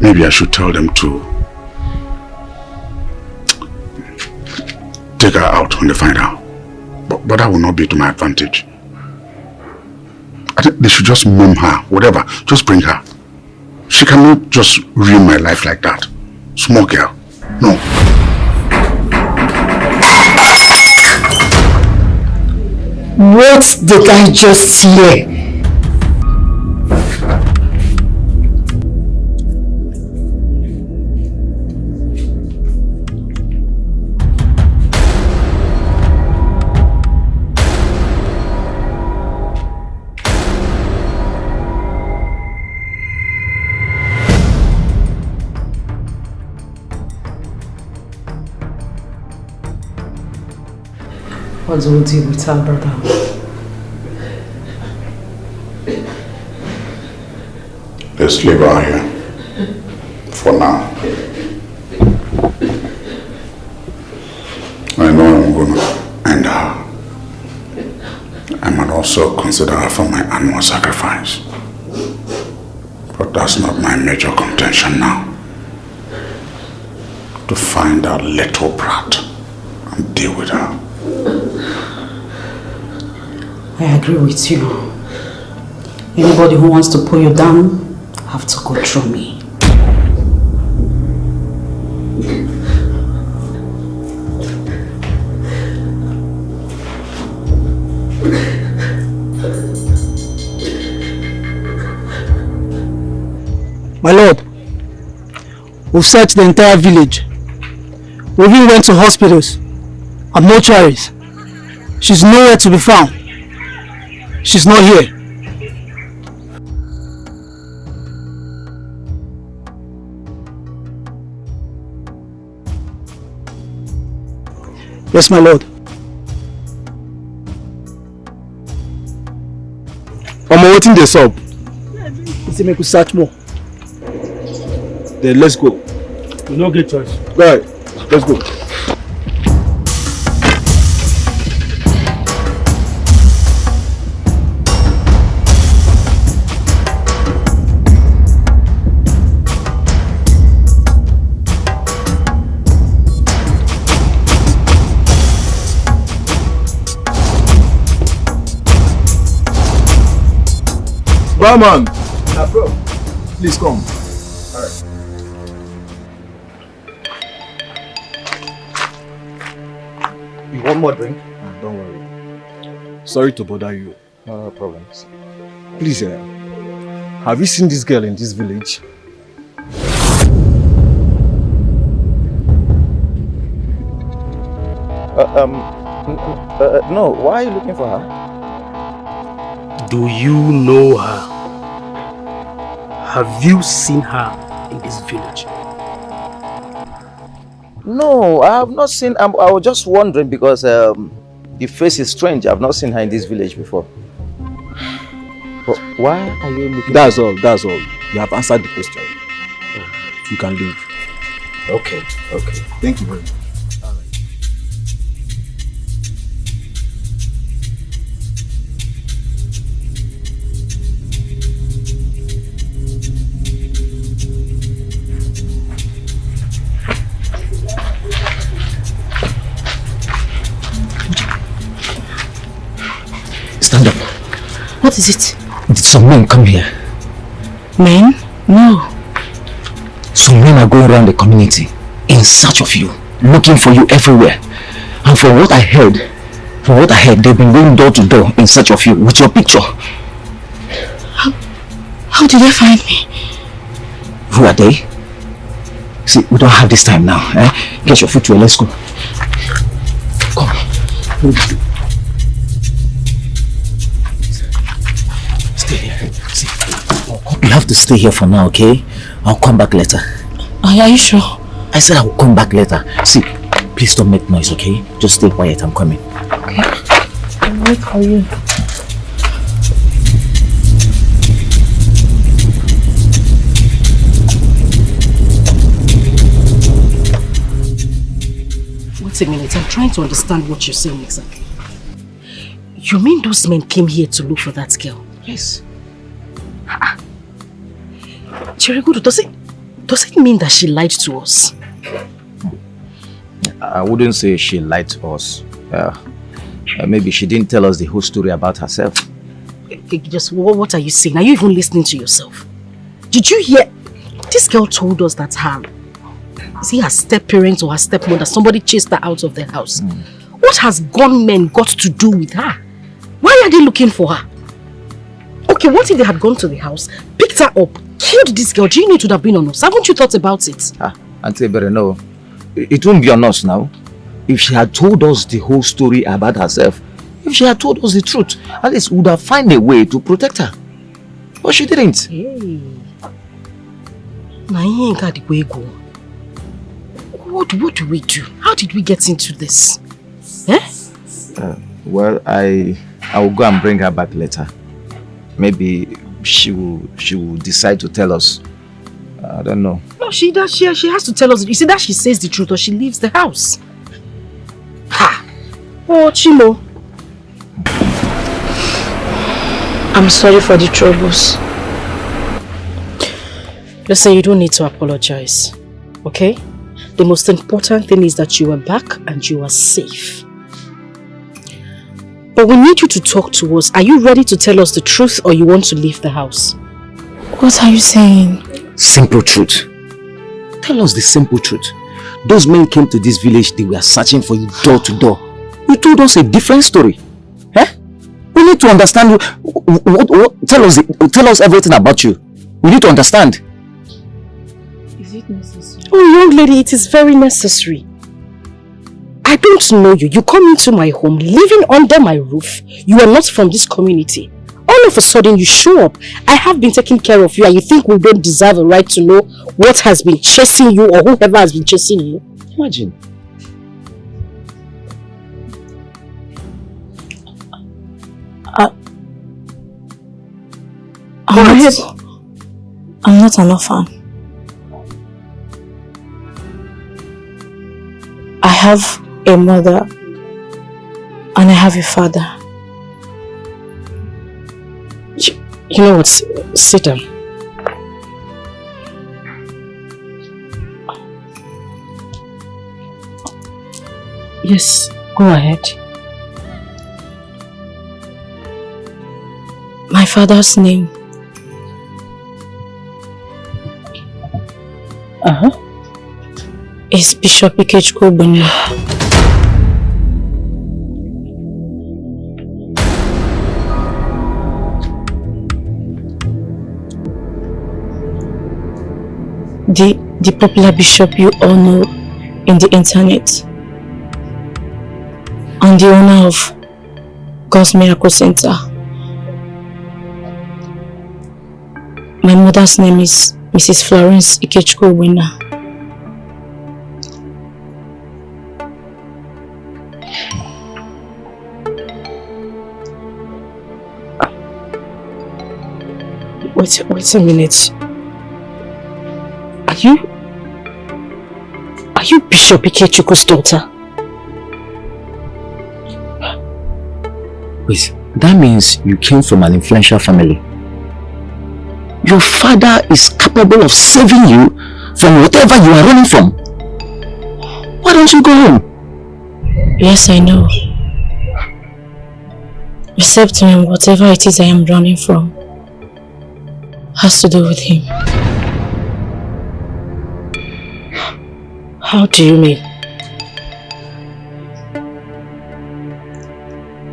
Maybe I should tell them to take her out when they find her. But that will not be to my advantage. I think they should just mum her, whatever. Just bring her. She cannot just ruin my life like that. Small girl. No. What did I just hear? What do we do with our brother? Let's leave her here. For now. I know I'm going to end her. I might also consider her for my annual sacrifice. But that's not my major contention now. To find that little brat and deal with her. I agree with you. Anybody who wants to pull you down have to go through me. My lord, we've searched the entire village. We even went to hospitals and mortuaries. She's nowhere to be found. She's not here. Yes, my lord. I'm waiting this up. Let's make us search more. Then let's go. We don't get choice. Right, let's go. Barman! Bro, please come. Alright. You want more drink? Don't worry. Sorry to bother you. No problems. Please, have you seen this girl in this village? No, why are you looking for her? Do you know her? Have you seen her in this village? No, I have not seen. I was just wondering because the face is strange. I've not seen her in this village before. But why are you looking? That's all. That's all. You have answered the question. You can leave. Okay. Okay. Thank you very much. Stand up. What is it? Did some men come here? Men? No. Some men are going around the community in search of you, looking for you everywhere. And from what I heard, they've been going door to door in search of you with your picture. How did they find me? Who are they? See, we don't have this time now. Get your footwear, let's go. Come. Stay here. See, you have to stay here for now, okay? I'll come back later. Are you sure? I said I'll come back later. See, please don't make noise, okay? Just stay quiet, I'm coming. Okay. I'll wait for you. Wait a minute, I'm trying to understand what you're saying exactly. You mean those men came here to look for that girl? Yes. Chirigudu, does it mean that she lied to us? I wouldn't say she lied to us. Maybe she didn't tell us the whole story about herself. Just what are you saying? Are you even listening to yourself? Did you hear? This girl told us that her step-parents or her stepmother, somebody chased her out of the house. What has gunmen got to do with her? Why are they looking for her? Okay, what if they had gone to the house, picked her up, killed this girl? Do you know it would have been on us? Haven't you thought about it? Auntie Ebere, no. It won't be on us now. If she had told us the whole story about herself, if she had told us the truth, at least we would have found a way to protect her. But she didn't. Hey. What do we do? How did we get into this? Well, I will go and bring her back later. Maybe she will decide to tell us. I don't know. No, she does. She has to tell us. You see that she says the truth or she leaves the house. Ha! Oh, Chimo. I'm sorry for the troubles. Listen, you don't need to apologize. Okay? The most important thing is that you are back and you are safe. But we need you to talk to us. Are you ready to tell us the truth or you want to leave the house? What are you saying? Simple truth. Tell us the simple truth. Those men came to this village, they were searching for you door to door. You told us a different story. We need to understand. Tell us everything about you. We need to understand. Is it necessary? Oh, young lady, it is very necessary. I don't know you. You come into my home, living under my roof. You are not from this community. All of a sudden, you show up. I have been taking care of you and you think we don't deserve a right to know what has been chasing you or whoever has been chasing you? Imagine. I'm not an orphan. I have a mother and I have a father. You know what? Sit down. Yes, go ahead. My father's name is Bishop Ikechukwu. The popular bishop you all know in the internet. I'm the owner of God's Miracle Center. My mother's name is Mrs. Florence Ikechukwu Winner. Wait a minute. Are you Bishop Ikechukwu's daughter? Wait, that means you came from an influential family. Your father is capable of saving you from whatever you are running from. Why don't you go home? Yes, I know. Except when whatever it is I am running from has to do with him. How do you mean?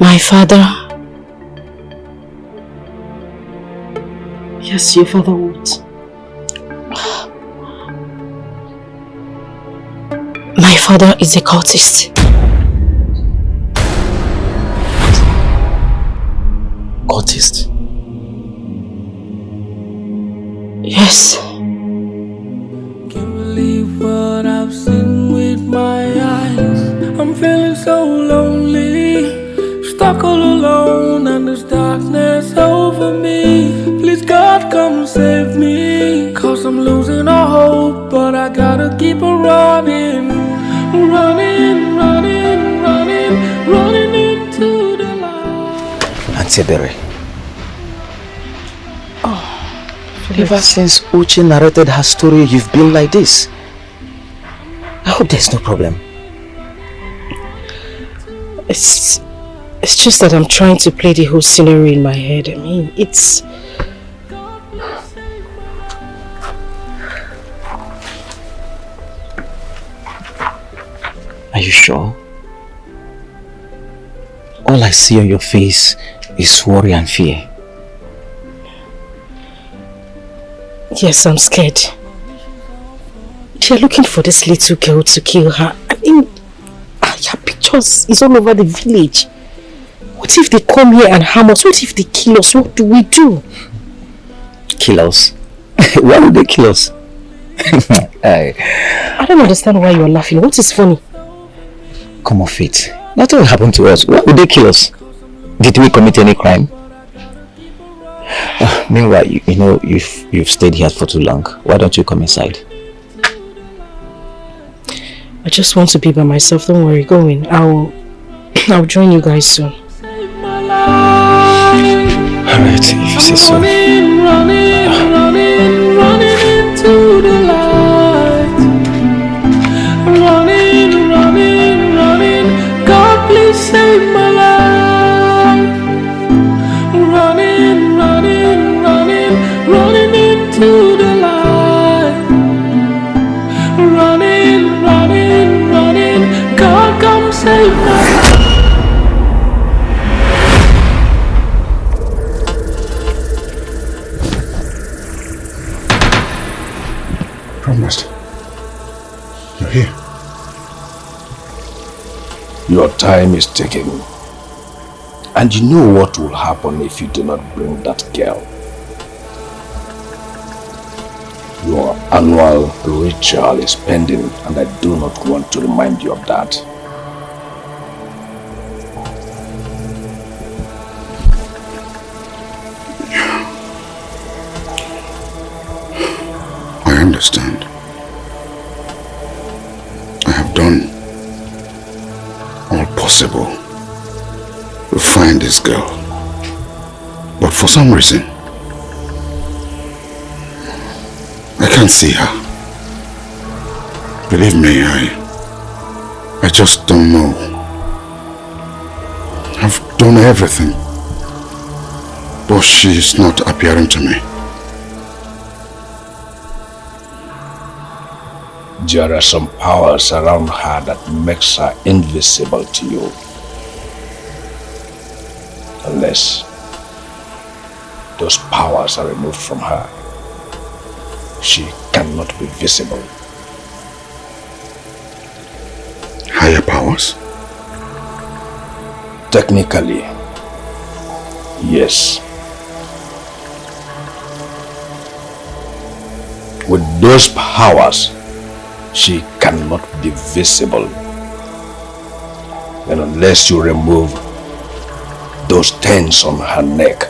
My father. Yes, your father what? My father is a cultist. Cultist? Yes. Can't believe what I've seen with my eyes. I'm feeling so lonely, stuck all alone, and there's darkness over me. Please God come save me, 'cause I'm losing all hope, but I gotta keep on running, running, running, running, running into the light. Auntie Berry. Ever since Uche narrated her story, you've been like this. I hope there's no problem. It's just that I'm trying to play the whole scenario in my head. I mean, it's... Are you sure? All I see on your face is worry and fear. Yes, I'm scared. They're looking for this little girl to kill her. I mean, her pictures is all over the village. What if they come here and harm us? What if they kill us? What do we do? Kill us? Why would they kill us? I don't understand why you're laughing. What is funny? Come off it. Nothing will happen to us. Why would they kill us? Did we commit any crime? Meanwhile, you know, you've stayed here for too long. Why don't you come inside? I just want to be by myself. Don't worry, go in. I'll join you guys soon. Alright, if you say so. Running, running, running into the light. Running, running, running. God, please save my life. Running, running, running, running into the light. Running, running, running. God, come save my life. Promised. You're here. Your time is ticking. And you know what will happen if you do not bring that girl. Your annual ritual is pending, and I do not want to remind you of that. I understand. I have done all possible to find this girl. But for some reason, I can't see her. Believe me, I just don't know. I've done everything, but she is not appearing to me. There are some powers around her that makes her invisible to you. Unless those powers are removed from her, she cannot be visible. Higher powers? Technically, yes. With those powers, she cannot be visible. And unless you remove those things on her neck,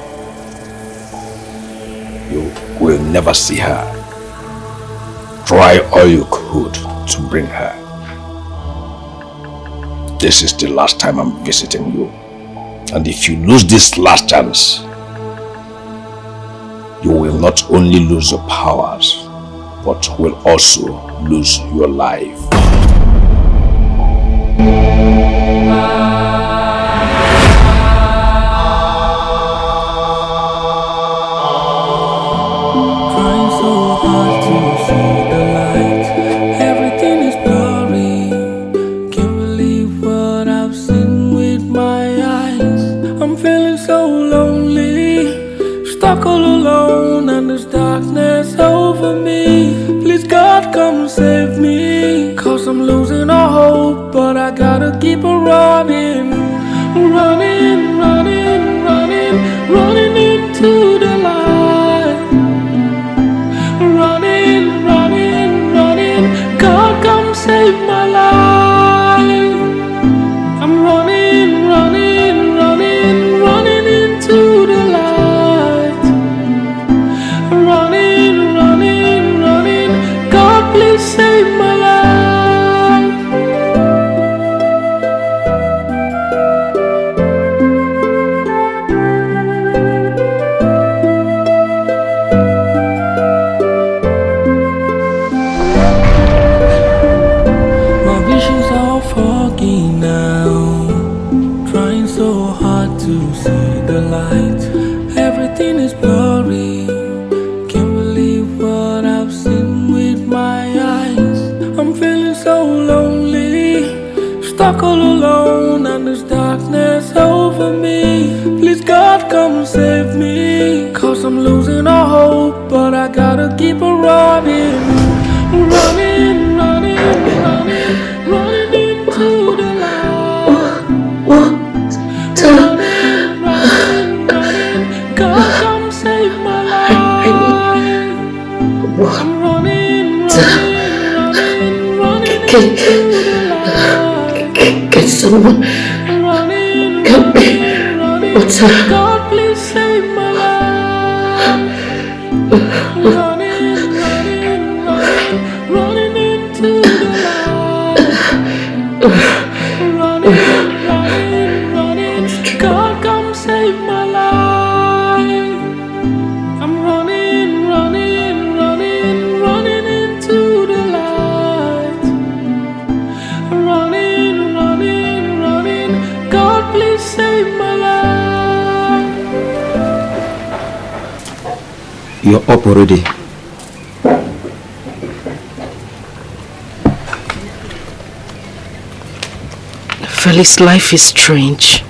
you will never see her. Try all you could to bring her. This is the last time I'm visiting you. And if you lose this last chance, you will not only lose your powers, but will also lose your life. Trying so hard to see the light. Everything is blurry. Can't believe what I've seen with my eyes. I'm feeling so lonely, stuck all alone, and there's darkness over me. Please God come save me, 'cause I'm losing all hope, but I gotta keep on running. Running, running, running, running into the light. Running, running, running, God come save my life. I'm running, running, running, running into the light. Running, running, running, God please save my life. My vision's all foggy now, trying so hard to see the light. Everything is blurry, can't believe what I've seen with my eyes. I'm feeling so lonely, stuck all alone, and there's darkness over me. Please God come save me, 'cause I'm losing all hope, but I gotta keep on running. Running, running, running, running into the light. Running, running, running, God come save my life. I'm running, running, running, running into the light. Can someone help me? What's up? God please save my life. Running, running, running, running into the light. Running, running, running, God come save my life. I'm running, running, running, running into the light. Running, running, running, God please save my life. You're up already. Felix, life is strange.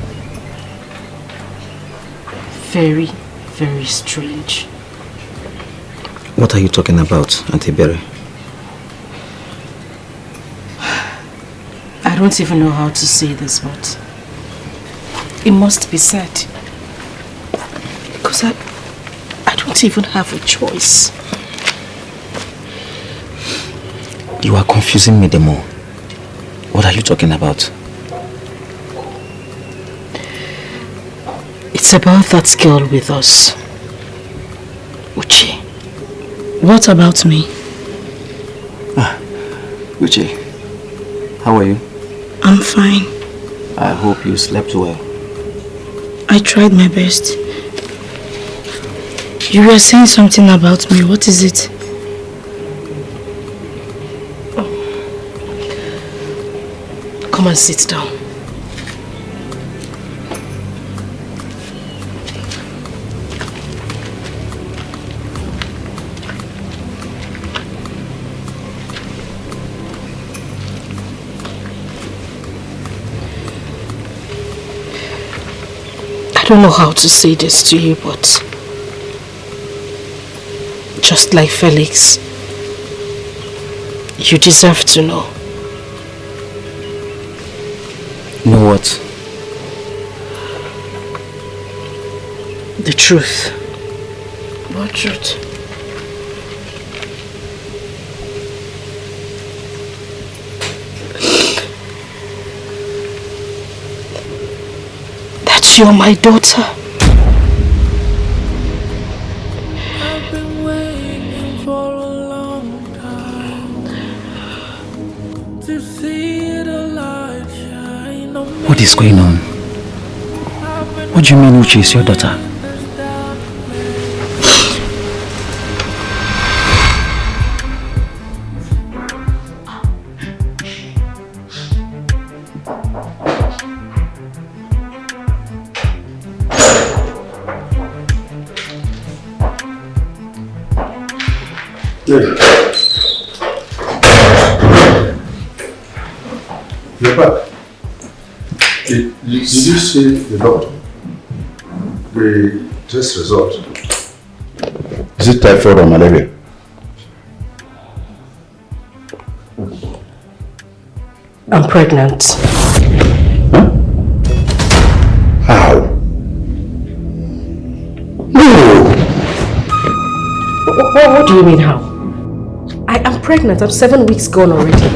Very, very strange. What are you talking about, Auntie Berry? I don't even know how to say this, but it must be said. Because I don't even have a choice. You are confusing me the more. What are you talking about? It's about that girl with us, Uche. What about me? Uche, how are you? I'm fine. I hope you slept well. I tried my best. You were saying something about me. What is it? Come and sit down. I don't know how to say this to you, but just like Felix, you deserve to know. Know what? The truth. What truth? That you're my daughter. I've been waiting for a long time to see the light shine on me. What is going on? What do you mean Uche is your daughter? Did you see the doctor? The test result. Is it typhoid or malaria? I'm pregnant. Huh? How? No! What do you mean how? I am pregnant. I'm 7 weeks gone already.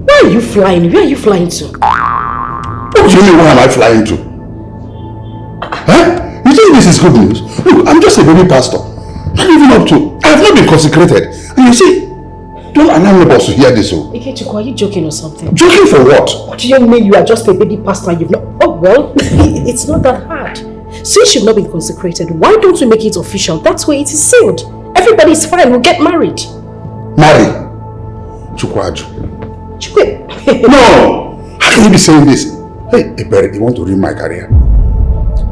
Where are you flying? Where are you flying to? What do you mean, where am I flying to? Huh? You think this is good news? Look, I'm just a baby pastor. Not even up to. I have not been consecrated. And you see, don't allow neighbors to hear this. Etiko, are you joking or something? Joking for what? What do you mean you are just a baby pastor and you've not... Oh, well, it's not that hard. Since you've not been consecrated, why don't we make it official? That way it is sealed. Everybody's fine. We'll get married. Marry? Chukwaju. No! How can you be saying this? Hey, Ebere, you want to ruin my career?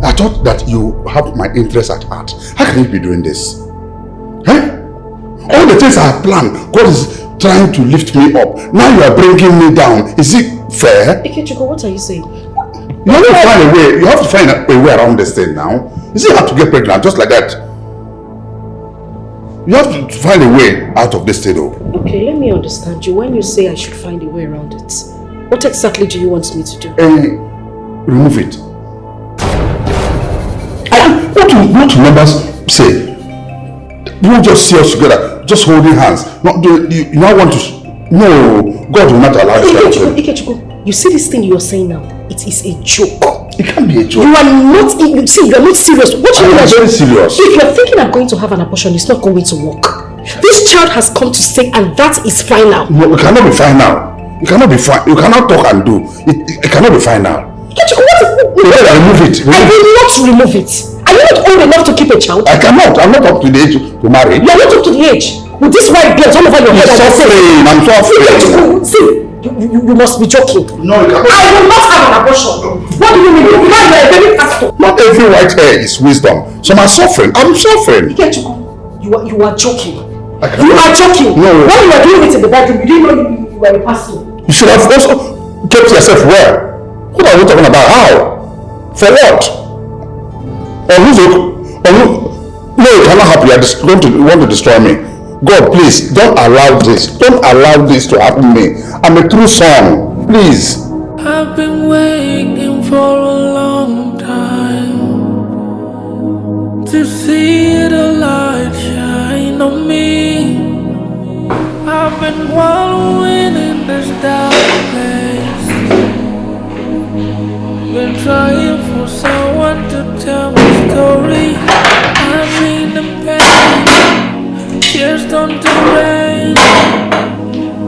I thought that you have my interest at heart. How can you be doing this? Huh? All the things I have planned, God is trying to lift me up. Now you are bringing me down. Is it fair? Ikechukwu, what are you saying? You have to find a way. You have to find a way around this thing now. Is it hard to get pregnant just like that? You have to find a way out of this thing though. Okay, let me understand you. When you say I should find a way around it, what exactly do you want me to do? Remove it. What do members say? You won't just see us together, just holding hands. You now want to... No, God will not allow this. Ikechukwu, you see this thing you are saying now? It is a joke. It can't be a joke. You are not... See, you are not serious. What do you mean? I'm very serious. If you are thinking I'm going to have an abortion, it's not going to work. This child has come to stay and that is final. No, it cannot be final. It cannot be fine. You cannot talk and do. It cannot be final. Remove it. I will not remove it. Are you not old enough to keep a child? I cannot. I'm not up to the age to marry. You are not up to the age. With this white beard all over your head. I'm so afraid. See, you must be joking. No, you cannot. I will not have an abortion. What do you mean? You are a very pastor. Not every white hair is wisdom. Some are suffering. I'm suffering. You are joking. You are joking. No. When you were doing it in the bedroom, you didn't know you were a pastor. You should have also kept yourself well. What are we talking about? How? For what? No, it cannot happen. You want to destroy me. God, please, don't allow this. Don't allow this to happen to me. I'm a true son. Please. I've been waiting for a long time to see the light shine on me. I've been wallowing in this dark place, been trying for someone to tell my story. I've seen the pain, tears turn to rain.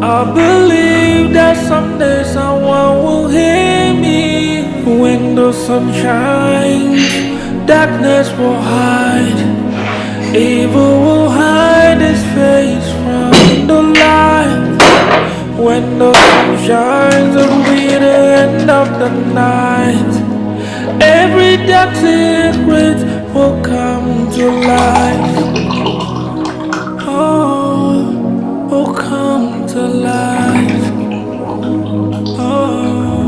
I believe that someday someone will hear me. When the sun shines, darkness will hide. Evil will hide its face from the light. When the sun shines, it'll be the end of the night. Every dark secret will come to life. Oh, will come to life. Oh,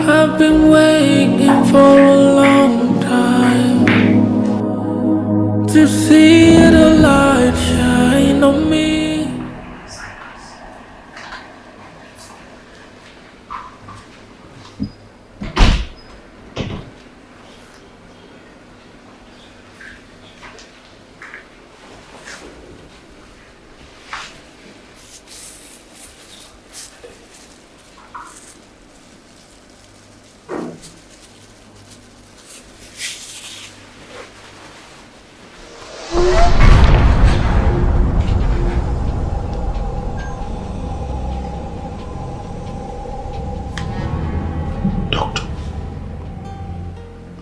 I've been waiting for a long time to see the light shine on me.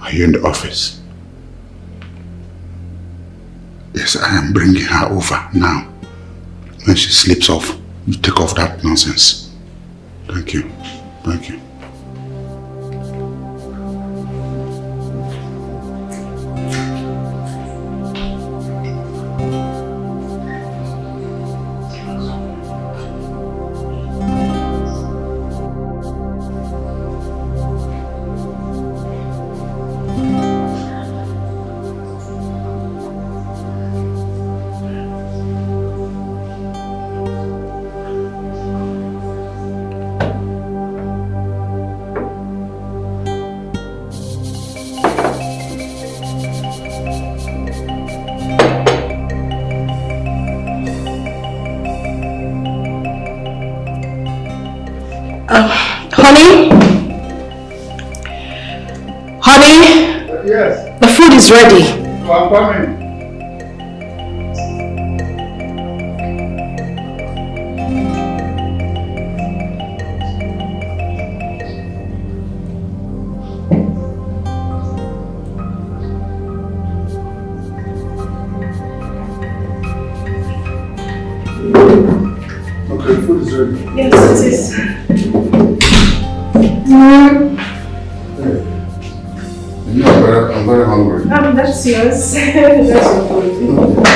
Are you in the office? Yes, I am bringing her over now. When she sleeps off, you take off that nonsense. Thank you. Thank you. Honey? Honey? Yes. The food is ready. Oh, I'm coming. Okay, food is ready. Yes, it is. I'm very hungry. That's yours. That's your food.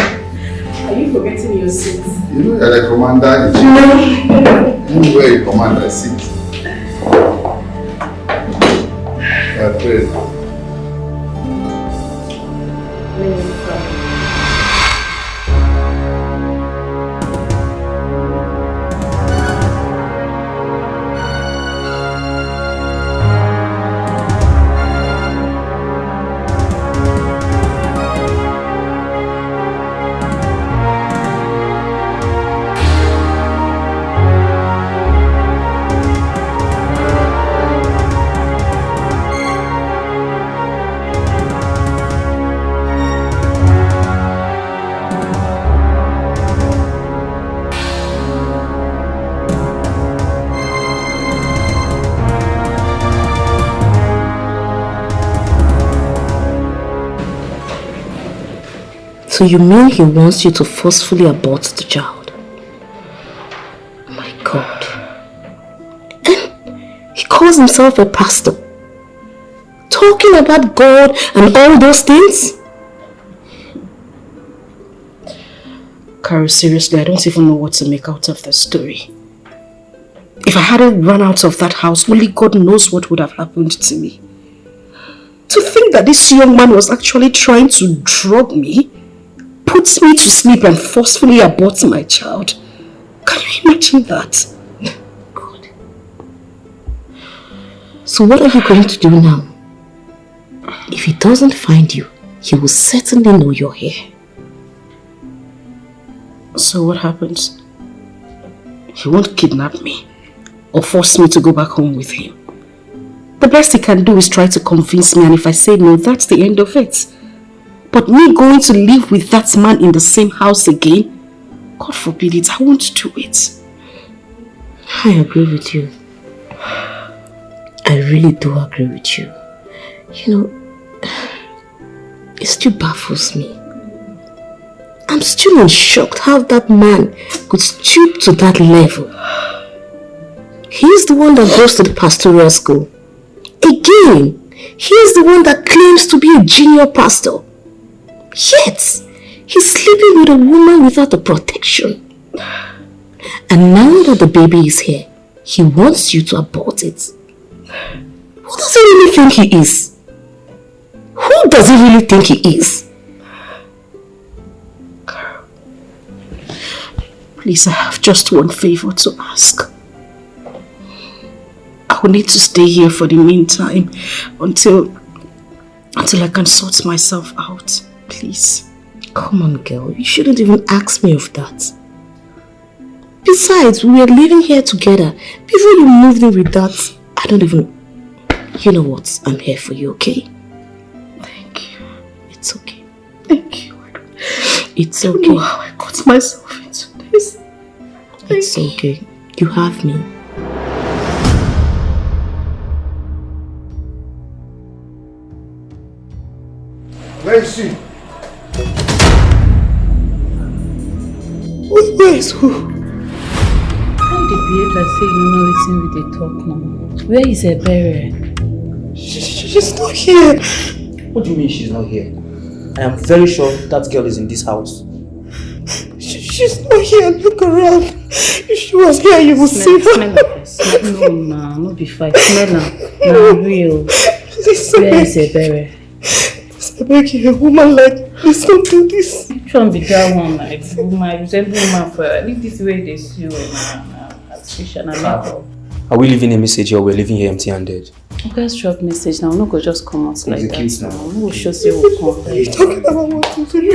Are you forgetting your seat? You know you're the commander in chief. Anywhere you command, I sit. I pray. So you mean he wants you to forcefully abort the child? My God. And he calls himself a pastor. Talking about God and all those things? Carol, seriously, I don't even know what to make out of the story. If I hadn't run out of that house, only God knows what would have happened to me. To think that this young man was actually trying to drug me, put me to sleep and forcefully abort my child. Can you imagine that? God. So what are you going to do now? If he doesn't find you, he will certainly know you're here. So what happens? He won't kidnap me or force me to go back home with him. The best he can do is try to convince me, and if I say no, that's the end of it. But me going to live with that man in the same house again, God forbid it, I won't do it. I agree with you. I really do agree with you. You know, it still baffles me. I'm still in shock how that man could stoop to that level. He's the one that goes to the pastoral school. Again, he's the one that claims to be a junior pastor. Yet, he's sleeping with a woman without a protection. And now that the baby is here, he wants you to abort it. Who does he really think he is? Who does he really think he is? Please, I have just one favor to ask. I will need to stay here for the meantime until I can sort myself out. Please. Come on, girl. You shouldn't even ask me of that. Besides, we were living here together. Before you moved in with that, I don't even... You know what? I'm here for you, okay? Thank you. It's okay. Thank you. It's okay. I don't know how I got myself into this. It's okay. You have me. Where is she? Where is who? How they behave like say you know wetin we dey talk now? Where is Ebere? She's not here. What do you mean she's not here? I am very sure that girl is in this house. She's not here. Look around. If she was here, you would see her. No, nah, no be fight. Smell her. Nah, real. Listen, where is Ebere? I beg you, a woman like, please don't do this. Which one be that one? Like, my resemble woman for leave this way they see you na artificial na makeup. Are we leaving a message or we're leaving here empty-handed? You guys drop message now. No go just come out like that. Now. No go show say we come. Are you talking about what to do?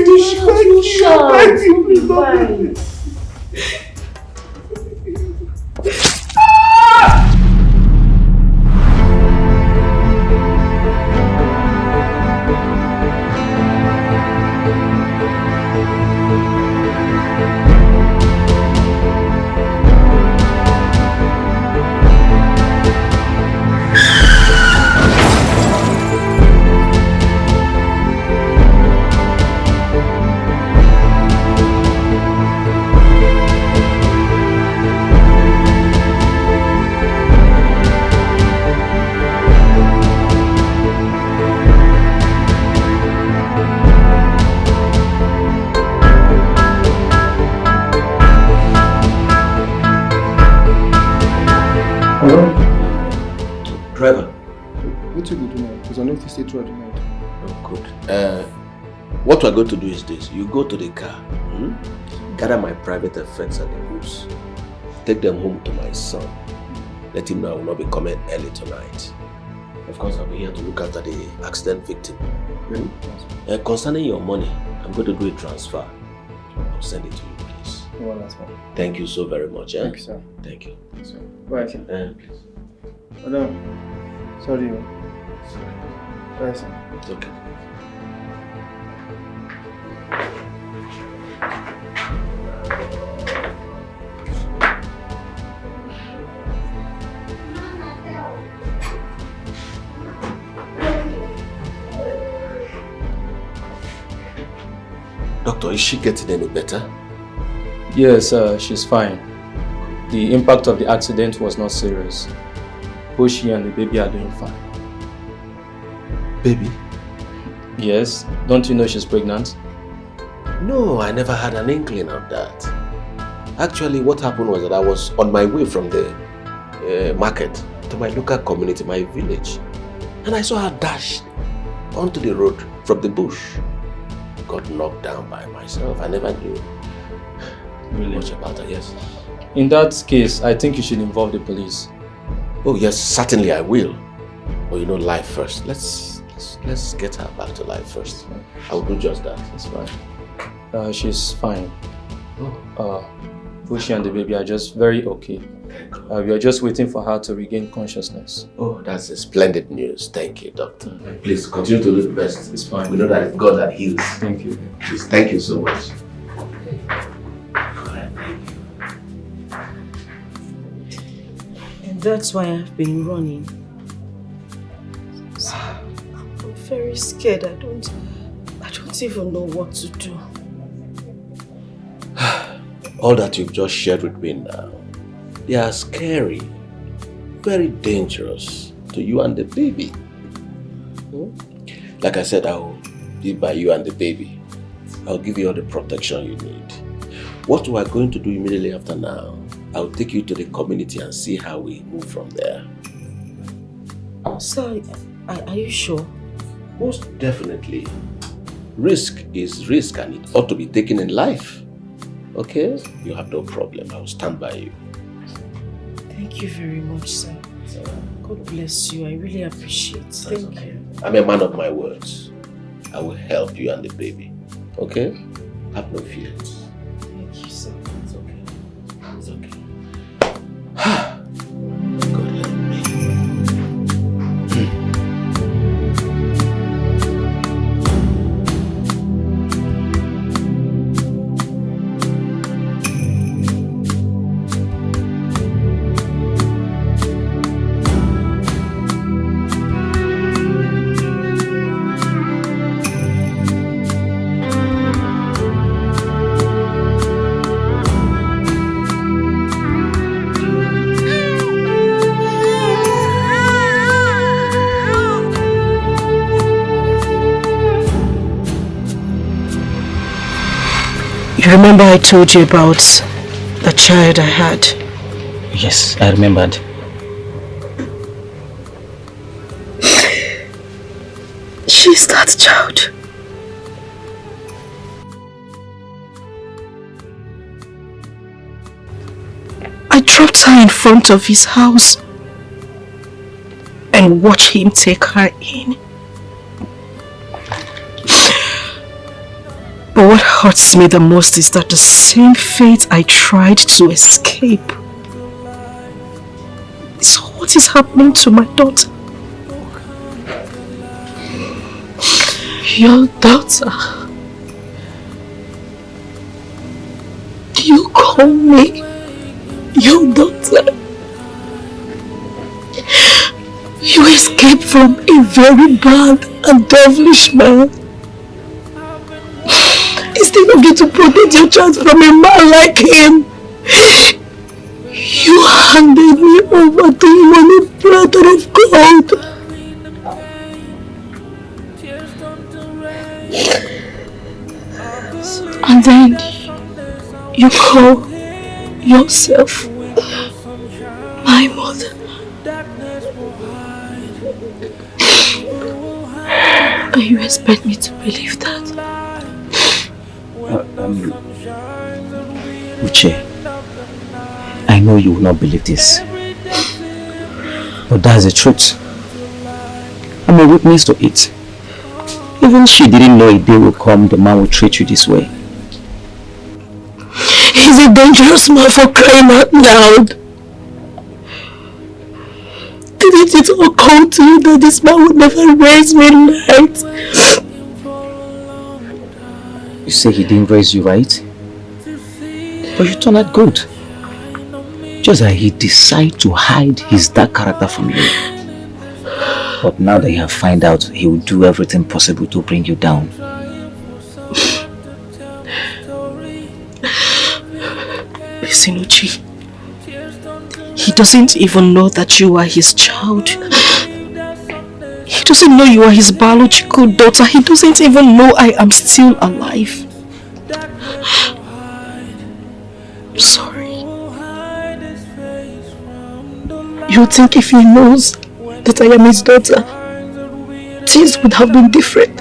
Driver. What you go do now? Because I know if you stay throughout the night. Oh, good. What we're going to do is this. You go to the car, gather my private effects and the goods, take them home to my son. Let him know I will not be coming early tonight. Of course, I'll be here to look after the accident victim. Really? Concerning your money, I'm going to do a transfer. I'll send it to you, please. Oh, that's fine. Thank you so very much. Thank you, sir. Thank you. Thanks, sir. Bye, sir. Please. Madam, sorry. Bye, sir. It's okay. Doctor, is she getting any better? Yes, she's fine. The impact of the accident was not serious. Both she and the baby are doing fine. Baby? Yes. Don't you know she's pregnant? No, I never had an inkling of that. Actually, what happened was that I was on my way from the market to my local community, my village. And I saw her dash onto the road from the bush. Got knocked down by myself. I never knew much about her, yes. In that case, I think you should involve the police. Oh yes, certainly I will. But you know, life first. Let's get her back to life first. I will do just that. That's fine. She's fine. Bushy and the baby are just very okay. We are just waiting for her to regain consciousness. Oh, that's a splendid news. Thank you, doctor. Please continue to do the best. It's fine. We know that it's God that heals. Thank you. Please, thank you so much. And that's why I've been running. I'm very scared. I don't even know what to do. All that you've just shared with me now, they are scary, very dangerous to you and the baby. Like I said, I will be by you and the baby. I'll give you all the protection you need. What we are going to do immediately after now, I'll take you to the community and see how we move from there. Sir, are you sure? Most definitely. Risk is risk and it ought to be taken in life. Okay? You have no problem. I will stand by you. Thank you very much, sir. God bless you. I really appreciate it. Thank you. I'm a man of my words. I will help you and the baby. Okay? Have no fears. Thank you, sir. It's okay. It's okay. You remember I told you about the child I had? Yes, I remembered. She's that child. I dropped her in front of his house and watched him take her in. But what hurts me the most is that the same fate I tried to escape is what is happening to my daughter. Your daughter? You call me your daughter? You escaped from a very bad and devilish man. Instead of you to protect your child from a man like him, you handed me over to him on a platter of gold. And then you call yourself my mother. And you expect me to believe that? Uche, I know you will not believe this, but that's the truth. I'm a witness to it. Even she didn't know a day will come the man will treat you this way. He's a dangerous man, for crying out loud. Didn't it occur to you that this man would never raise me right? You say he didn't raise you right? But you turned out good. Just that he decided to hide his dark character from you. But now that you have found out, he will do everything possible to bring you down. Listen, Uche. He doesn't even know that you are his child. He doesn't know you are his biological daughter. He doesn't even know I am still alive. Sorry. You think if he knows that I am his daughter, things would have been different?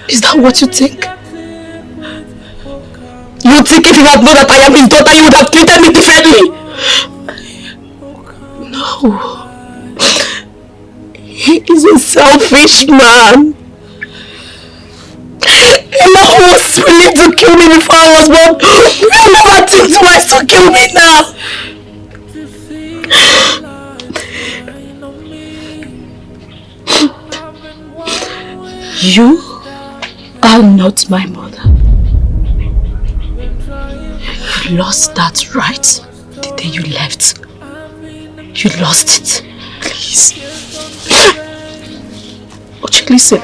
Is that what you think? You think if he had known that I am his daughter, he would have treated me differently? No. He is a selfish man. A man who was willing to kill me before I was born will never think twice to kill me now. You are not my mother. You lost that right the day you left. You lost it. Please. Ochi, listen.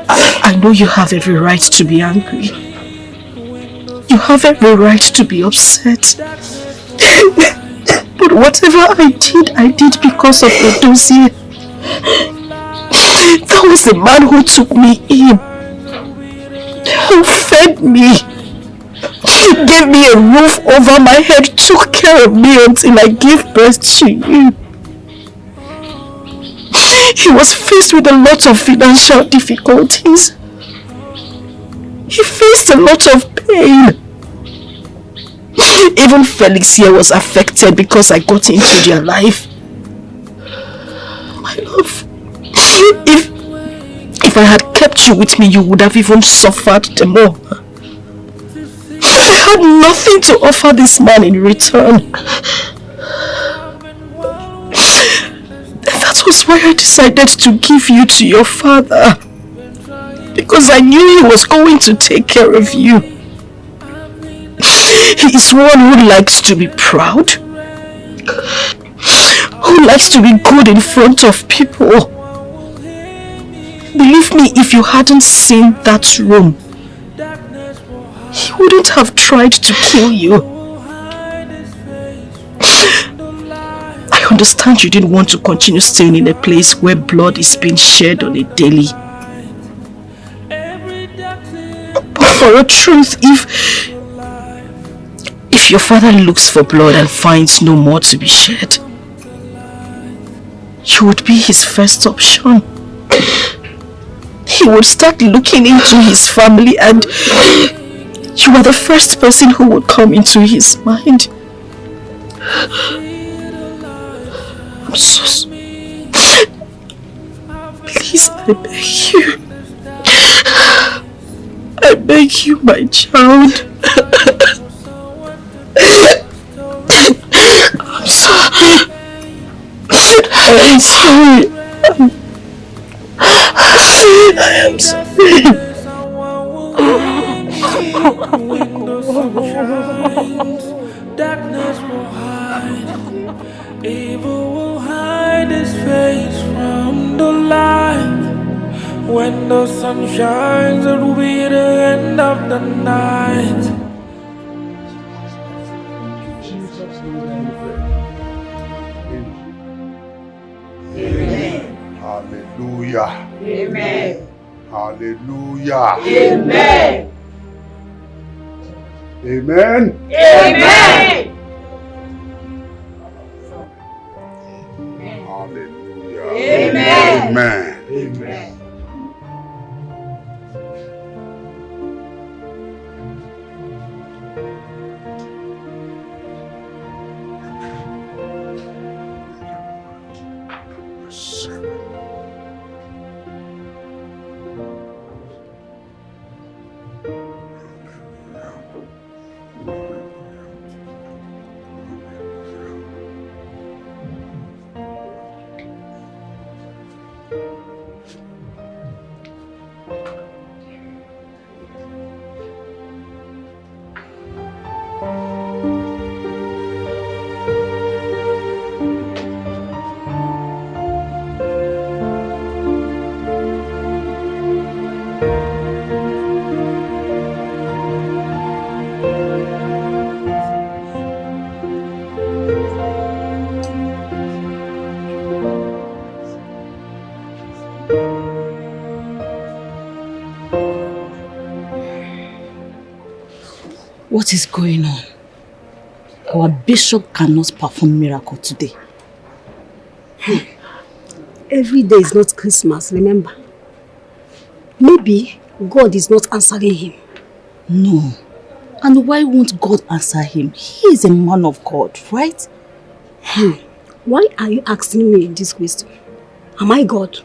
I know you have every right to be angry. You have every right to be upset. But whatever I did because of Edochie. That was the man who took me in, who fed me, gave me a roof over my head, took care of me until I gave birth to you. He was faced with a lot of financial difficulties. He faced a lot of pain. Even Felix here was affected because I got into their life. My love, if I had kept you with me, you would have even suffered the more. I had nothing to offer this man in return. That was why I decided to give you to your father. Because I knew he was going to take care of you. He is one who likes to be proud. Who likes to be good in front of people. Believe me, if you hadn't seen that room, he wouldn't have tried to kill you. I understand you didn't want to continue staying in a place where blood is being shed on a daily. But for a truth, if your father looks for blood and finds no more to be shed, you would be his first option. He would start looking into his family and you are the first person who would come into his mind. I'm so sorry. Please, I beg you. I beg you, my child. I'm sorry. I'm sorry. I am sorry. Darkness will hide, evil will hide its face from the light. When the sun shines, it will be the end of the night. Hallelujah. Amen. Hallelujah. Amen. Amen. Amen. Hallelujah. Amen. Amen. Amen. What is going on? Our bishop cannot perform miracle today. Every day is not Christmas, remember? Maybe God is not answering him. No. And why won't God answer him? He is a man of God, right? Why are you asking me this question? Am I God?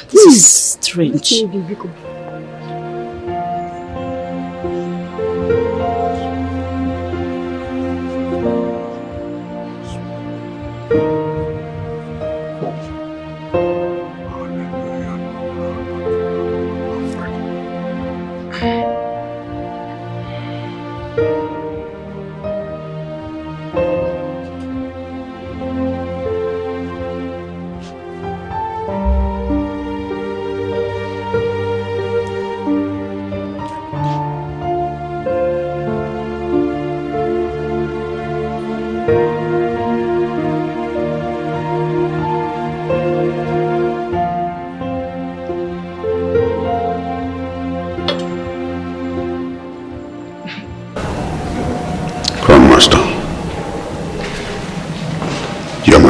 This is strange.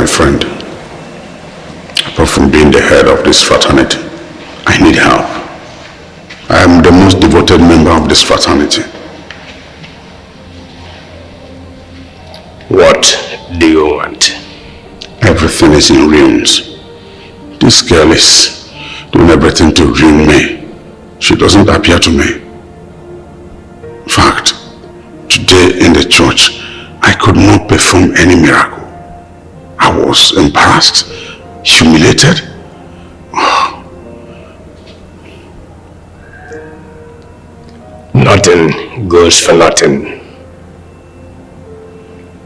Friend, apart from being the head of this fraternity, I need help. I am the most devoted member of this fraternity. What do you want? Everything is in ruins. This girl is doing everything to ruin me. She doesn't appear to me. In fact, today in the church, I could not perform any miracle. I was embarrassed, humiliated. Nothing goes for nothing.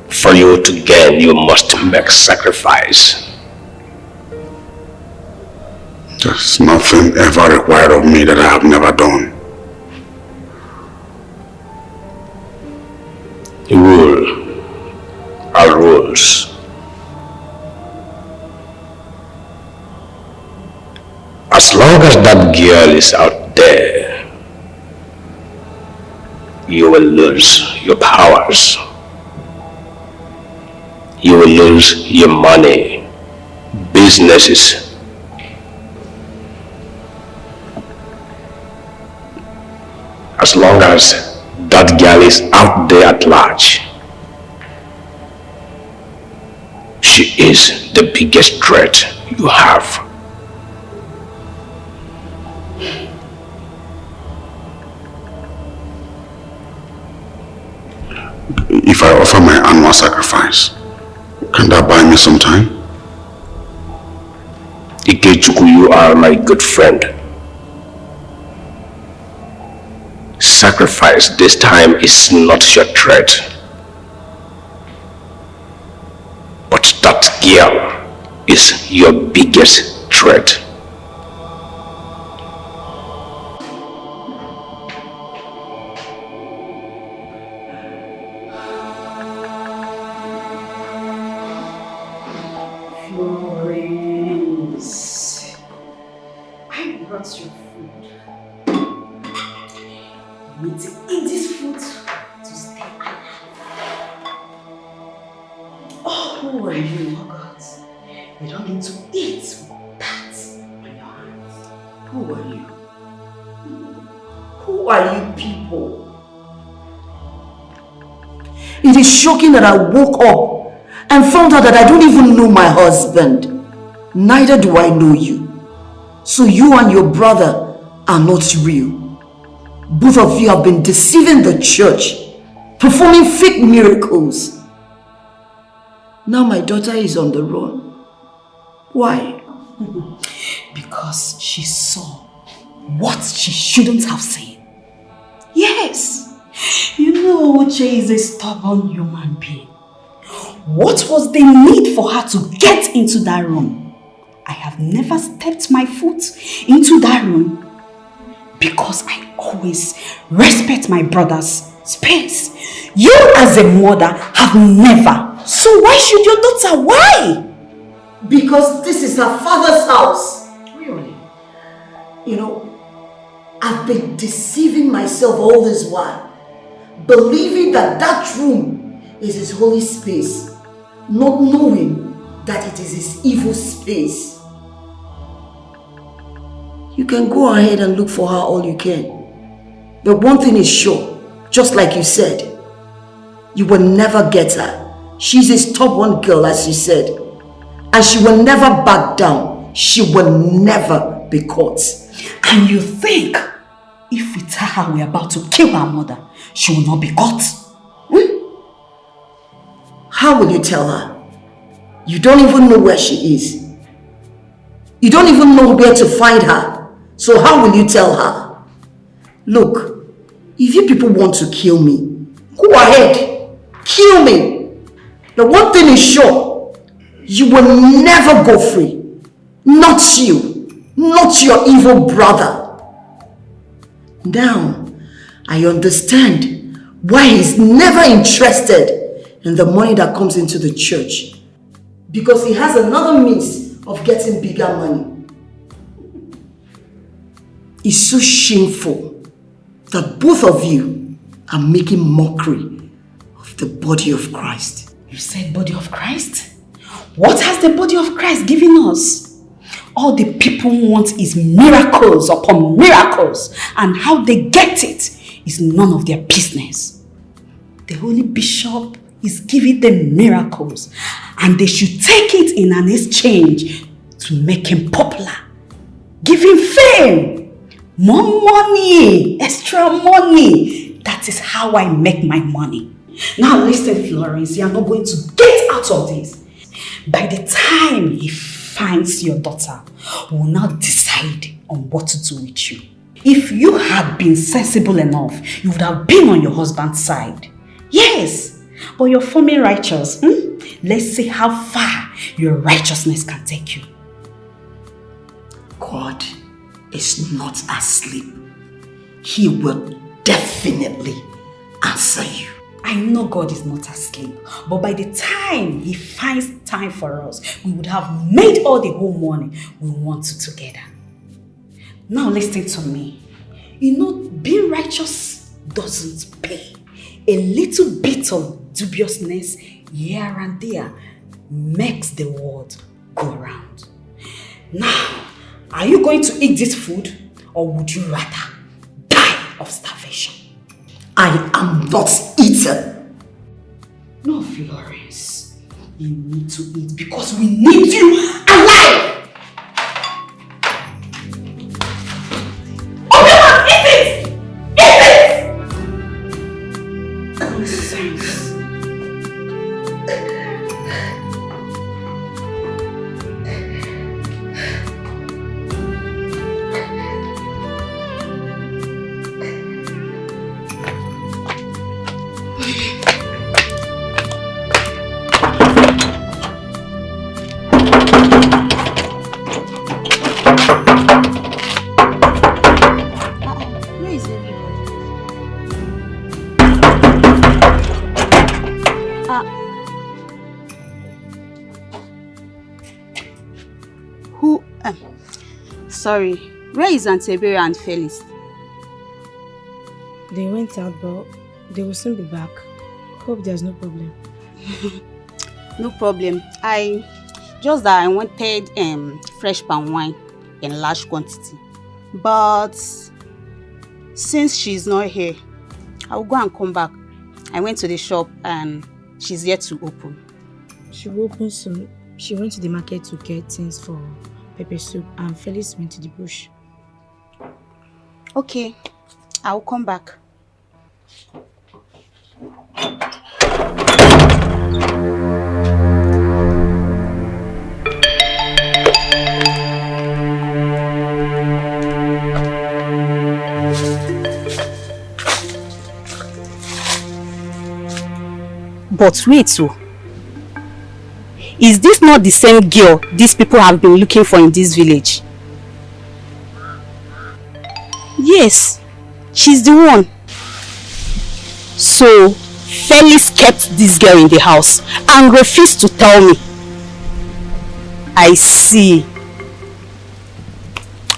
For you to gain, you must make sacrifice. There's nothing ever required of me that I have never done. Rule are rules. As long as that girl is out there, you will lose your powers. You will lose your money, businesses. As long as that girl is out there at large, she is the biggest threat you have. If I offer my annual sacrifice, can that buy me some time? Ikechukwu, you are my good friend. Sacrifice this time is not your threat. But that girl is your biggest threat. It is shocking that I woke up and found out that I don't even know my husband. Neither do I know you. So you and your brother are not real. Both of you have been deceiving the church, performing fake miracles. Now my daughter is on the run. Why? Because she saw what she shouldn't have seen. Yes. You know, Uche is a stubborn human being. What was the need for her to get into that room? I have never stepped my foot into that room because I always respect my brother's space. You as a mother have never. So why should your daughter? Why? Because this is her father's house. Really? You know, I've been deceiving myself all this while, believing that that room is his holy space, not knowing that it is his evil space. You can go ahead and look for her all you can. But one thing is sure, just like you said, you will never get her. She's a stubborn girl, as you said. And she will never back down. She will never be caught. And you think if we tell her we're about to kill her mother, she will not be caught? How will you tell her? You don't even know where she is. You don't even know where to find her. So how will you tell her? Look, if you people want to kill me, go ahead. Kill me. The one thing is sure, you will never go free. Not you. Not your evil brother. Now, I understand why he's never interested in the money that comes into the church. Because he has another means of getting bigger money. It's so shameful that both of you are making mockery of the body of Christ. You said body of Christ? What has the body of Christ given us? All the people want is miracles upon miracles, and how they get it is none of their business. The Holy Bishop is giving them miracles, and they should take it in an exchange to make him popular. Give him fame, more money, extra money. That is how I make my money. Now listen, Florence, you are not going to get out of this. By the time he finds your daughter, we will now decide on what to do with you. If you had been sensible enough, you would have been on your husband's side. Yes, but you're forming righteous. Let's see how far your righteousness can take you. God is not asleep. He will definitely answer you. I know God is not asleep, but by the time he finds time for us, we would have made all the whole money we want together. Now listen to me. You know, being righteous doesn't pay. A little bit of dubiousness here and there makes the world go round. Now, are you going to eat this food or would you rather die of starvation? I am not eating. No, Florence, you need to eat because we need you alive. Sorry, where is Auntie Ebere and Felix? They went out, but they will soon be back. Hope there's no problem. No problem. I wanted fresh palm wine in large quantity. But since she's not here, I will go and come back. I went to the shop and she's yet to open. She will open soon. She went to the market to get things for pepper soup and Felix went to the bush. Okay, I will come back. But wait, so is this not the same girl these people have been looking for in this village? Yes, she's the one. So, Felix kept this girl in the house and refused to tell me. I see.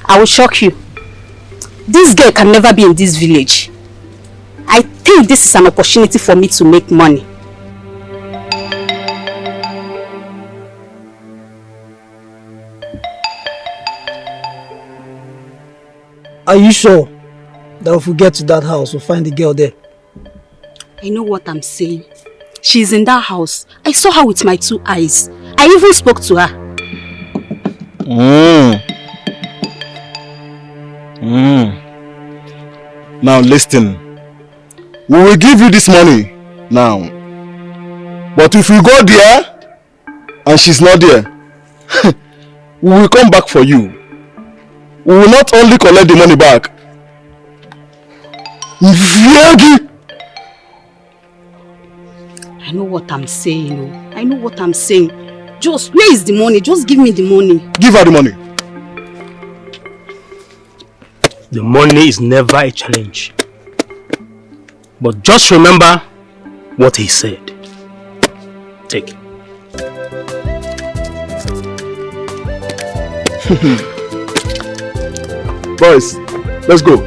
I will shock you. This girl can never be in this village. I think this is an opportunity for me to make money. Are you sure that if we get to that house, we'll find the girl there? I know what I'm saying. She's in that house. I saw her with my 2 eyes. I even spoke to her. Now listen. We will give you this money now. But if we go there and she's not there, we will come back for you. We will not only collect the money back. I know what I'm saying. I know what I'm saying. Just, where is the money? Just give me the money. Give her the money. The money is never a challenge. But just remember what he said. Take it. Boys, let's go.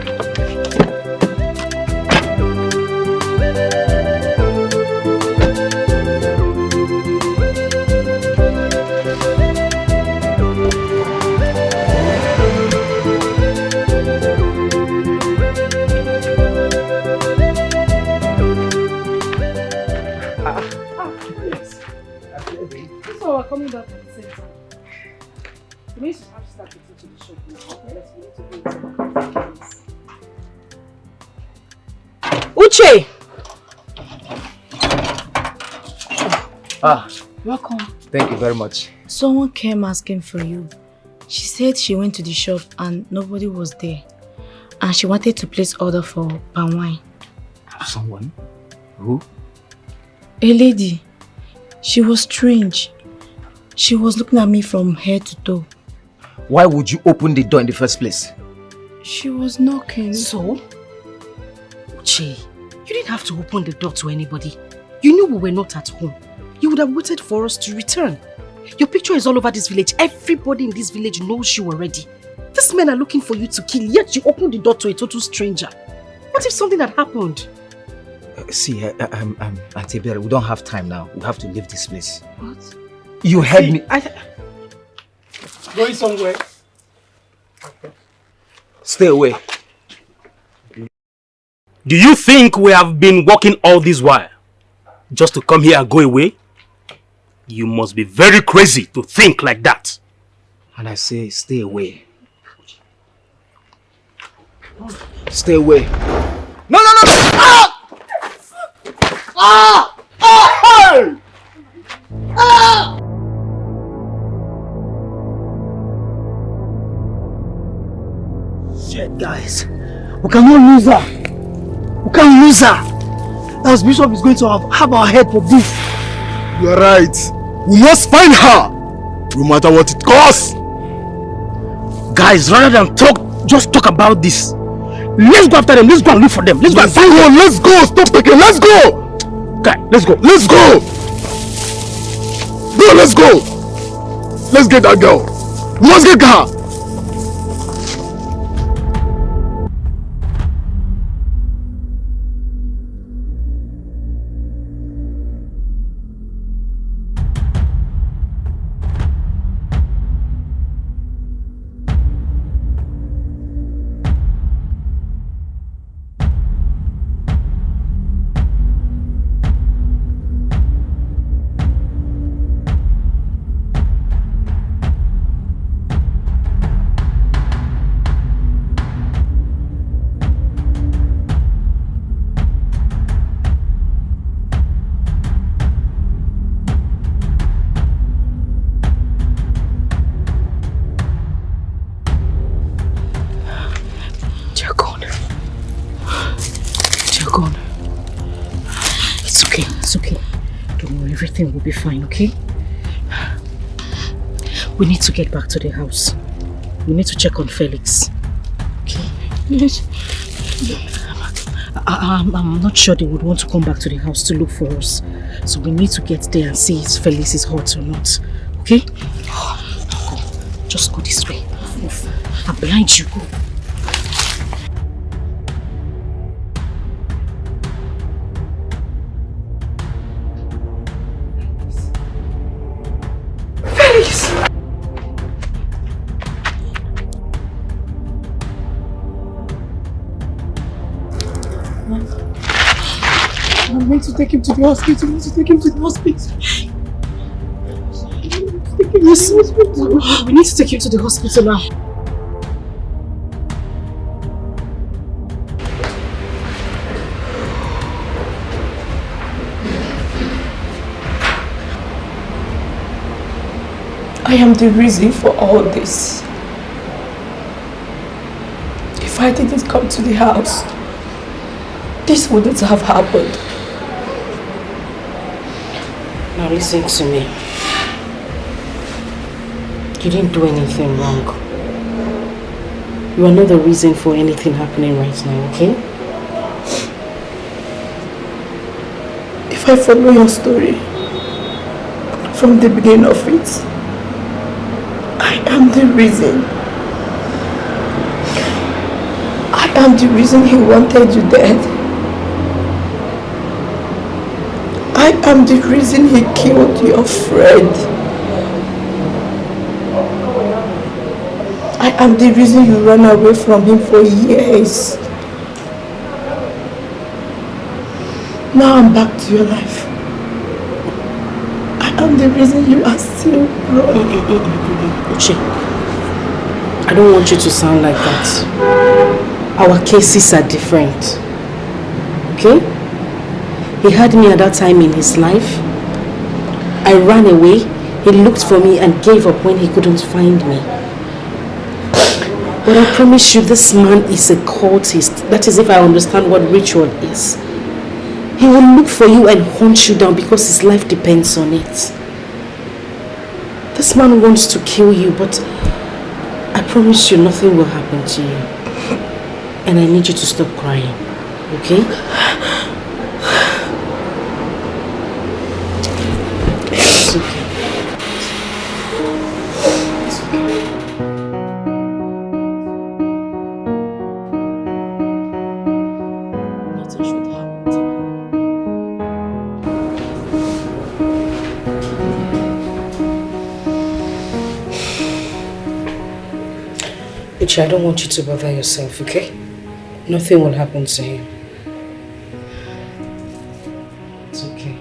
So we're coming back at the same time. We need to have to start to the shop now. Let's need to go Uche! Welcome. Thank you very much. Someone came asking for you. She said she went to the shop and nobody was there. And she wanted to place order for palm wine. Someone? Who? A lady. She was strange. She was looking at me from head to toe. Why would you open the door in the first place? She was knocking. So? Uche, you didn't have to open the door to anybody. You knew we were not at home. You would have waited for us to return. Your picture is all over this village. Everybody in this village knows you already. These men are looking for you to kill, yet you opened the door to a total stranger. What if something had happened? See, Auntie Berry, we don't have time now. We have to leave this place. What? You heard me. Going somewhere? Stay away. Do you think we have been walking all this while just to come here and go away? You must be very crazy to think like that. And I say, stay away. Stay away. No! Ah! Ah! Ah! Ah! Shit, guys. We cannot lose her. We can't lose her. As Bishop is going to have our head for this. You are right. We must find her, no matter what it costs. Guys, rather than just talk about this. Let's go after them. Let's go and look for them. Let's go and find them. Let's go. Stop talking. Let's go. Okay, let's go. Let's go. Bro, let's go. Let's get that girl. We must get her. Everything will be fine, okay? We need to get back to the house. We need to check on Felix. Okay? Yes. I'm not sure they would want to come back to the house to look for us. So we need to get there and see if Felix is hurt or not. Okay? Go. Just go this way. Move. I'm behind you. Go. I'm going to take him to the hospital. I'm going to take him to the hospital. Yes, we need to take him to the hospital now. I am the reason for all this. If I didn't come to the house, this wouldn't have happened. Now listen to me. You didn't do anything wrong. You are not the reason for anything happening right now, okay? If I follow your story from the beginning of it, I am the reason. I am the reason he wanted you dead. I am the reason he killed your friend. I am the reason you ran away from him for years. Now I'm back to your life. I am the reason you are still broke. Uche, I don't want you to sound like that. Our cases are different. Okay? He had me at that time in his life. I ran away. He looked for me and gave up when he couldn't find me. But I promise you, this man is a cultist. That is if I understand what ritual is. He will look for you and hunt you down because his life depends on it. This man wants to kill you, but I promise you nothing will happen to you. And I need you to stop crying, okay? It's okay. Edochie, I don't want you to bother yourself, okay? Nothing will happen to him. It's okay.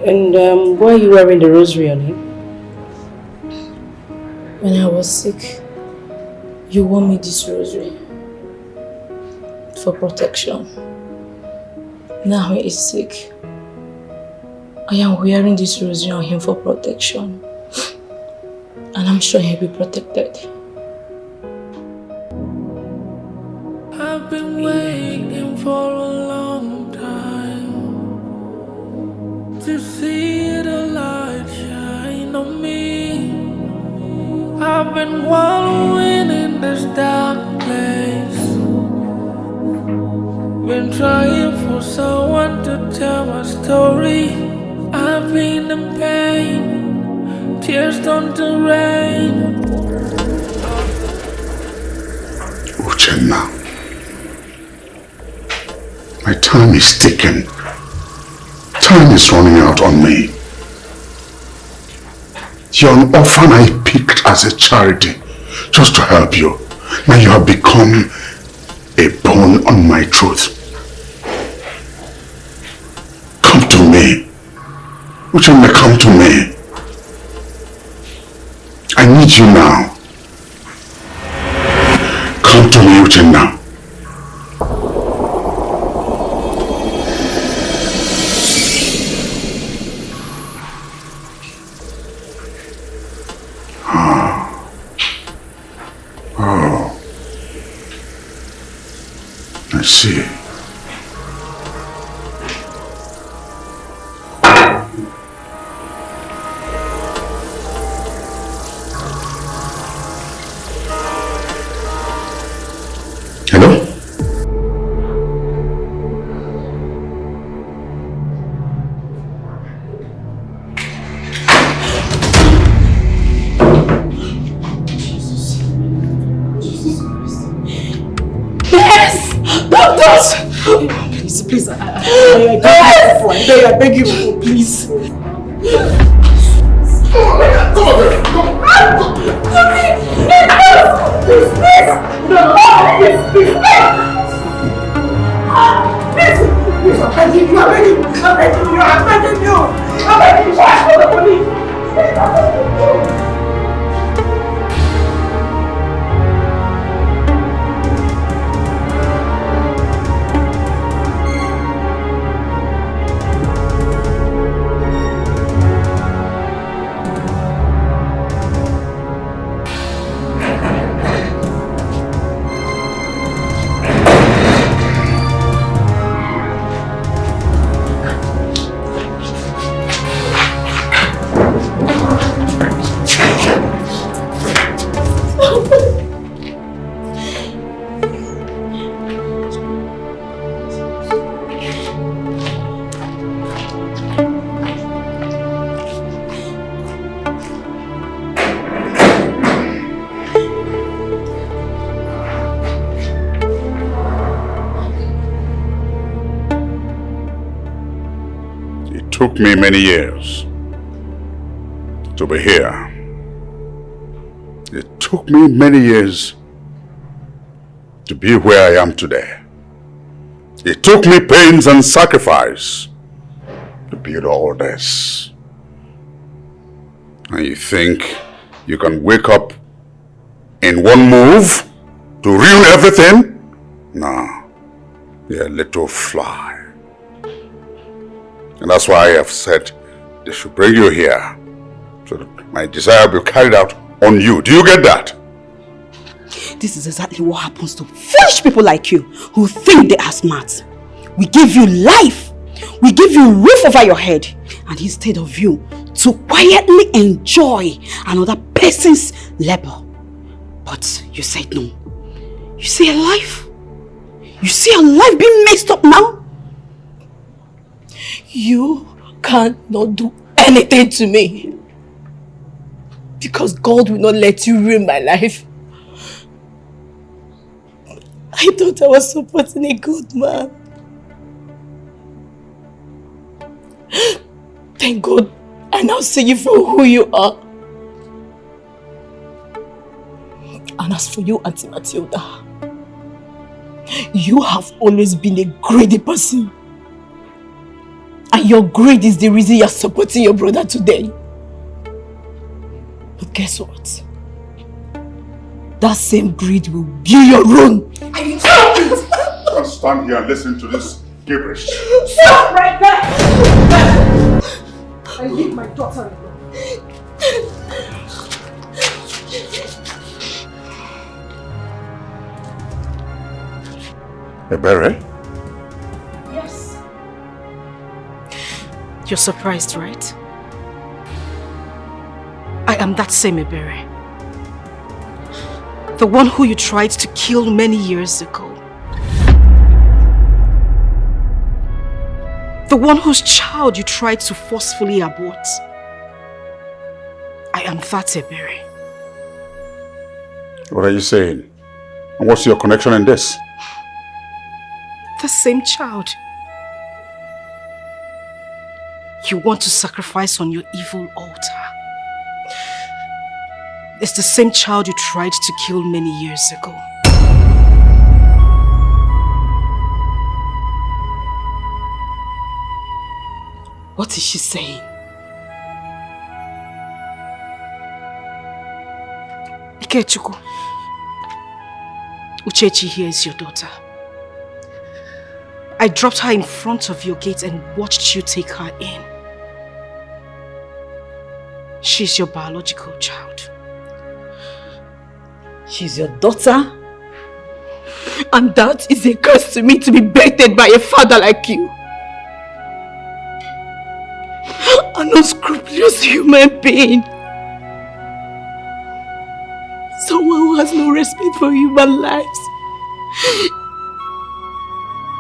And why are you wearing the rosary on him? When I was sick, you wore me this rosary for protection. Now he is sick. I am wearing this rosary on him for protection. And I'm sure he'll be protected. I've been waiting for a long time to see the light shine on me. I've been wallowing in this dark place, been trying for someone to tell my story. I've been in pain, tears turn to rain. Uchenna, my time is ticking. Time is running out on me. You're an orphan I picked as a charity just to help you. Now you have become a bone on my truth. Come to me. Uchenna, come to me. I need you now. Come to me, Uchenna. I see. Hello? Please, I beg you, please. Come on, It took me many years to be here. It took me many years to be where I am today. It took me pains and sacrifice to build all this. And you think you can wake up in one move to ruin everything? No, you're a little fly. And that's why I have said they should bring you here, so that my desire will be carried out on you. Do you get that? This is exactly what happens to foolish people like you who think they are smart. We give you life. We give you roof over your head. And instead of you to quietly enjoy another person's labor. But you said no. You see a life? You see a life being messed up now? You cannot do anything to me. Because God will not let you ruin my life. I thought I was supporting a good man. Thank God I now see you for who you are. And as for you, Auntie Matilda, you have always been a greedy person. And your greed is the reason you're supporting your brother today. But guess what? That same greed will be your own. Are you talking? Don't stand here and listen to this gibberish. Stop right there! I leave my daughter alone. Ebere? Yes. You're surprised, right? I am that same Ebere. The one who you tried to kill many years ago. The one whose child you tried to forcefully abort. I am that Ebere. What are you saying? And what's your connection in this? The same child. You want to sacrifice on your evil altar. It's the same child you tried to kill many years ago. What is she saying? Ikechukwu, Uchechi here is your daughter. I dropped her in front of your gate and watched you take her in. She's your biological child. She's your daughter? And that is a curse to me to be baited by a father like you. An unscrupulous human being. Someone who has no respect for human lives.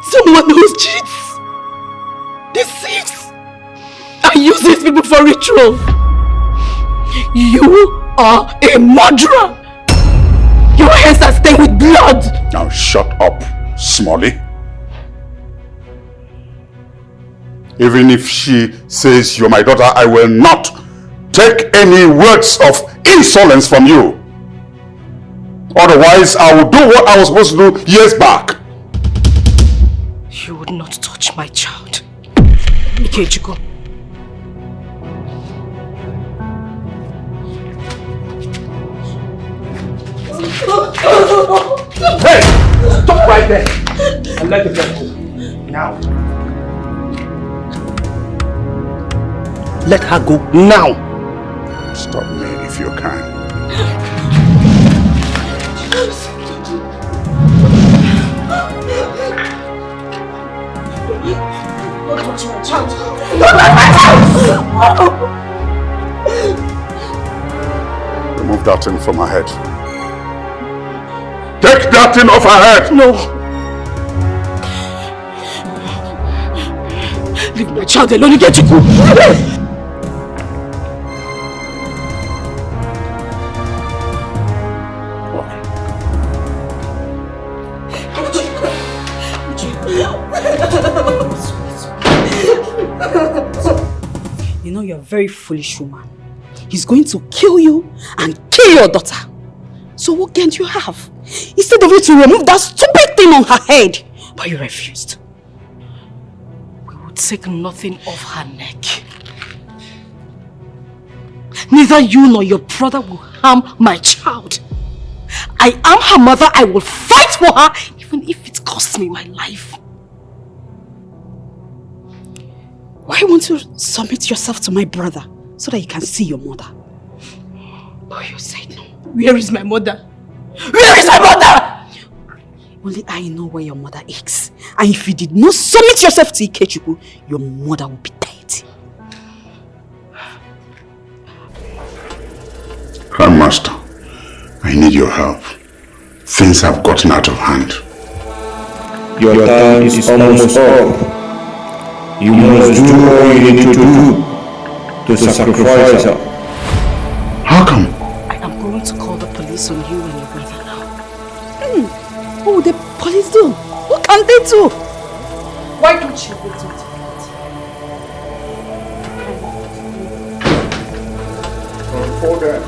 Someone who cheats, deceives, and uses people for ritual. You are a murderer. Your hands are stained with blood. Now shut up, Smalley. Even if she says you're my daughter, I will not take any words of insolence from you. Otherwise, I will do what I was supposed to do years back. You would not touch my child. Ikechukwu. Hey! Stop right there! And let the girl go. Now. Let her go now. Stop me if you can. Don't touch my child! Don't touch my child! Remove that thing from her head. Take that thing off her head! No! Leave my child alone, you get to go! You know you're a very foolish woman. He's going to kill you and kill your daughter. So what gain do you have? Instead of you to remove that stupid thing on her head. But you refused. We will take nothing off her neck. Neither you nor your brother will harm my child. I am her mother. I will fight for her, even if it costs me my life. Why won't you submit yourself to my brother so that you can see your mother? But you said no. Where is my mother? Where is my mother? Only I know where your mother is. And if you did not submit yourself to Ikechukwu, your mother will be dead. Grandmaster, I need your help. Things have gotten out of hand. Your time is almost up. You must do all you need to do to sacrifice her. How come? I am going to call the police on you and your brother now. What would the police do? What can they do? Why don't you wait until Hold on.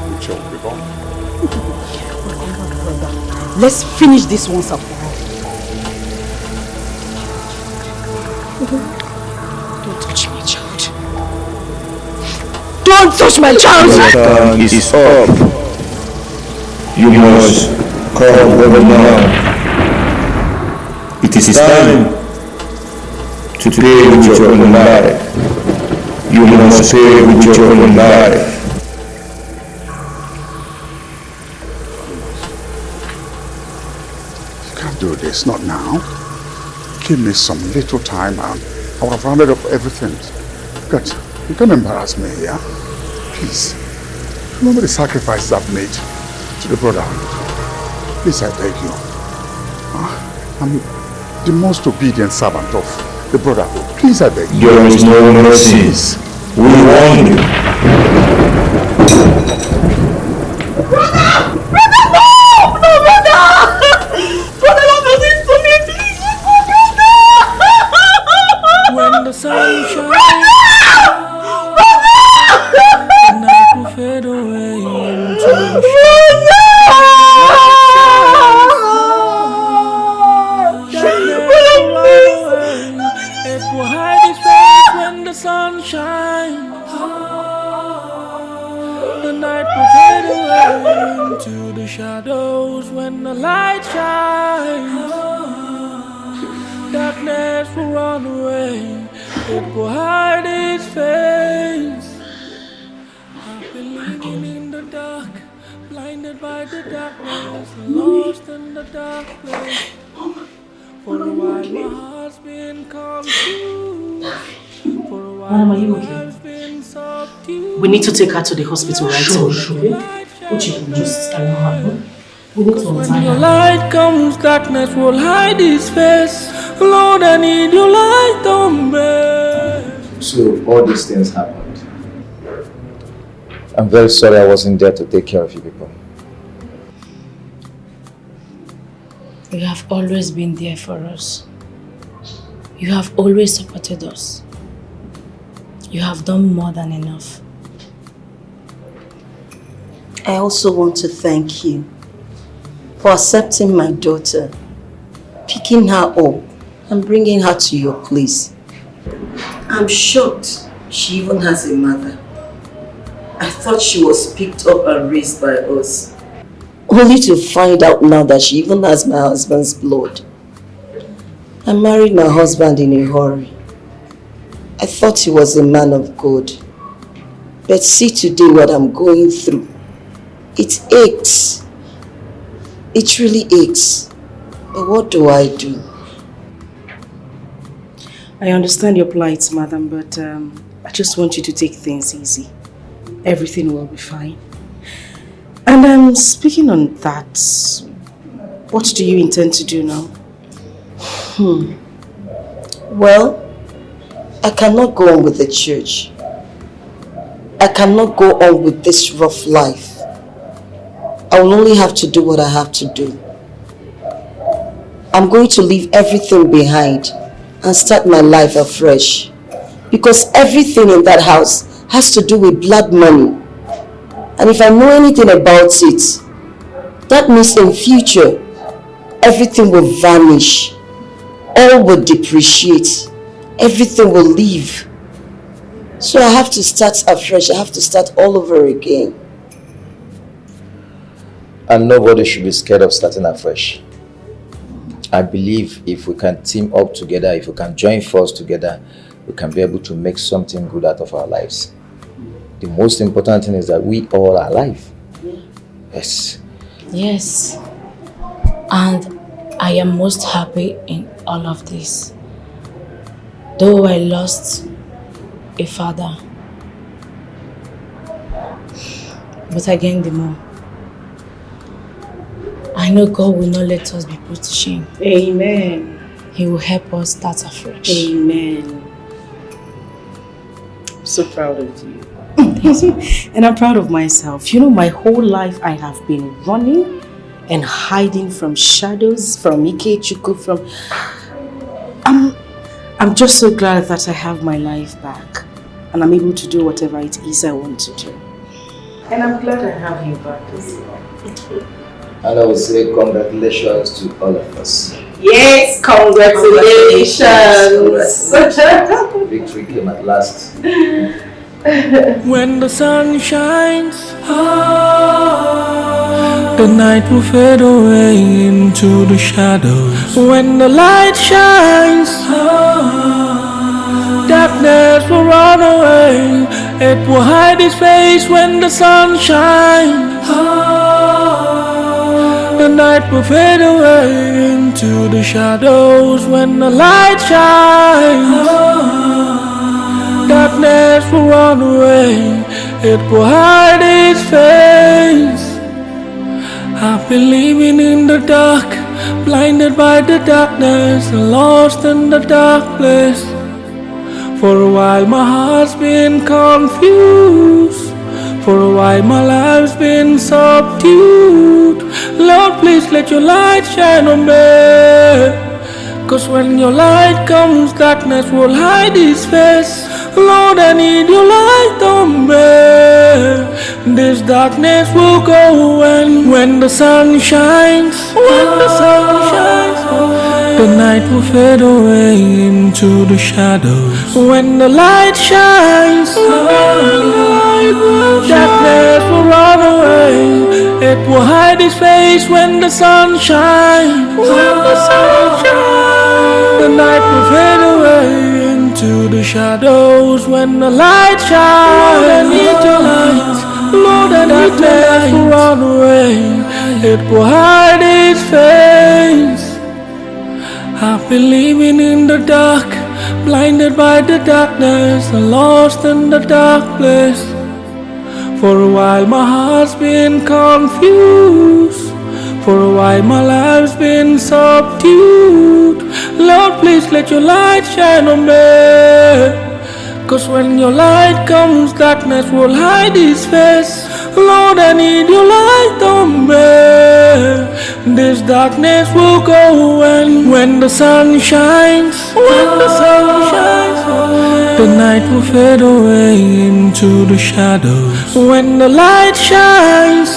You choke the bomb. Let's finish this once and for all. Don't touch my child. Don't touch my child! Your turn is up. You must come over now. It is time to pay with your own life. You must pay with your own life. You can't do this, not now. Give me some little time and I would have rounded up everything. God, you can't embarrass me here. Please. Remember the sacrifices I've made to the brotherhood. Please, I beg you. I'm the most obedient servant of the brotherhood. Please, I beg you. There is no mercy. We warn you. When the sun shines, the night will fade away into the it will hide its face when the sun shines. The night will fade away into the shadows when the light shines. Darkness will run away, it will hide its face. I've been living in the dark, blinded by the darkness, lost in the dark place. For a while my heart's been confused. For a while are you okay? I've been subdued. We need to take her to the hospital right Sure, away. sure. Okay, just allow her. We need to When untie your her. light comes, darkness will hide its face. Lord, I need your light on me. So all these things happened. I'm very sorry I wasn't there to take care of you people. You have always been there for us. You have always supported us. You have done more than enough. I also want to thank you for accepting my daughter, picking her up and bringing her to your place. I'm shocked she even has a mother. I thought she was picked up and raised by us. Only to find out now that she even has my husband's blood. I married my husband in a hurry. I thought he was a man of God. But see today what I'm going through. It aches. It really aches. But what do I do? I understand your plight, madam, but I just want you to take things easy. Everything will be fine. And speaking on that, what do you intend to do now? Well, I cannot go on with the church. I cannot go on with this rough life. I will only have to do what I have to do. I'm going to leave everything behind and start my life afresh. Because everything in that house has to do with blood money. And if I know anything about it, that means in future, everything will vanish. All will depreciate. Everything will leave. So I have to start afresh. I have to start all over again. And nobody should be scared of starting afresh. I believe if we can team up together, if we can join forces together, we can be able to make something good out of our lives. The most important thing is that we all are alive. Yes. Yes. And I am most happy in all of this. Though I lost a father, but I gained the more. I know God will not let us be put to shame. Amen. He will help us start afresh. Amen. So proud of you. And I'm proud of myself. You know, my whole life I have been running and hiding from shadows, from Ikechukwu, from... I'm just so glad that I have my life back. And I'm able to do whatever it is I want to do. And I'm glad I have you back as well. And I would say congratulations to all of us. Yes, congratulations. Victory came at last. When the sun shines, the night will fade away into the shadows. When the light shines, darkness will run away. It will hide its face when the sun shines. The night will fade away into the shadows. When the light shines, darkness will run away. It will hide its face. I've been living in the dark, blinded by the darkness, and lost in the dark place. For a while my heart's been confused. For a while my life's been subdued. Lord, please let your light shine on me. Cause when your light comes, darkness will hide its face. Lord, I need your light on me. This darkness will go when the sun shines. When the sun shines, the night will fade away into the shadows. When the light shines, darkness will run away. It will hide its face when the sun shines. When the sun shines, the night will fade away into the shadows. When the light shines, Lord, I need your light. Lord, I need your light will run away. It will hide its face. I've been living in the dark, blinded by the darkness, and lost in the dark place. For a while my heart's been confused. For a while my life's been subdued. Lord, please let your light shine on me. Cause when your light comes, darkness will hide its face. Lord, I need your light on me. This darkness will go when the sun shines. When the sun shines, the night will fade away into the shadows. When the light shines,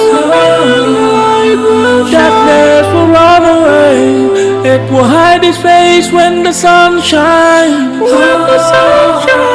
darkness will run away. It will hide its face when the sun shines. When the sun shines,